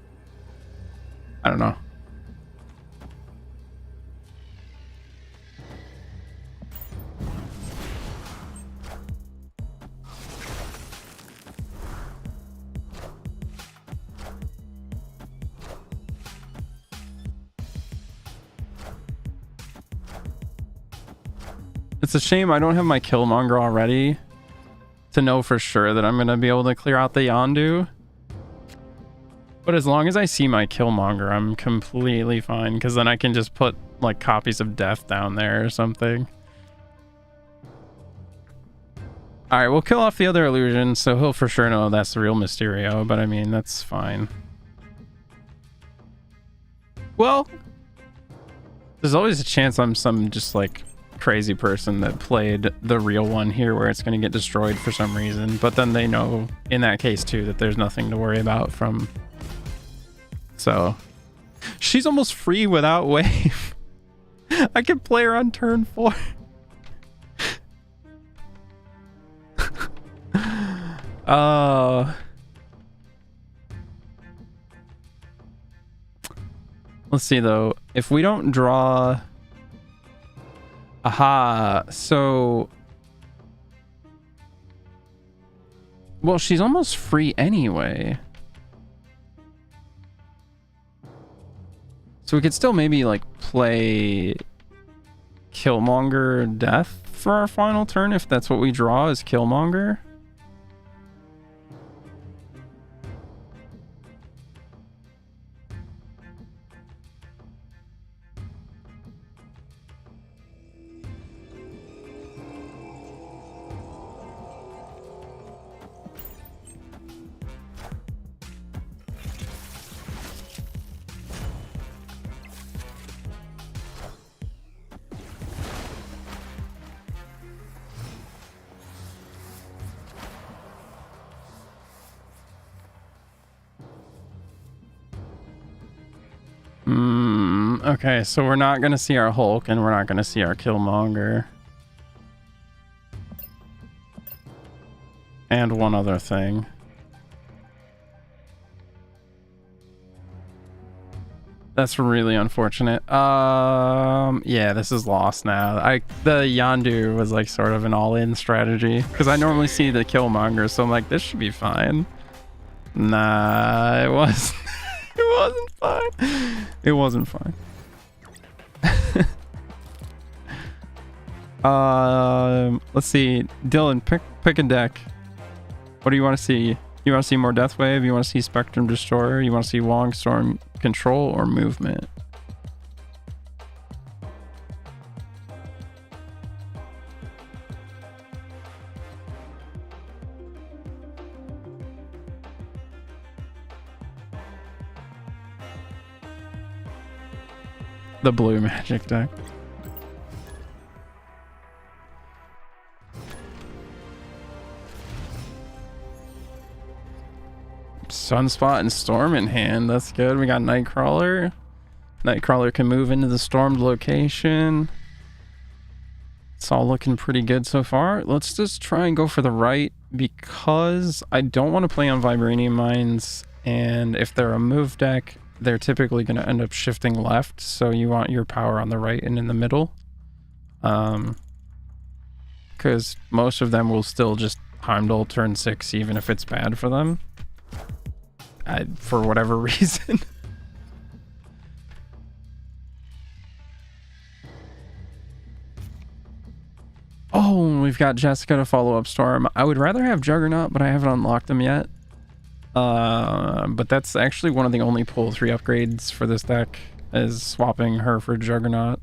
I don't know. It's a shame I don't have my Killmonger already to know for sure that I'm going to be able to clear out the Yondu. But as long as I see my Killmonger, I'm completely fine, because then I can just put like copies of Death down there or something. Alright, we'll kill off the other illusion, so he'll for sure know that's the real Mysterio, but I mean, that's fine. Well, there's always a chance I'm some just like crazy person that played the real one here where it's going to get destroyed for some reason, but then they know in that case too that there's nothing to worry about from... So, she's almost free without wave. I can play her on turn 4. Let's see though. If we don't draw... Aha, so... Well, she's almost free anyway. So we could still maybe like play Killmonger Death for our final turn if that's what we draw is Killmonger. Okay, so we're not going to see our Hulk and we're not going to see our Killmonger. And one other thing. That's really unfortunate. Yeah, this is lost now. The Yondu was like sort of an all-in strategy because I normally see the Killmonger, so I'm like, this should be fine. Nah, it wasn't. It wasn't fine. It wasn't fine. Let's see. Dylan, pick a deck. What do you want to see? You want to see more Death Wave? You want to see Spectrum Destroyer? You want to see Wong Storm Control or Movement? The blue magic deck. Sunspot and Storm in hand. That's good. We got Nightcrawler. Nightcrawler can move into the stormed location. It's all looking pretty good so far. Let's just try and go for the right because I don't want to play on Vibranium Mines, and if they're a move deck, they're typically going to end up shifting left, so you want your power on the right and in the middle. Because most of them will still just Heimdall turn 6 even if it's bad for them. For whatever reason. Oh, we've got Jessica to follow up Storm. I would rather have Juggernaut, but I haven't unlocked them yet. But that's actually one of the only pull 3 upgrades for this deck is swapping her for Juggernaut.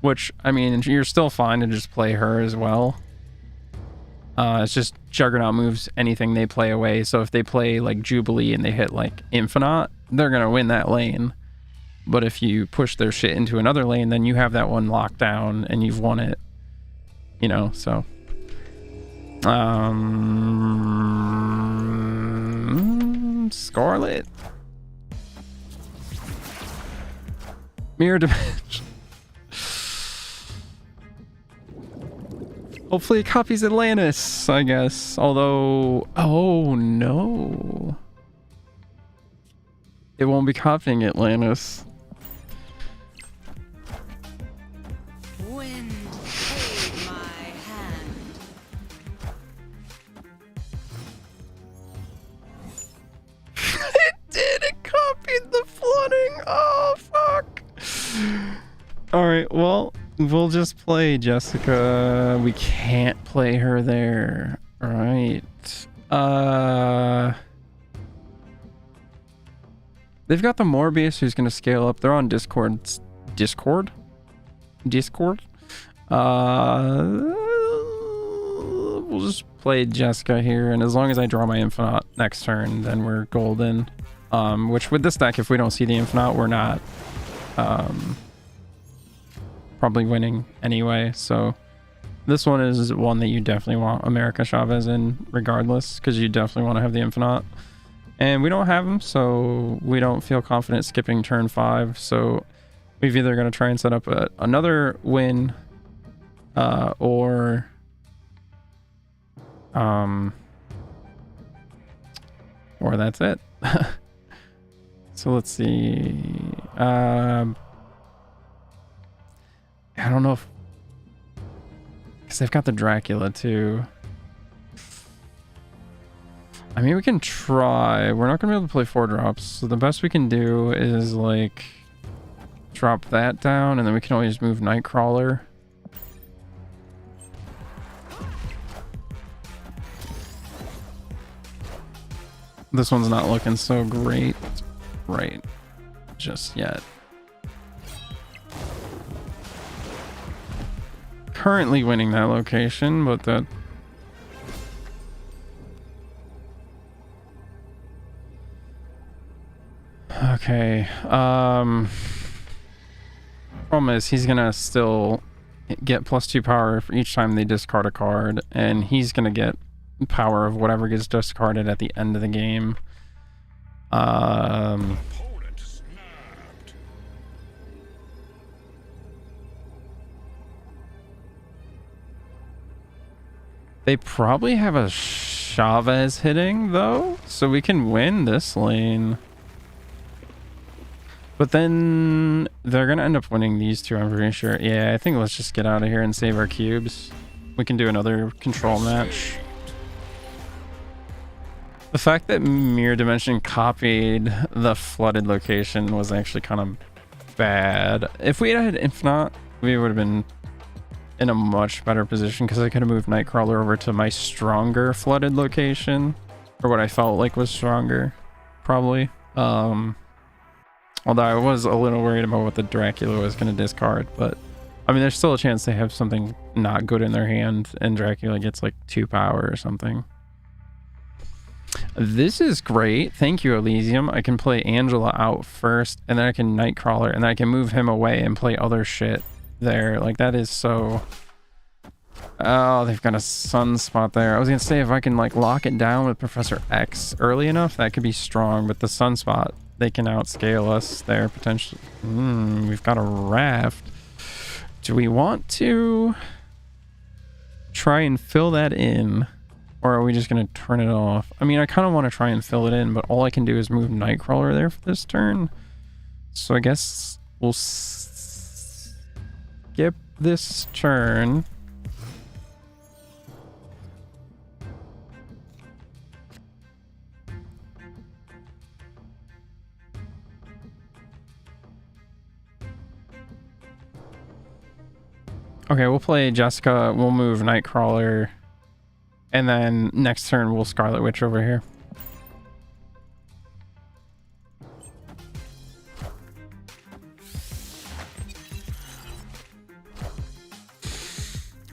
Which, I mean, you're still fine to just play her as well. It's just Juggernaut moves anything they play away. So if they play like Jubilee and they hit like Infinite, they're going to win that lane. But if you push their shit into another lane, then you have that one locked down and you've won it. You know, so. Scarlet. Mirror Dimension. Hopefully it copies Atlantis, I guess. Although, oh no. It won't be copying Atlantis. Wind, hold my hand. It did! It copied the flooding! Oh, fuck! We'll just play Jessica. We can't play her there. All right. They've got the Morbius who's going to scale up. They're on Discord. Discord? We'll just play Jessica here, and as long as I draw my Infinite next turn, then we're golden. Which with this deck, if we don't see the Infinite, we're not probably winning anyway. So this one is one that you definitely want America Chavez in regardless, because you definitely want to have the Infinite. And we don't have him, so we don't feel confident skipping turn 5. So we've either going to try and set up another win, or that's it. So let's see. I don't know if, because they've got the Dracula too. I mean, we can try. We're not gonna be able to play 4 drops, so the best we can do is like drop that down, and then we can always move Nightcrawler. This one's not looking so great right just yet. Currently winning that location, but that okay. Problem is he's gonna still get +2 power for each time they discard a card, and he's gonna get power of whatever gets discarded at the end of the game. Opponent snapped. They probably have a Chavez hitting though, so we can win this lane. But then they're gonna end up winning these two, I'm pretty sure. Yeah, I think let's just get out of here and save our cubes. We can do another control match. The fact that Mirror Dimension copied the flooded location was actually kind of bad. If we had Infinite, we would have been in a much better position, because I could have moved Nightcrawler over to my stronger flooded location, or what I felt like was stronger, probably. Although I was a little worried about what the Dracula was going to discard, but I mean, there's still a chance they have something not good in their hand and Dracula gets like 2 power or something. This is great. Thank you, Elysium. I can play Angela out first, and then I can Nightcrawler, and then I can move him away and play other shit there. Like, that is so... Oh, they've got a Sunspot there. I was gonna say, if I can like lock it down with Professor X early enough, that could be strong, but the Sunspot, they can outscale us there potentially. We've got a Raft. Do we want to try and fill that in? Or are we just going to turn it off? I mean, I kind of want to try and fill it in, but all I can do is move Nightcrawler there for this turn. So I guess we'll skip this turn. Okay, we'll play Jessica. We'll move Nightcrawler. And then next turn, we'll Scarlet Witch over here.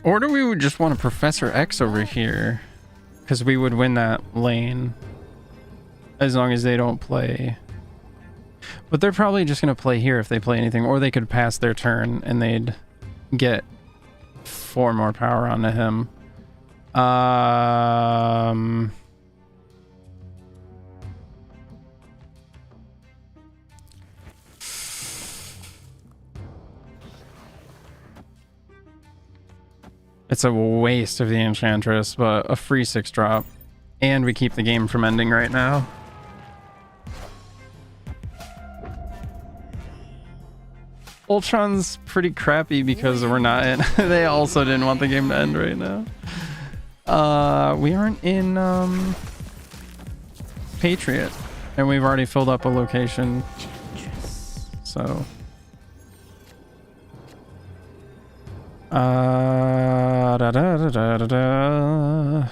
Or do we would just want a Professor X over here? Because we would win that lane. As long as they don't play. But they're probably just going to play here if they play anything. Or they could pass their turn and they'd get 4 more power onto him. It's a waste of the Enchantress, but a free 6-drop. And we keep the game from ending right now. Ultron's pretty crappy because we're not in. They also didn't want the game to end right now. We aren't in Patriot, and we've already filled up a location. So Da, da, da, da, da, da.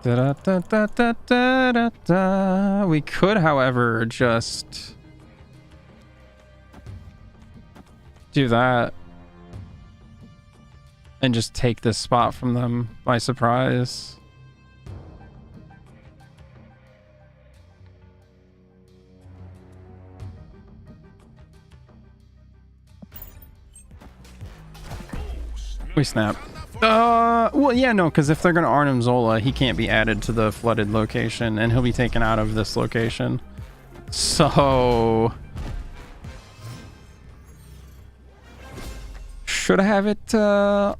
Da, da, da, da, da, da, da. We could, however, just do that and just take this spot from them by surprise. We snap. Well, yeah, no, because if they're gonna Arnim Zola, he can't be added to the flooded location, and he'll be taken out of this location. So should have it all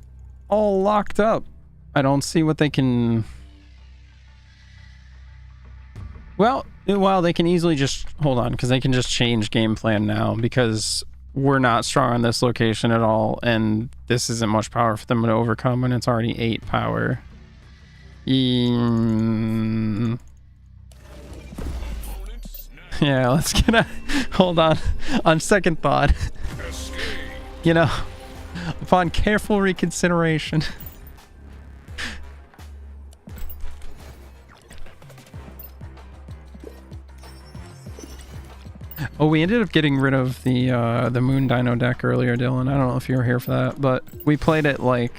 locked up. I don't see what they can. Well, they can easily just hold on, because they can just change game plan now, because we're not strong on this location at all, and this isn't much power for them to overcome when it's already 8 power. Yeah, let's get a hold on. On second thought, you know, upon careful reconsideration. Oh, we ended up getting rid of the Moon Dino deck earlier, Dylan. I don't know if you were here for that, but we played it like,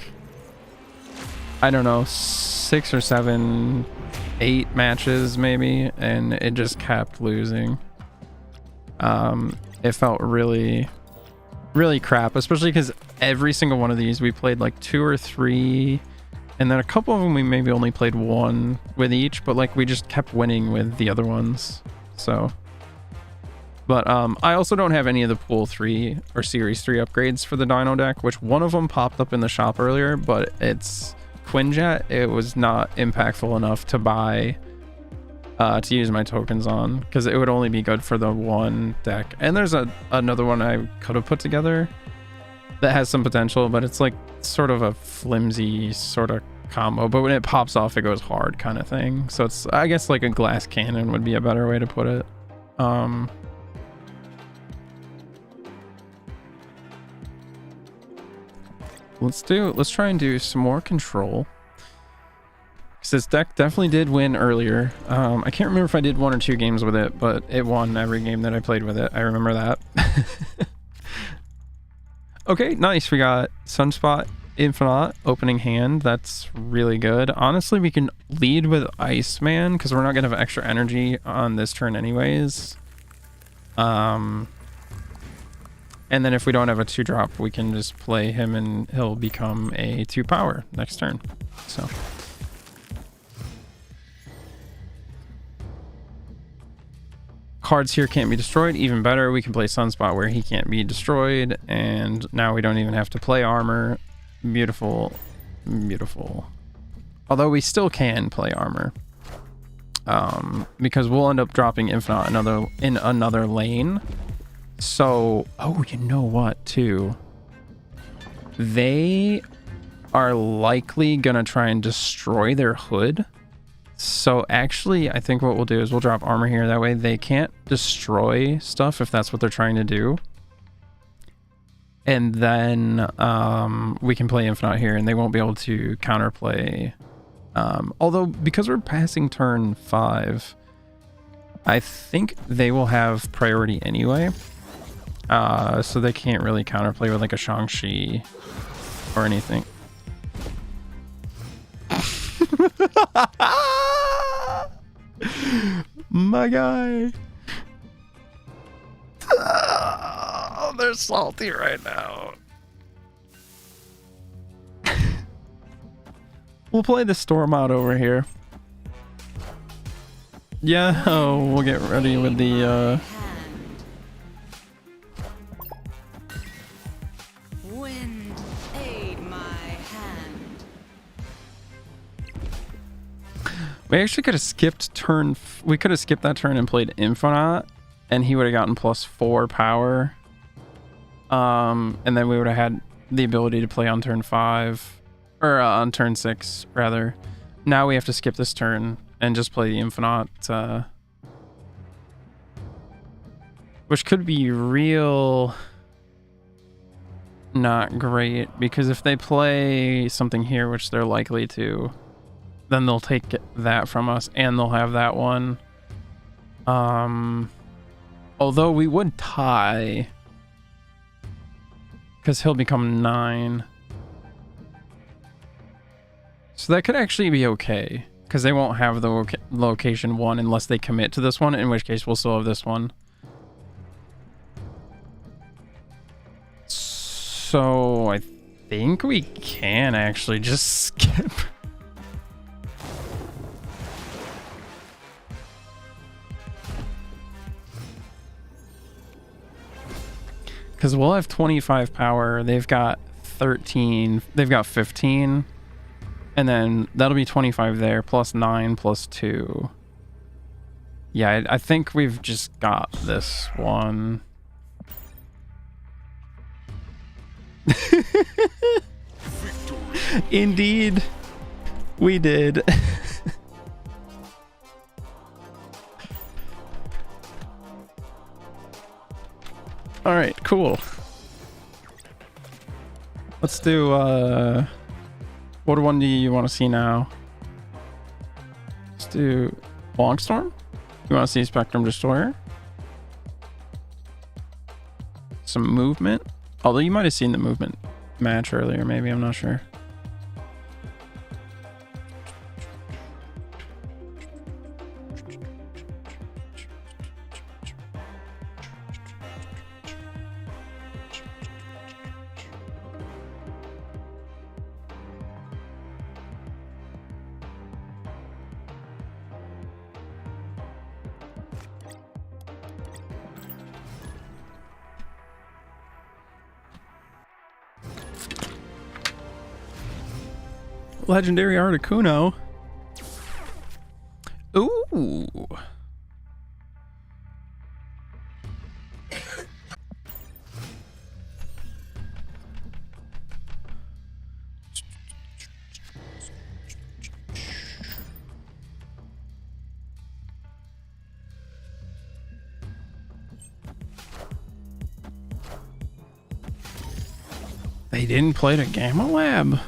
I don't know, 6 or 7, 8 matches maybe, and it just kept losing. It felt really, really crap, especially because every single one of these we played like 2 or 3, and then a couple of them we maybe only played 1 with each, but like we just kept winning with the other ones. So. But I also don't have any of the Pool 3 or Series 3 upgrades for the Dino deck, which one of them popped up in the shop earlier, but it's Quinjet. It was not impactful enough to buy, to use my tokens on, because it would only be good for the one deck. And there's another one I could have put together that has some potential, but it's like sort of a flimsy sort of combo. But when it pops off, it goes hard kind of thing. So it's, I guess, like a glass cannon would be a better way to put it. Let's try and do some more control, because this deck definitely did win earlier. I can't remember if I did 1 or 2 games with it, but it won every game that I played with it. I remember that. Okay, nice. We got Sunspot Infinite opening hand. That's really good. Honestly, we can lead with Iceman, because we're not gonna have extra energy on this turn anyways. And then if we don't have a 2-drop, we can just play him and he'll become a 2 power next turn. So. Cards here can't be destroyed. Even better, we can play Sunspot where he can't be destroyed. And now we don't even have to play armor. Beautiful. Beautiful. Although we still can play armor. Because we'll end up dropping Infinite in another lane. So, oh, you know what, too? They are likely gonna try and destroy their hood. So actually, I think what we'll do is we'll drop armor here. That way they can't destroy stuff if that's what they're trying to do. And then we can play Infinite here, and they won't be able to counterplay. Although, because we're passing turn 5, I think they will have priority anyway. So they can't really counterplay with like a Shang-Chi or anything. My guy. Oh, they're salty right now. We'll play the Storm out over here. Yeah, oh, we'll get ready with the we actually could have skipped turn. We could have skipped that turn and played Infinite, and he would have gotten +4 power. And then we would have had the ability to play on turn 5, or on turn 6 rather. Now we have to skip this turn and just play the Infinite, which could be real not great, because if they play something here, which they're likely to, then they'll take that from us and they'll have that one. Although we would tie, because he'll become 9. So that could actually be okay, because they won't have the location 1 unless they commit to this one, in which case we'll still have this one. So I think we can actually just skip. Because we'll have 25 power. They've got 13. They've got 15. And then that'll be 25 there, plus 9, plus 2. Yeah, I think we've just got this one. Indeed, we did. All right, cool. Let's do what one do you want to see now? Let's do Longstorm. You want to see Spectrum Destroyer? Some movement. Although you might have seen the movement match earlier, maybe, I'm not sure. Legendary Articuno. Ooh. They didn't play the Gamma Lab.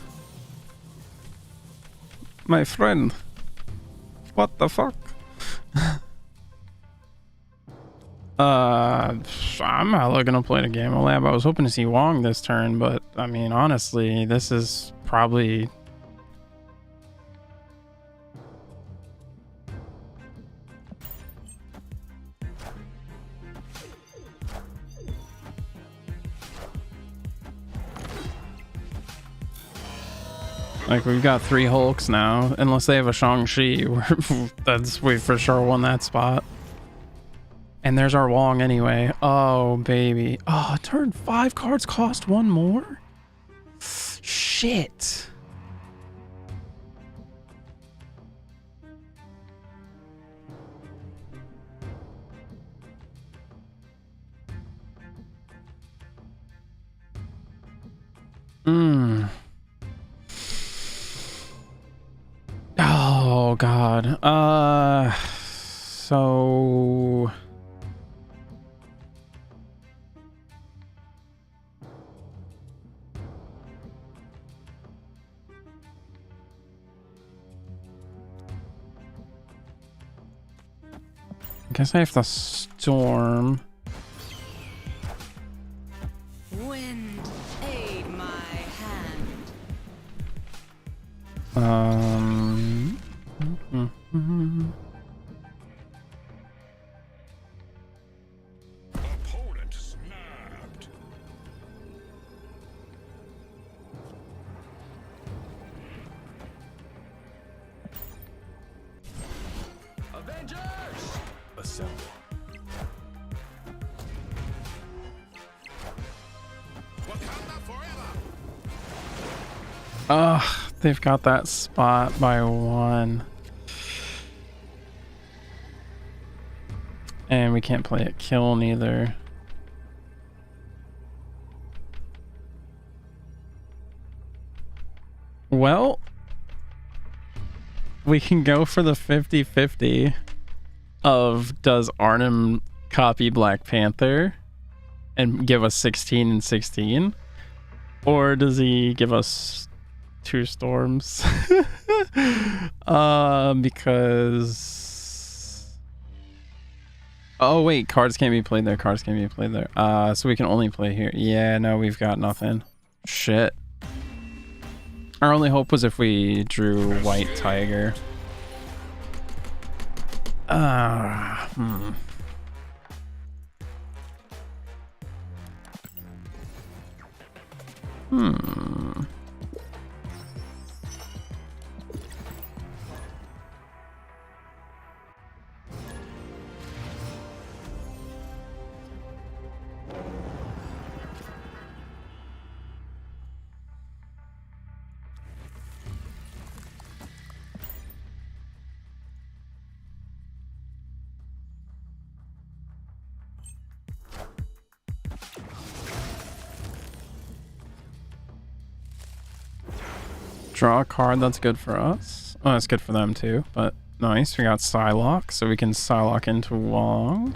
My friend, what the fuck? I'm not gonna play the Gamma Lab. I was hoping to see Wong this turn, but I mean, honestly, this is probably... Like, we've got 3 Hulks now, unless they have a Shang-Chi. We for sure won that spot. And there's our Wong anyway. Oh, baby. Oh, turn 5 cards cost 1 more? Shit. Oh god. So I guess I have to storm. Wind, aid my hand. Opponent snapped. Avengers! Assemble. Wakanda forever. Ugh, they've got that spot by 1. And we can't play it kill neither. Well, we can go for the 50-50 of does Arnim copy Black Panther and give us 16 and 16, Or does he give us 2 storms? Because... Oh, wait. Cards can't be played there. Cards can't be played there. So we can only play here. Yeah, no, we've got nothing. Shit. Our only hope was if we drew White Tiger. Hmm. Draw a card, that's good for us. Oh, that's good for them too, but nice. We got Psylocke, so we can Psylocke into Wong.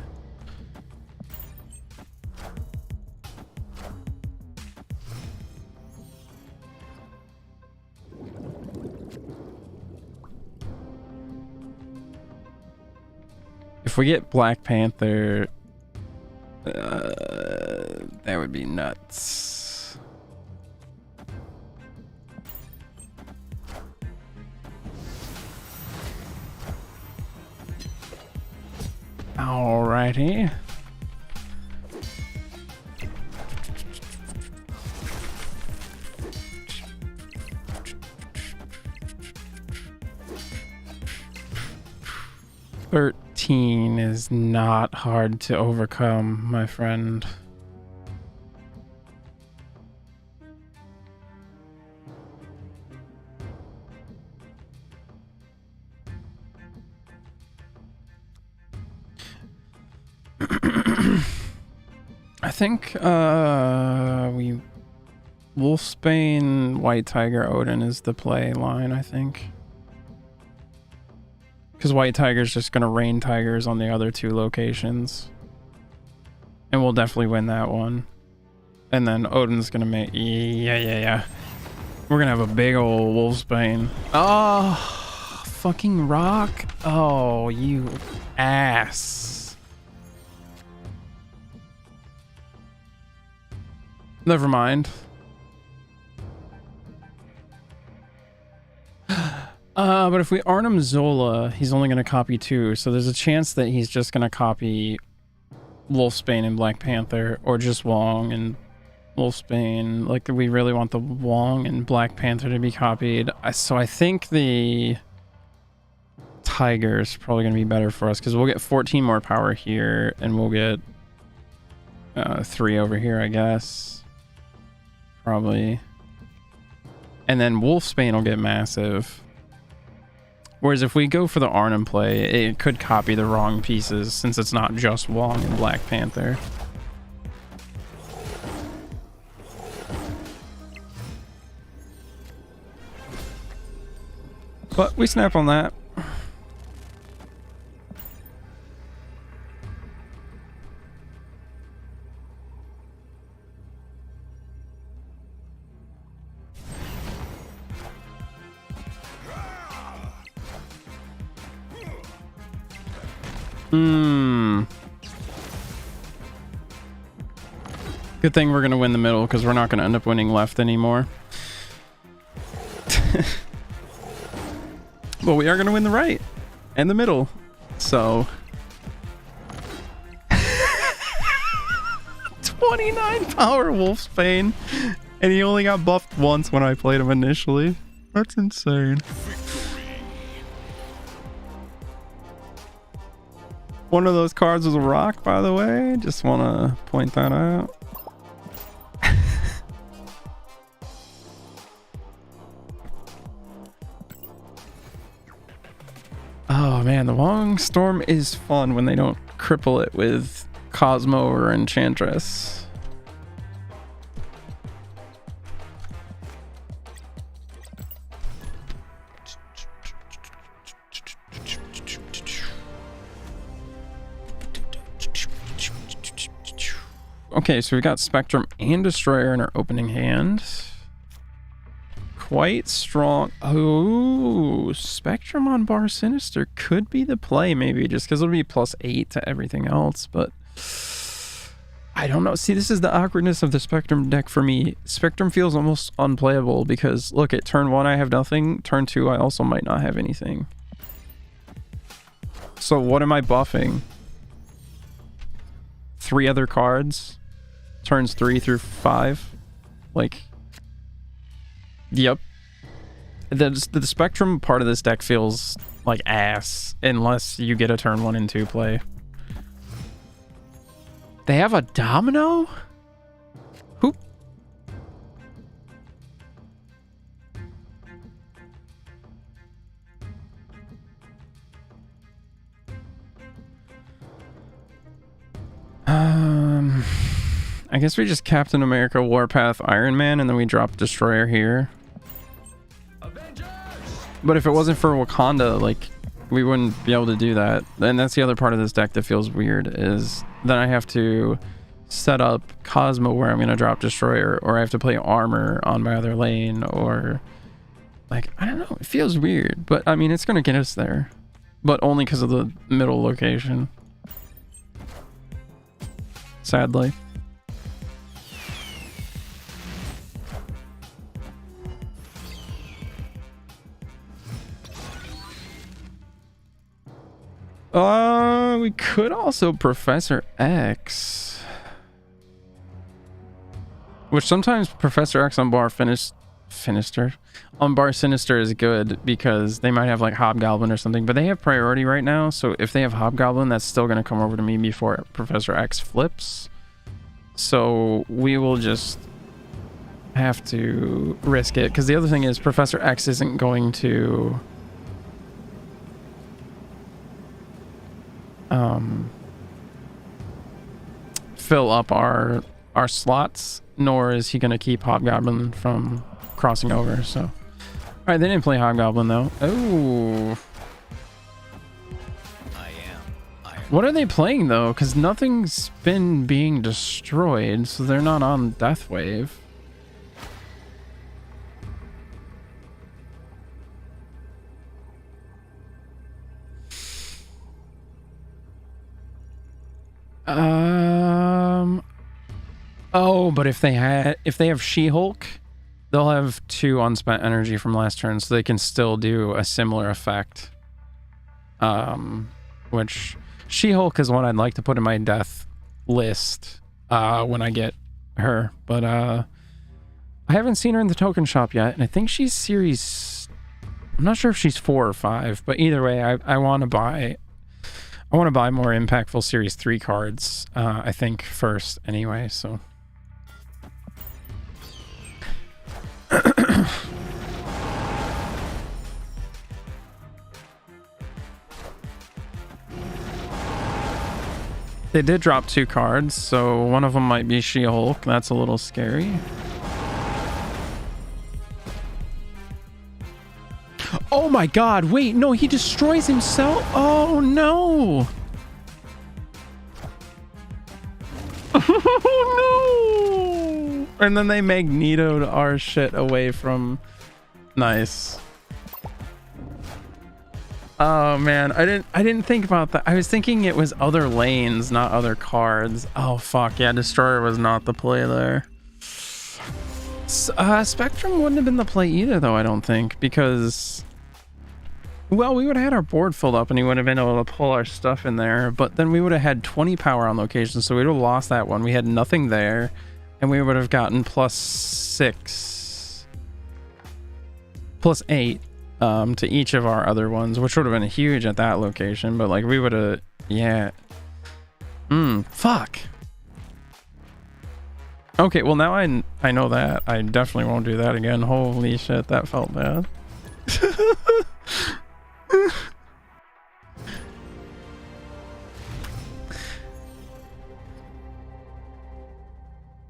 If we get Black Panther, that would be nuts. Alrighty. $13 is not hard to overcome, my friend. I think we Wolfsbane, White Tiger, Odin is the play line, I think. Because White Tiger's just gonna rain tigers on the other 2 locations. And we'll definitely win that one. And then Odin's gonna make yeah. We're gonna have a big old Wolfsbane. Oh, fucking rock. Oh, you ass. Never mind. But if we Arnim Zola, he's only going to copy 2, so there's a chance that he's just going to copy Wolfsbane and Black Panther, or just Wong and Wolfsbane. Like, we really want the Wong and Black Panther to be copied. So I think the Tiger is probably going to be better for us, because we'll get 14 more power here, and we'll get 3 over here, I guess. Probably. And then Wolfsbane will get massive. Whereas if we go for the Arnim play, it could copy the wrong pieces, since it's not just Wong and Black Panther. But we snap on that. Good thing we're gonna win the middle, because we're not gonna end up winning left anymore. But we are gonna win the right and the middle, so 29 power Wolfsbane, and he only got buffed once when I played him initially. That's insane. One of those cards was a rock, by the way. Just want to point that out. Oh man, the Wong Storm is fun when they don't cripple it with Cosmo or Enchantress. Okay, so we got Spectrum and Destroyer in our opening hand. Quite strong. Oh, Spectrum on Bar Sinister could be the play, maybe, just because it'll be +8 to everything else, but I don't know. See, this is the awkwardness of the Spectrum deck for me. Spectrum feels almost unplayable because, look, at turn 1 I have nothing, turn 2 I also might not have anything. So what am I buffing? 3 other cards? Turns 3 through 5? Like... Yep. The Spectrum part of this deck feels like ass unless you get a turn 1 and 2 play. They have a domino? Who? I guess we just Captain America, Warpath, Iron Man, and then we drop Destroyer here. But if it wasn't for Wakanda, like, we wouldn't be able to do that. And that's the other part of this deck that feels weird, is then I have to set up Cosmo where I'm going to drop Destroyer, or I have to play Armor on my other lane, or... Like, I don't know. It feels weird, but, I mean, it's going to get us there. But only because of the middle location. Sadly. We could also Professor X. Which sometimes Professor X on Bar Sinister is good because they might have like Hobgoblin or something, but they have priority right now, so if they have Hobgoblin, that's still going to come over to me before Professor X flips. So we will just have to risk it, because the other thing is Professor X isn't going to... fill up our slots, nor is he going to keep Hobgoblin from crossing over. So, all right, they didn't play Hobgoblin though. Oh, what are they playing though? Because nothing's been being destroyed, so they're not on Death Wave. Oh, but if they have She-Hulk, they'll have 2 unspent energy from last turn, so they can still do a similar effect. Which She-Hulk is one I'd like to put in my death list when I get her, but I haven't seen her in the token shop yet, and I think she's series... I'm not sure if she's 4 or 5, but either way, I want to buy more impactful series 3 cards, I think, first anyway, so... They did drop 2 cards, so one of them might be She-Hulk. That's a little scary. Oh my god, wait, no, he destroys himself? Oh no! Oh no! And then they Magneto'd our shit away from... Nice. Oh man, I didn't think about that. I was thinking it was other lanes, not other cards. Oh fuck, yeah, Destroyer was not the play there. Spectrum wouldn't have been the play either though, I don't think, because... Well, we would have had our board filled up and he would have been able to pull our stuff in there, but then we would have had 20 power on location, so we would have lost that one. We had nothing there, and we would have gotten +6, +8 to each of our other ones, which would have been huge at that location, but like we would have, yeah. Fuck. Okay, well now I know that. I definitely won't do that again. Holy shit, that felt bad.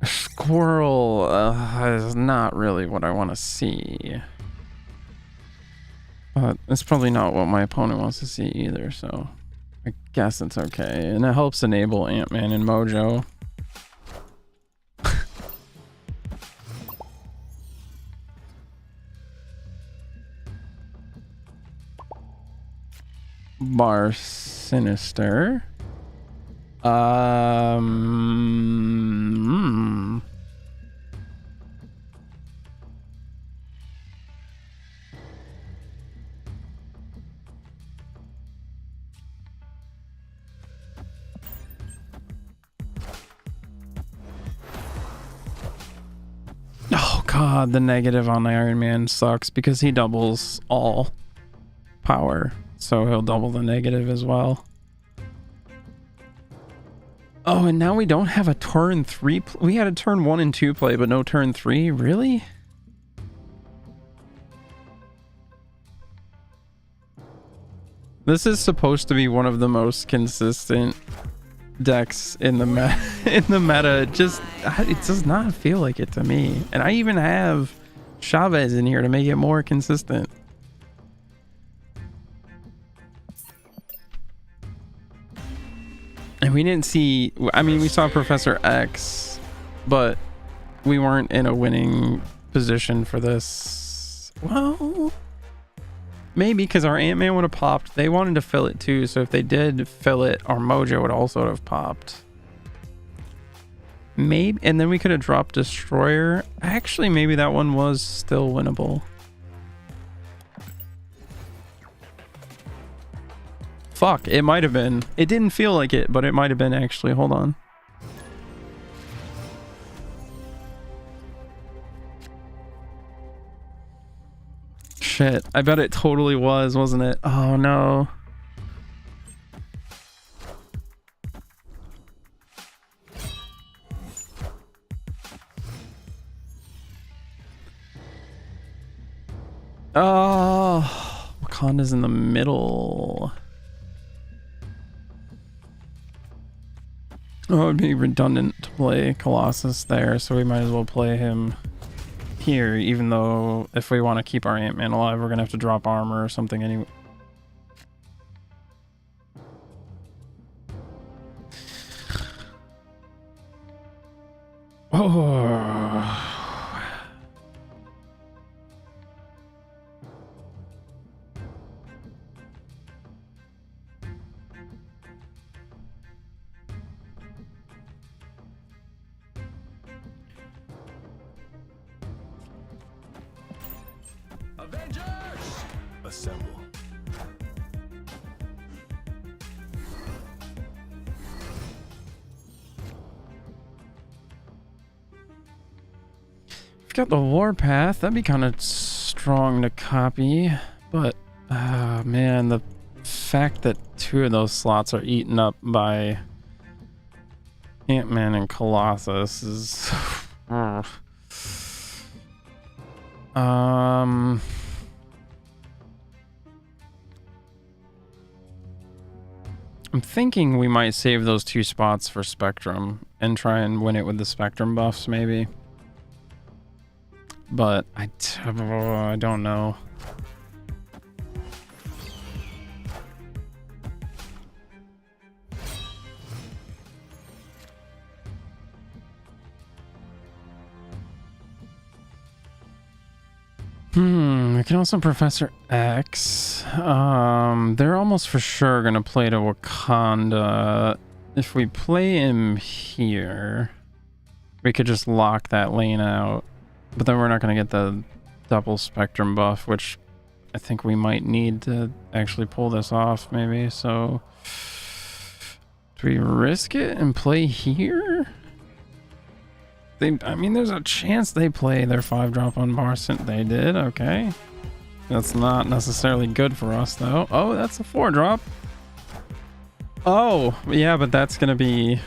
Squirrel is not really what I want to see. But it's probably not what my opponent wants to see either, so I guess it's okay. And it helps enable Ant-Man and Mojo. bar sinister. Hmm. Oh god, the negative on the Iron Man sucks because he doubles all power, so he'll double the negative as well. Oh, and now we don't have a turn 3 we had a turn 1 and 2 play, but no turn 3? Really? This is supposed to be one of the most consistent decks in the meta. It does not feel like it to me. And I even have Chavez in here to make it more consistent. And we didn't see, I mean, we saw Professor X, but we weren't in a winning position for this. Well, maybe because our Ant-Man would have popped. They wanted to fill it too, so if they did fill it, our Mojo would also have popped. Maybe, and then we could have dropped Destroyer. Actually, maybe that one was still winnable. Fuck, it might have been. It didn't feel like it, but it might have been actually. Hold on. Shit, I bet it totally was, wasn't it? Oh no. Oh, Wakanda's in the middle. Oh, it would be redundant to play Colossus there, so we might as well play him here, even though if we want to keep our Ant-Man alive, we're gonna have to drop armor or something anyway. Oh. Avengers! Assemble. We've got the Warpath. That'd be kind of strong to copy, but man, the fact that 2 of those slots are eaten up by Ant-Man and Colossus is I'm thinking we might save those 2 spots for Spectrum and try and win it with the Spectrum buffs, maybe. But I don't know. We can also Professor X. They're almost for sure gonna play to Wakanda. If we play him here, we could just lock that lane out. But then we're not gonna get the double Spectrum buff, which I think we might need to actually pull this off, maybe. So, do we risk it and play here? I mean, there's a chance they play their 5-drop on Marcent. They did, okay. That's not necessarily good for us, though. Oh, that's a 4-drop. Oh, yeah, but that's gonna be...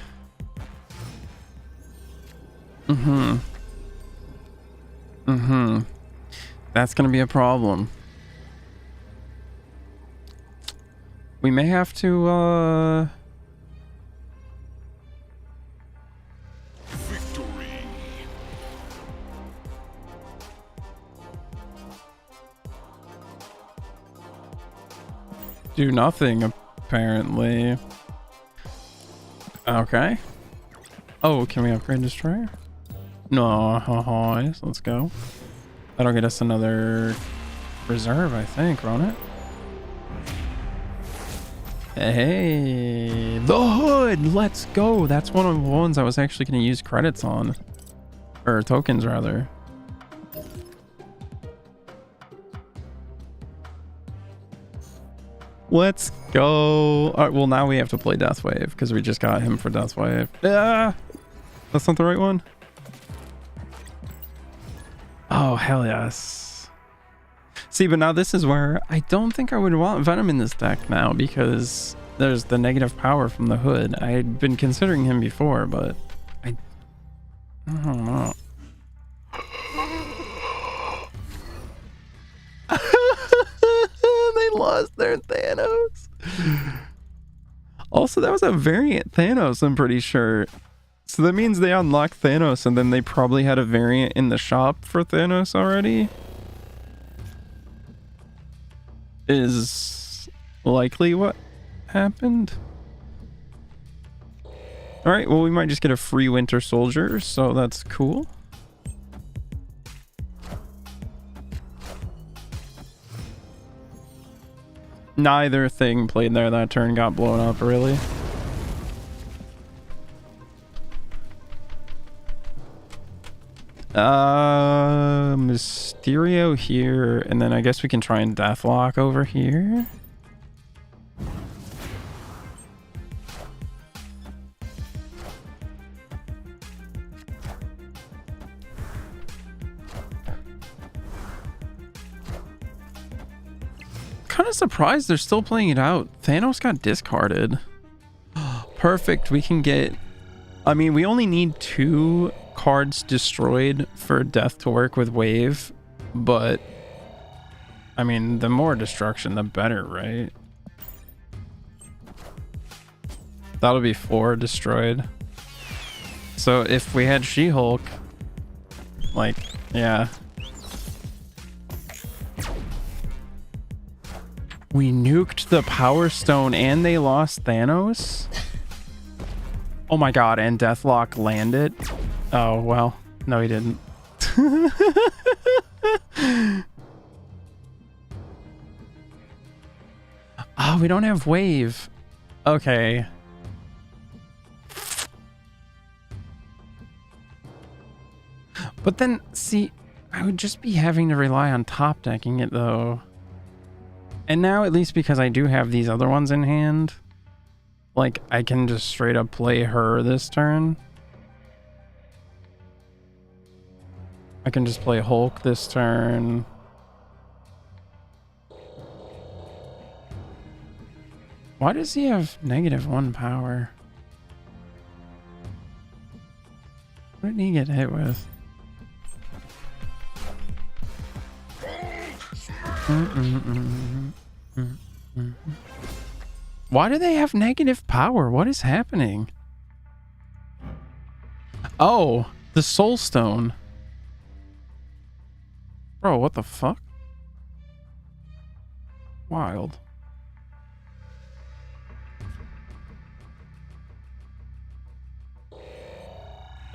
That's gonna be a problem. We may have to, do nothing, apparently. Okay. Oh, can we upgrade Destroyer? No, yes, let's go. That'll get us another reserve, I think, won't it? Hey, the hood. Let's go. That's one of the ones I was actually going to use credits on, or tokens rather. Let's go. All right, well, now we have to play Deathwave because we just got him for Deathwave. Ah, that's not the right one. Oh, hell yes. See, but now this is where I don't think I would want Venom in this deck now because there's the negative power from the hood. I had been considering him before, but I don't know. They lost their Thanos. Also, that was a variant Thanos, I'm pretty sure. So that means they unlocked Thanos and then they probably had a variant in the shop for Thanos already. Is likely what happened. Alright, well, we might just get a free Winter Soldier, so that's cool. Neither thing played there that turn got blown up, really. Mysterio here, and then I guess we can try and Deathlock over here. Kind of surprised they're still playing it out. Thanos got discarded. Perfect. We can get, I mean, we only need 2 cards destroyed for death to work with wave, but I mean, the more destruction the better, right? That'll be 4 destroyed. So if we had She-Hulk, like, yeah. We nuked the Power Stone and they lost Thanos? Oh my god, and Deathlock landed? Oh, well. No, he didn't. Oh, we don't have wave. Okay. But then, see, I would just be having to rely on top decking it, though. And now, at least because I do have these other ones in hand, like, I can just straight up play her this turn. I can just play Hulk this turn. Why does he have -1 power? What did he get hit with? Why do they have negative power? What is happening? Oh, the Soul Stone. Bro, what the fuck? Wild.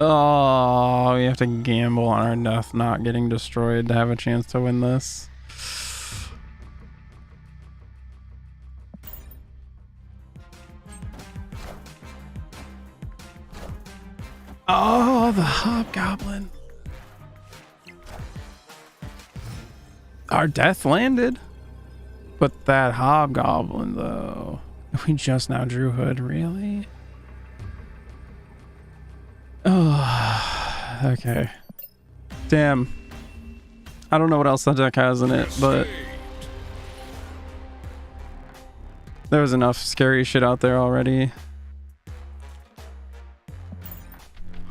Oh, we have to gamble on our death not getting destroyed to have a chance to win this. Oh, the Hobgoblin. Our death landed. But that Hobgoblin, though. We just now drew Hood, really? Oh, okay. Damn. I don't know what else that deck has in it, but there was enough scary shit out there already.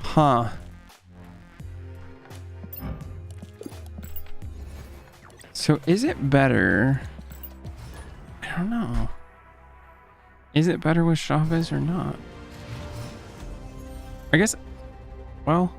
Huh. So is it better? I don't know. Is it better with Chavez or not? I guess, well.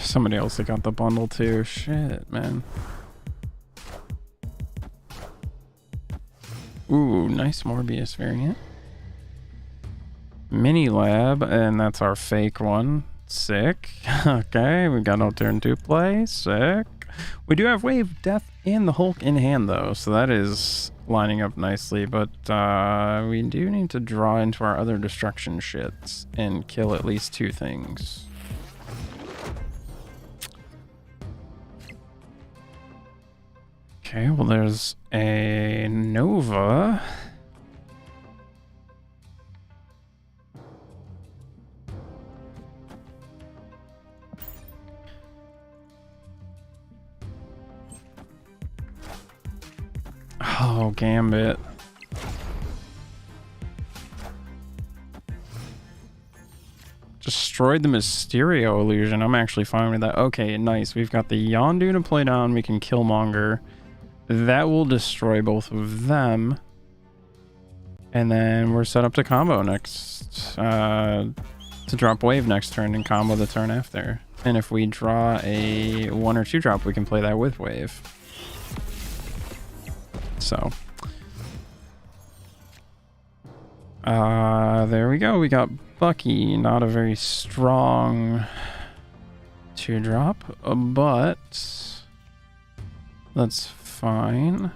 somebody else that got the bundle too. Shit, man. Ooh, nice Morbius variant. Mini Lab, and that's our fake one. Sick. Okay, we got no turn to play. Sick. We do have Wave, Death, and the Hulk in hand, though, so that is lining up nicely, but we do need to draw into our other destruction shits and kill at least 2 things. Okay, well, there's a Nova. Oh, Gambit. Destroyed the Mysterio illusion. I'm actually fine with that. Okay, nice. We've got the Yondu to play down. We can Killmonger. That will destroy both of them. And then we're set up to combo next. To drop Wave next turn and combo the turn after. And if we draw a 1 or 2 drop, we can play that with Wave. So. There we go. We got Bucky. Not a very strong 2-drop, but that's fine.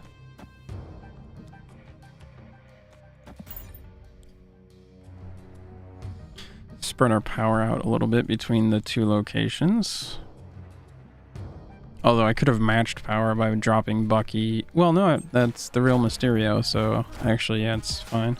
Spread our power out a little bit between the 2 locations. Although I could have matched power by dropping Bucky. Well, no, that's the real Mysterio, so actually, yeah, it's fine.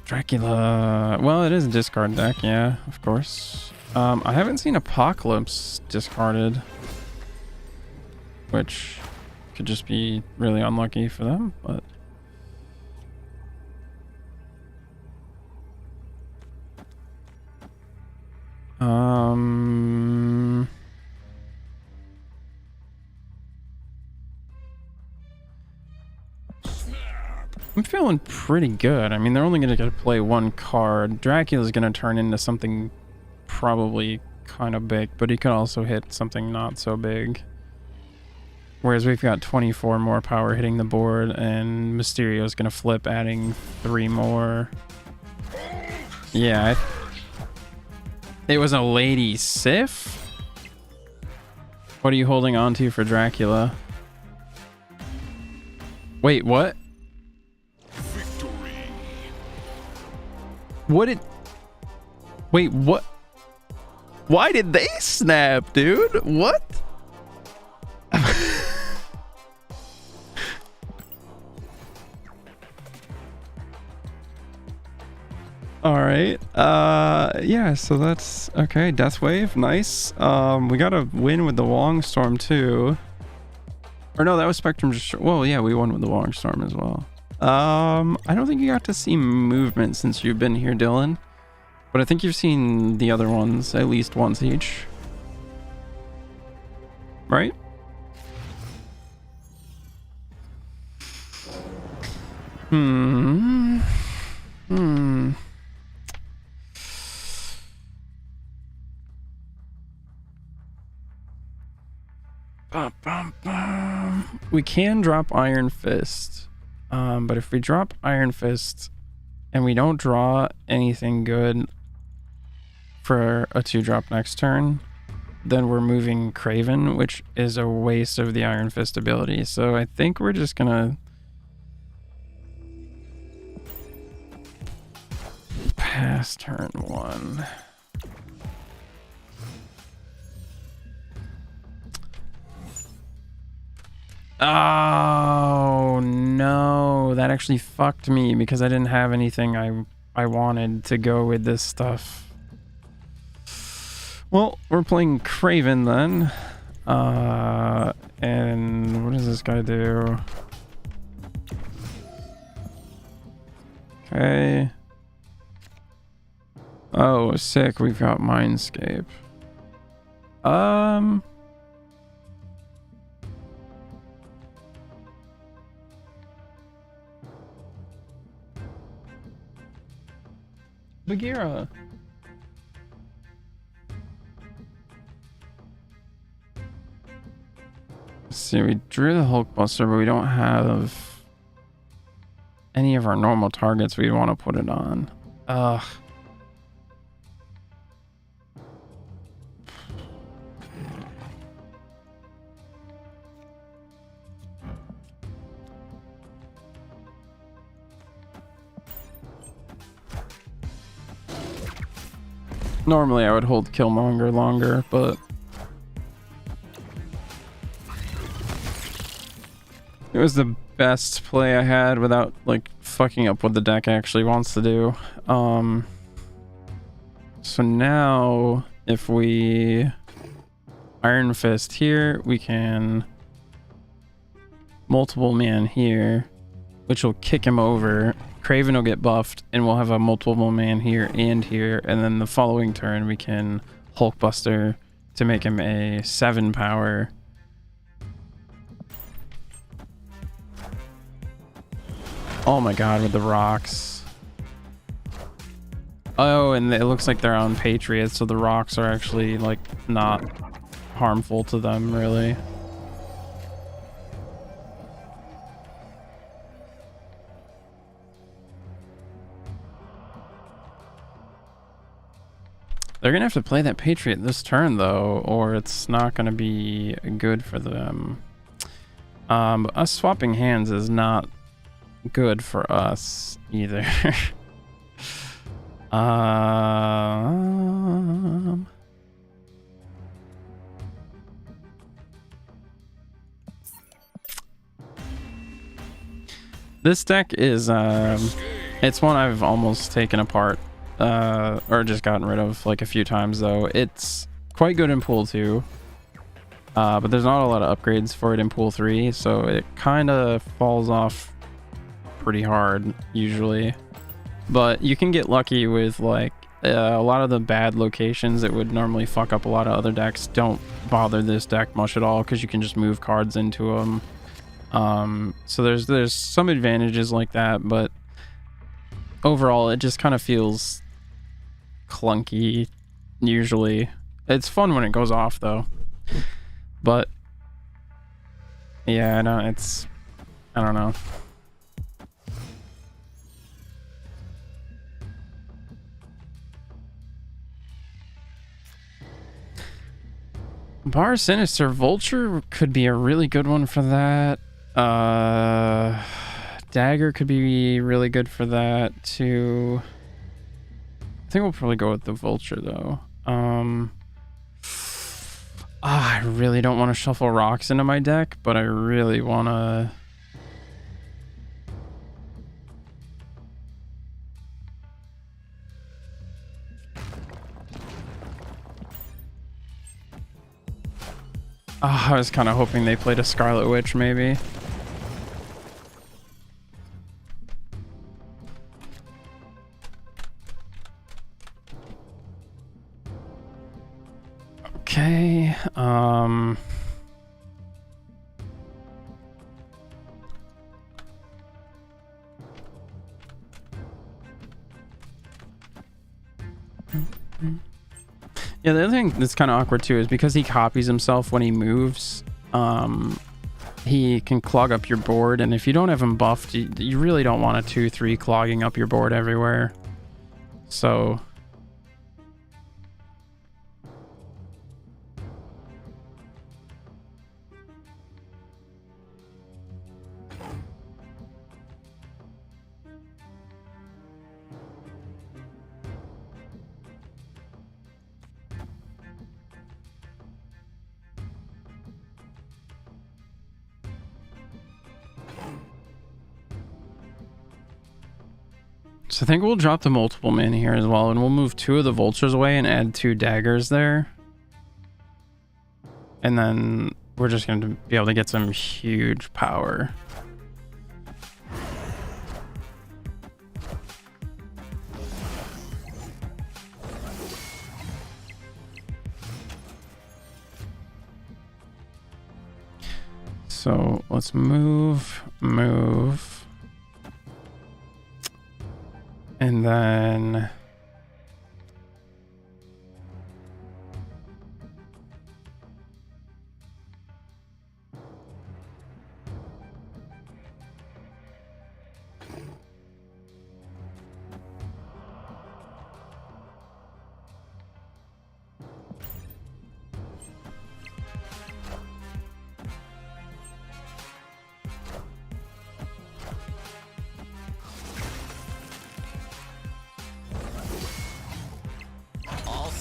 Dracula. Well, it is a discard deck, yeah, of course. I haven't seen Apocalypse discarded, which could just be really unlucky for them, but I'm feeling pretty good. I mean, they're only going to get to play 1 card. Dracula's going to turn into something probably kind of big, but he could also hit something not so big. Whereas we've got 24 more power hitting the board, and Mysterio's going to flip, adding 3 more. Yeah, it was a Lady Sif? What are you holding on to for Dracula? Wait, what? What did... Wait, what? Why did they snap, dude? What? Alright. Yeah, so that's... Okay, Death Wave. Nice. We got a win with the Longstorm, too. Or no, that was Spectrum just... Well, yeah, we won with the Longstorm as well. I don't think you got to see movement since you've been here, Dylan. But I think you've seen the other ones at least once each. Right? We can drop Iron Fist. But if we drop Iron Fist and we don't draw anything good for a 2-drop next turn, then we're moving Craven, which is a waste of the Iron Fist ability. So I think we're just gonna pass turn 1. Oh no, that actually fucked me because I didn't have anything I wanted to go with this stuff. Well, we're playing Craven then. And what does this guy do? Okay. Oh, sick, we've got Mindscape. Bagheera. Let's see, we drew the Hulkbuster, but we don't have any of our normal targets we want to put it on. Ugh. Normally I would hold Killmonger longer, but it was the best play I had without like fucking up what the deck actually wants to do. So now if we Iron Fist here, we can multiple man here, which will kick him over. Craven will get buffed, and we'll have a multiple man here and here, and then the following turn we can Hulkbuster to make him a 7 power. Oh my god, with the rocks. Oh, and it looks like they're on Patriots, so the rocks are actually like not harmful to them really. They're gonna have to play that Patriot this turn though, or it's not gonna be good for them. But us swapping hands is not good for us either. This deck is it's one I've almost taken apart. Or just gotten rid of like a few times though. It's quite good in pool 2, but there's not a lot of upgrades for it in pool 3, so it kind of falls off pretty hard usually. But you can get lucky with like a lot of the bad locations that would normally fuck up a lot of other decks don't bother this deck much at all, because you can just move cards into them. So there's some advantages like that, but overall it just kind of feels clunky usually. It's fun when it goes off though, but yeah, no, it's, I don't know. Bar Sinister Vulture could be a really good one for that. Dagger could be really good for that too. I think we'll probably go with the Vulture though. I really don't want to shuffle rocks into my deck, but I really want to. I was kind of hoping they played a Scarlet Witch maybe. Okay, yeah, the other thing that's kind of awkward too is because he copies himself when he moves, he can clog up your board, and if you don't have him buffed, you really don't want a 2/3 clogging up your board everywhere. So I think we'll drop the multiple man here as well, and we'll move 2 of the vultures away and add 2 daggers there. And then we're just going to be able to get some huge power. So let's move. And then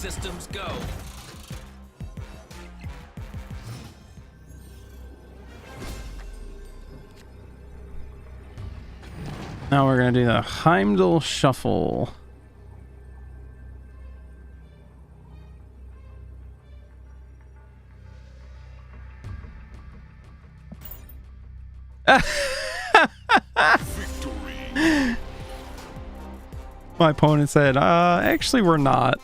systems go. Now we're gonna do the Heimdall Shuffle. Victory. My opponent said, actually we're not.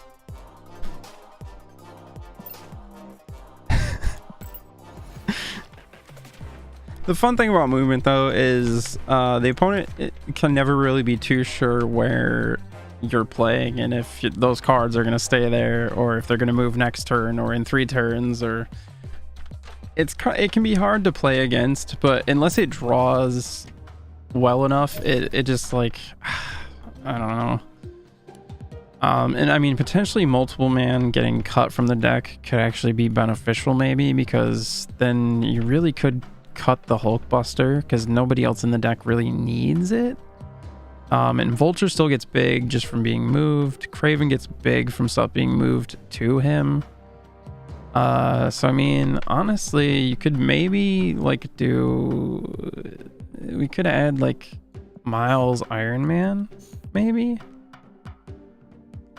The fun thing about movement though is the opponent can never really be too sure where you're playing and if those cards are going to stay there or if they're going to move next turn or in 3 turns, or it can be hard to play against, but unless it draws well enough, it just like I don't know. And I mean, potentially multiple man getting cut from the deck could actually be beneficial maybe, because then you really could cut the Hulkbuster because nobody else in the deck really needs it. And Vulture still gets big just from being moved. Craven gets big from stuff being moved to him. So I mean, honestly, you could maybe like we could add like Miles Iron Man maybe.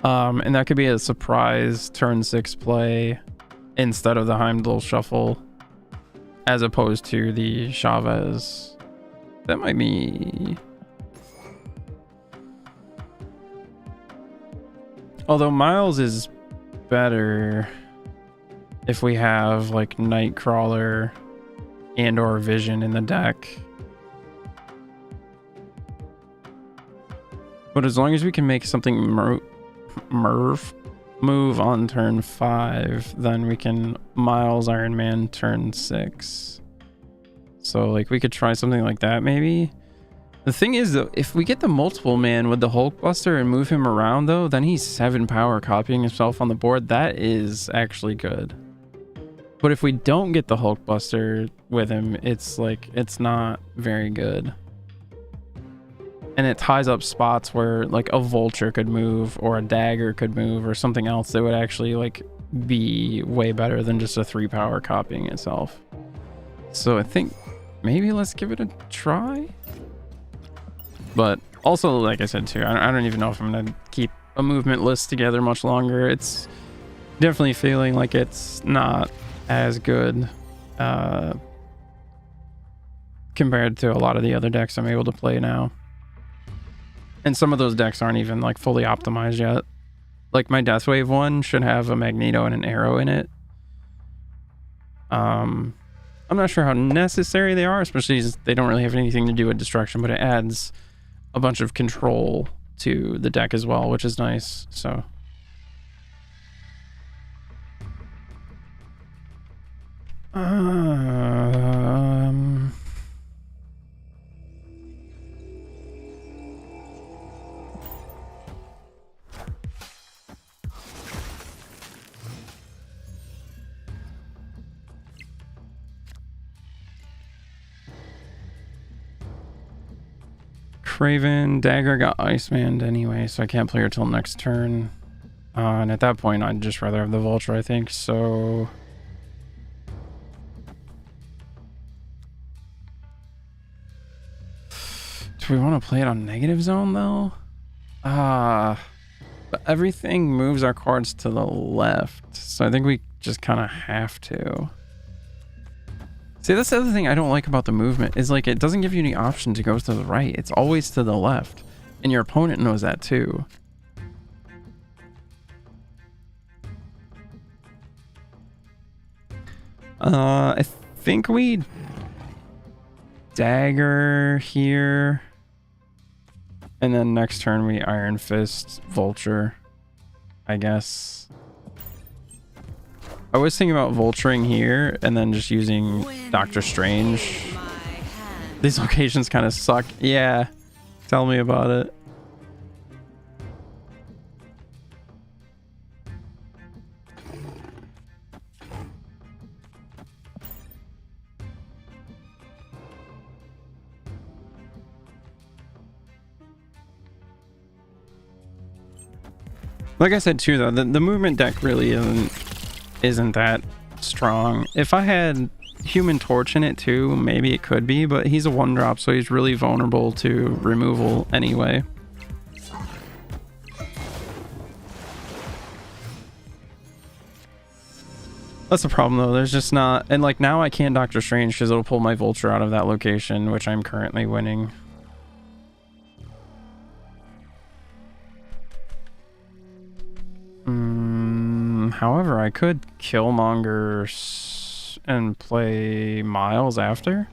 And that could be a surprise turn 6 play instead of the Heimdall Shuffle, as opposed to the Chavez. That might be... Although Miles is better if we have like Nightcrawler and or Vision in the deck. But as long as we can make something Merv move on turn 5, then we can Miles Iron Man turn 6. So like we could try something like that maybe. The thing is though, if we get the multiple man with the Hulkbuster and move him around though, then he's 7 power copying himself on the board. That is actually good. But if we don't get the Hulkbuster with him, it's like it's not very good. And it ties up spots where like a Vulture could move or a Dagger could move or something else that would actually like be way better than just a 3 power copying itself. So I think maybe let's give it a try. But also, like I said too, I don't even know if I'm gonna keep a movement list together much longer. It's definitely feeling like it's not as good compared to a lot of the other decks I'm able to play now. And some of those decks aren't even like fully optimized yet. Like my Deathwave one should have a Magneto and an Arrow in it. I'm not sure how necessary they are, especially as they don't really have anything to do with destruction, but it adds a bunch of control to the deck as well, which is nice. So Craven Dagger got Iceman anyway, so I can't play her till next turn. And at that point, I'd just rather have the Vulture, I think. So do we want to play it on negative zone though? But everything moves our cards to the left, so I think we just kind of have to. See, that's the other thing I don't like about the movement, is like it doesn't give you any option to go to the right. It's always to the left, and your opponent knows that too. I think we Dagger here, and then next turn we Iron Fist Vulture, I guess. I was thinking about vulturing here and then just using Doctor Strange. These locations kind of suck. Yeah, tell me about it. Like I said too, though, the movement deck really isn't that strong. If I had Human Torch in it too, maybe it could be, but he's a 1-drop, so he's really vulnerable to removal anyway. That's the problem though, there's just not, and like now I can't Doctor Strange because it'll pull my Vulture out of that location, which I'm currently winning. However, I could Killmonger and play Miles after.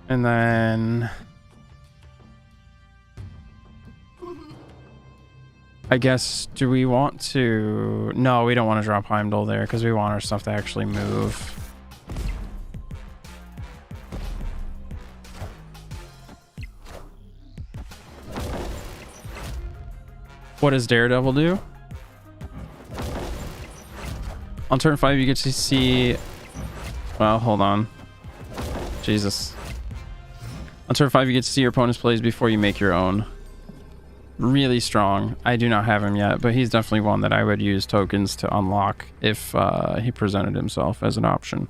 And then I guess, do we want to... No, we don't want to drop Heimdall there because we want our stuff to actually move. What does Daredevil do? On turn 5, you get to see... Well, hold on. Jesus. On turn 5, you get to see your opponent's plays before you make your own. Really strong. I do not have him yet, but he's definitely one that I would use tokens to unlock if he presented himself as an option.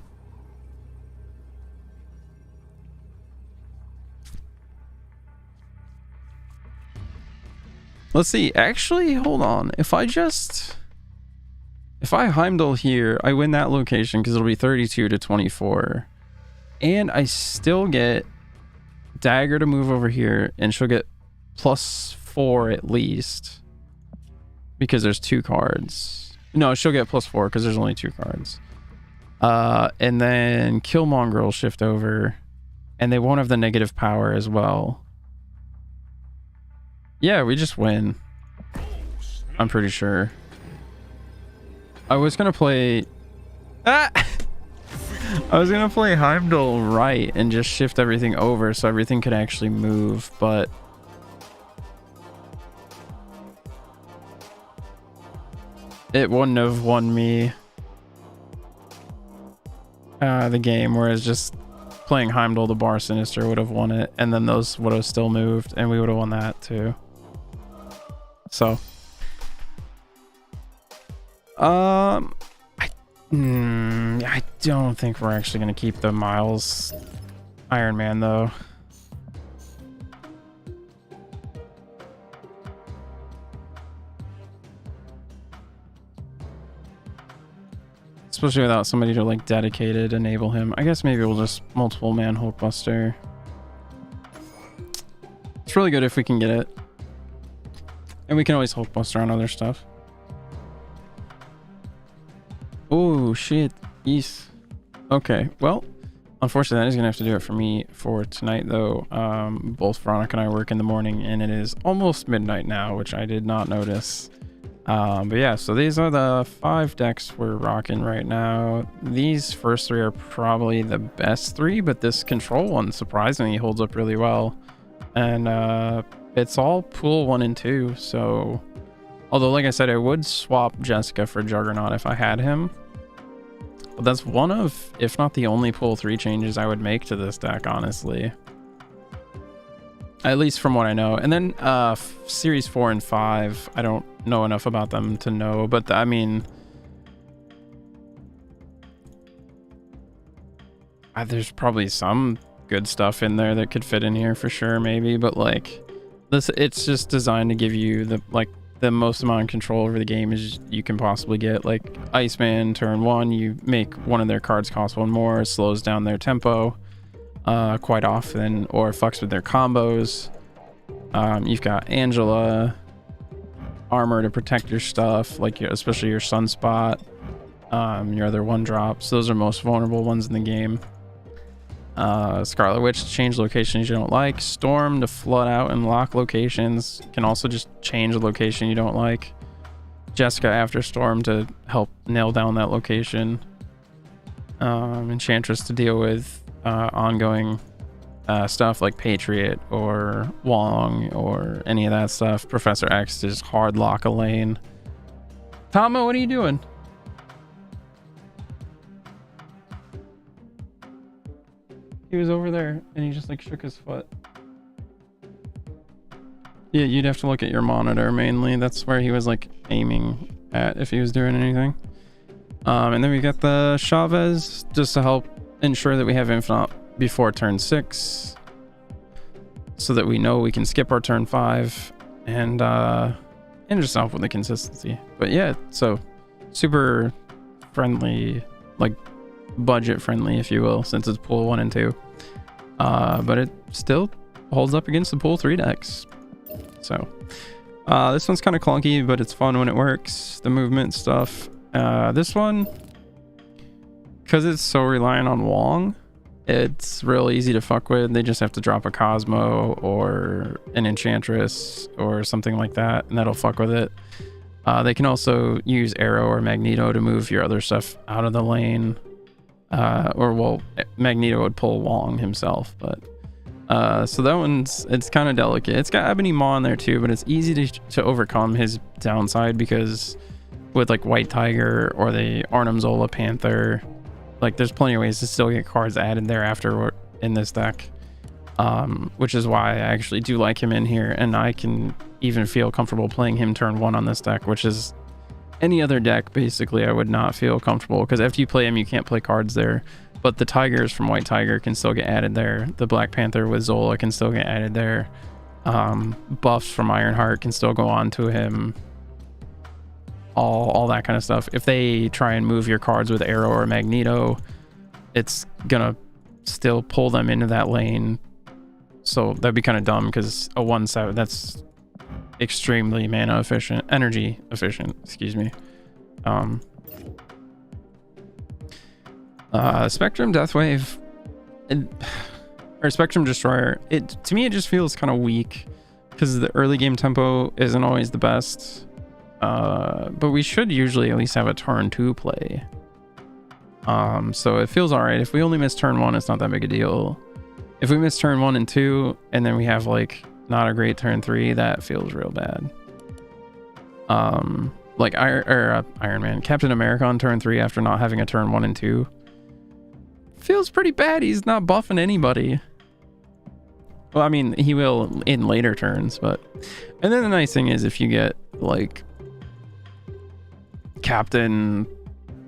Let's see. Actually, hold on. If I Heimdall here, I win that location because it'll be 32 to 24. And I still get Dagger to move over here, and she'll get +4 at least. Because there's 2 cards. No, she'll get +4 because there's only 2 cards. And then Killmonger will shift over. And they won't have the negative power as well. Yeah, we just win. I'm pretty sure. I was gonna play... Ah! I was gonna play Heimdall right and just shift everything over so everything could actually move, but... It wouldn't have won me the game, whereas just playing Heimdall the Bar Sinister would have won it, and then those would have still moved, and we would have won that too. So... I don't think we're actually going to keep the Miles Iron Man, though. Especially without somebody to, like, dedicated enable him. I guess maybe we'll just multiple man Hulkbuster. It's really good if we can get it. And we can always Hulkbuster on other stuff. Oh, shit. Yes. Okay, well, unfortunately, that is going to have to do it for me for tonight, though. Both Veronica and I work in the morning, and it is almost midnight now, which I did not notice. But yeah, so these are the 5 decks we're rocking right now. These first 3 are probably the best 3, but this control one surprisingly holds up really well. And it's all pool 1 and 2, so... Although, like I said, I would swap Jessica for Juggernaut if I had him. But that's one of, if not the only pool 3 changes I would make to this deck, honestly. At least from what I know. And then Series 4 and 5, I don't know enough about them to know. But, I mean... there's probably some good stuff in there that could fit in here for sure, maybe. But, like, this, it's just designed to give you the, like... the most amount of control over the game is you can possibly get. Like Iceman turn 1, you make one of their cards cost 1 more, slows down their tempo quite often, or fucks with their combos. You've got Angela, armor to protect your stuff, like especially your Sunspot, your other 1-drops. Those are most vulnerable ones in the game. Scarlet Witch to change locations you don't like. Storm to flood out and lock locations. Can also just change a location you don't like. Jessica after Storm to help nail down that location. Enchantress to deal with ongoing stuff like Patriot or Wong or any of that stuff. Professor X to just hard lock a lane. Tomo, what are you doing? He was over there and he just like shook his foot. Yeah, you'd have to look at your monitor mainly. That's where he was like aiming at if he was doing anything. And then we got the Chavez just to help ensure that we have infinite before turn 6, so that we know we can skip our turn 5 and just help with the consistency. But yeah, so super friendly, like budget friendly, if you will, since it's pool 1 and 2. But it still holds up against the pool 3 decks. So this one's kind of clunky, but it's fun when it works. The movement stuff. This one, because it's so reliant on Wong, it's real easy to fuck with. They just have to drop a Cosmo or an Enchantress or something like that, and that'll fuck with it. They can also use Arrow or Magneto to move your other stuff out of the lane. Or, well, Magneto would pull Wong himself, but... so that one's, it's kind of delicate. It's got Ebony Maw in there too, but it's easy to overcome his downside because with like White Tiger or the Arnim Zola Panther, like there's plenty of ways to still get cards added there after in this deck, which is why I actually do like him in here, and I can even feel comfortable playing him turn 1 on this deck, which is any other deck basically I would not feel comfortable, because after you play him you can't play cards there. But the Tigers from White Tiger can still get added there. The Black Panther with Zola can still get added there. Buffs from Ironheart can still go on to him. All that kind of stuff. If they try and move your cards with Arrow or Magneto, it's gonna still pull them into that lane. So that'd be kind of dumb, because a 1/7, that's extremely mana efficient, energy efficient, excuse me. Spectrum Deathwave or Spectrum Destroyer, to me it just feels kind of weak because the early game tempo isn't always the best, but we should usually at least have a turn 2 play, so it feels all right. If we only miss turn 1, it's not that big a deal. If we miss turn 1 and 2 and then we have like not a great turn 3, that feels real bad. Like Iron Man, Captain America on turn 3 after not having a turn 1 and 2 feels pretty bad. He's not buffing anybody. Well, I mean, he will in later turns, but... And then the nice thing is if you get, like, Captain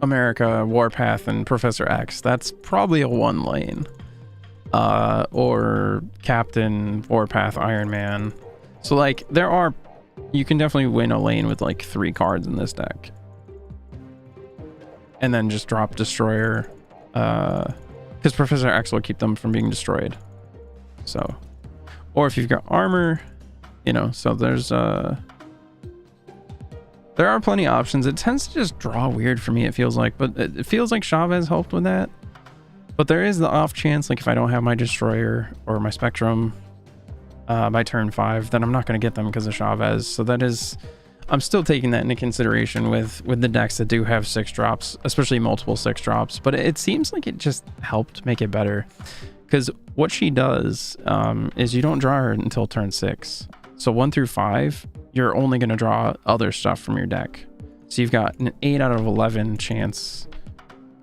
America, Warpath, and Professor X, that's probably a 1 lane. Or Captain, Warpath, Iron Man. So, like, you can definitely win a lane with, like, 3 cards in this deck. And then just drop Destroyer. Because Professor X will keep them from being destroyed. So, or if you've got armor, you know, so there's there are plenty of options. It tends to just draw weird for me, it feels like, but it feels like Chavez helped with that. But there is the off chance, like if I don't have my Destroyer or my Spectrum by turn 5, then I'm not going to get them because of Chavez. So that is, I'm still taking that into consideration with the decks that do have 6 drops, especially multiple 6 drops. But it seems like it just helped make it better, because what she does is you don't draw her until turn 6. So 1 through 5, you're only going to draw other stuff from your deck. So you've got an 8 out of 11 chance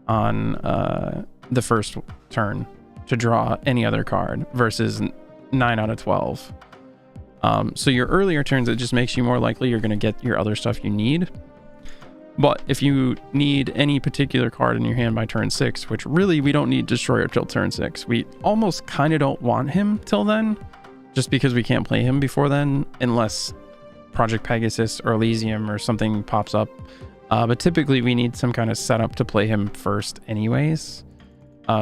on the first turn to draw any other card versus 9 out of 12. So your earlier turns, it just makes you more likely you're going to get your other stuff you need. But if you need any particular card in your hand by turn 6, which really we don't need Destroyer till turn 6. We almost kind of don't want him till then, just because we can't play him before then unless Project Pegasus or Elysium or something pops up. But typically we need some kind of setup to play him first anyways.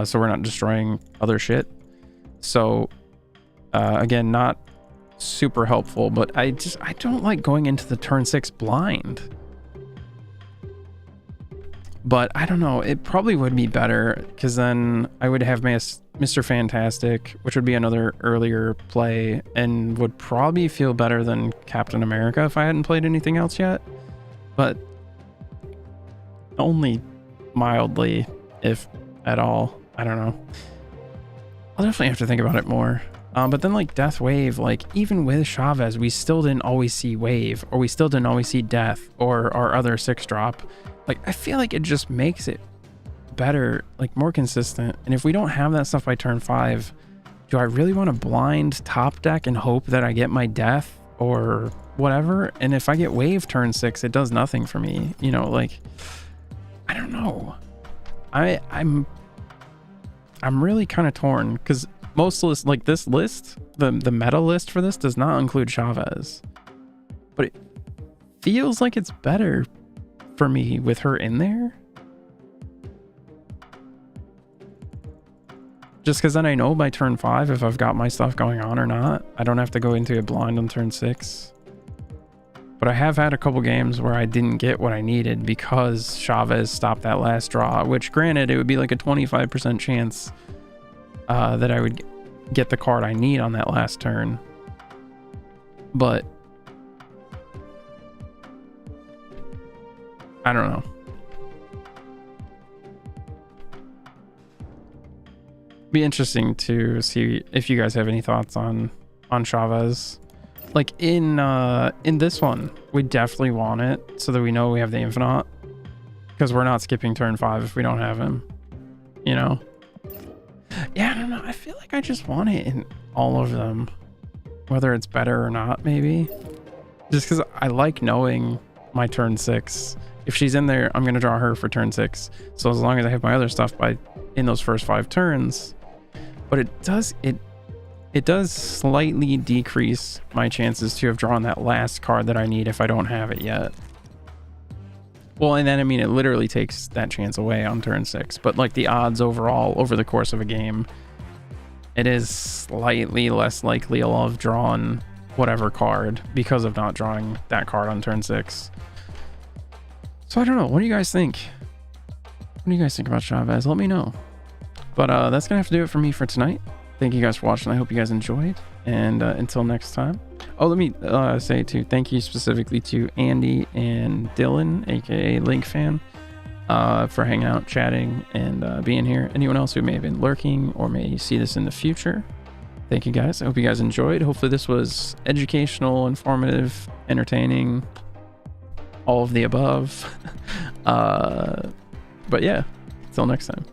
So we're not destroying other shit. So again, not super helpful, but I don't like going into the turn 6 blind. But I don't know, it probably would be better, because then I would have Mr. Fantastic, which would be another earlier play, and would probably feel better than Captain America if I hadn't played anything else yet. But only mildly, if at all. I don't know. I'll definitely have to think about it more. But then like Death Wave, like even with Chavez, we still didn't always see Wave, or we still didn't always see Death or our other 6-drop. Like I feel like it just makes it better, like more consistent. And if we don't have that stuff by turn 5, do I really want to blind top deck and hope that I get my Death or whatever? And if I get Wave turn 6, it does nothing for me, you know, like I don't know. I'm really kind of torn, because most lists, like this list, the meta list for this does not include Chavez, but it feels like it's better for me with her in there. Just because then I know by turn 5 if I've got my stuff going on or not. I don't have to go into it blind on turn 6. But I have had a couple games where I didn't get what I needed because Chavez stopped that last draw, which granted, it would be like a 25% chance that I would get the card I need on that last turn. But I don't know. Be interesting to see if you guys have any thoughts on Chavez. Like in this one, we definitely want it so that we know we have the Infinite, because we're not skipping turn 5 if we don't have him, you know? Yeah, I don't know. I feel like I just want it in all of them, whether it's better or not, maybe. Just because I like knowing my turn 6. If she's in there, I'm going to draw her for turn 6. So as long as I have my other stuff in those first 5 turns. But it does slightly decrease my chances to have drawn that last card that I need if I don't have it yet. Well, and then, I mean, it literally takes that chance away on turn 6. But, like, the odds overall over the course of a game, it is slightly less likely I'll have drawn whatever card because of not drawing that card on turn 6. So, I don't know. What do you guys think? What do you guys think about Chavez? Let me know. But that's going to have to do it for me for tonight. Thank you guys for watching. I hope you guys enjoyed. And until next time. Oh, let me say too, thank you specifically to Andy and Dylan, aka Link Fan, for hanging out, chatting, and being here. Anyone else who may have been lurking or may see this in the future, thank you guys. I hope you guys enjoyed. Hopefully this was educational, informative, entertaining, all of the above. But yeah, until next time.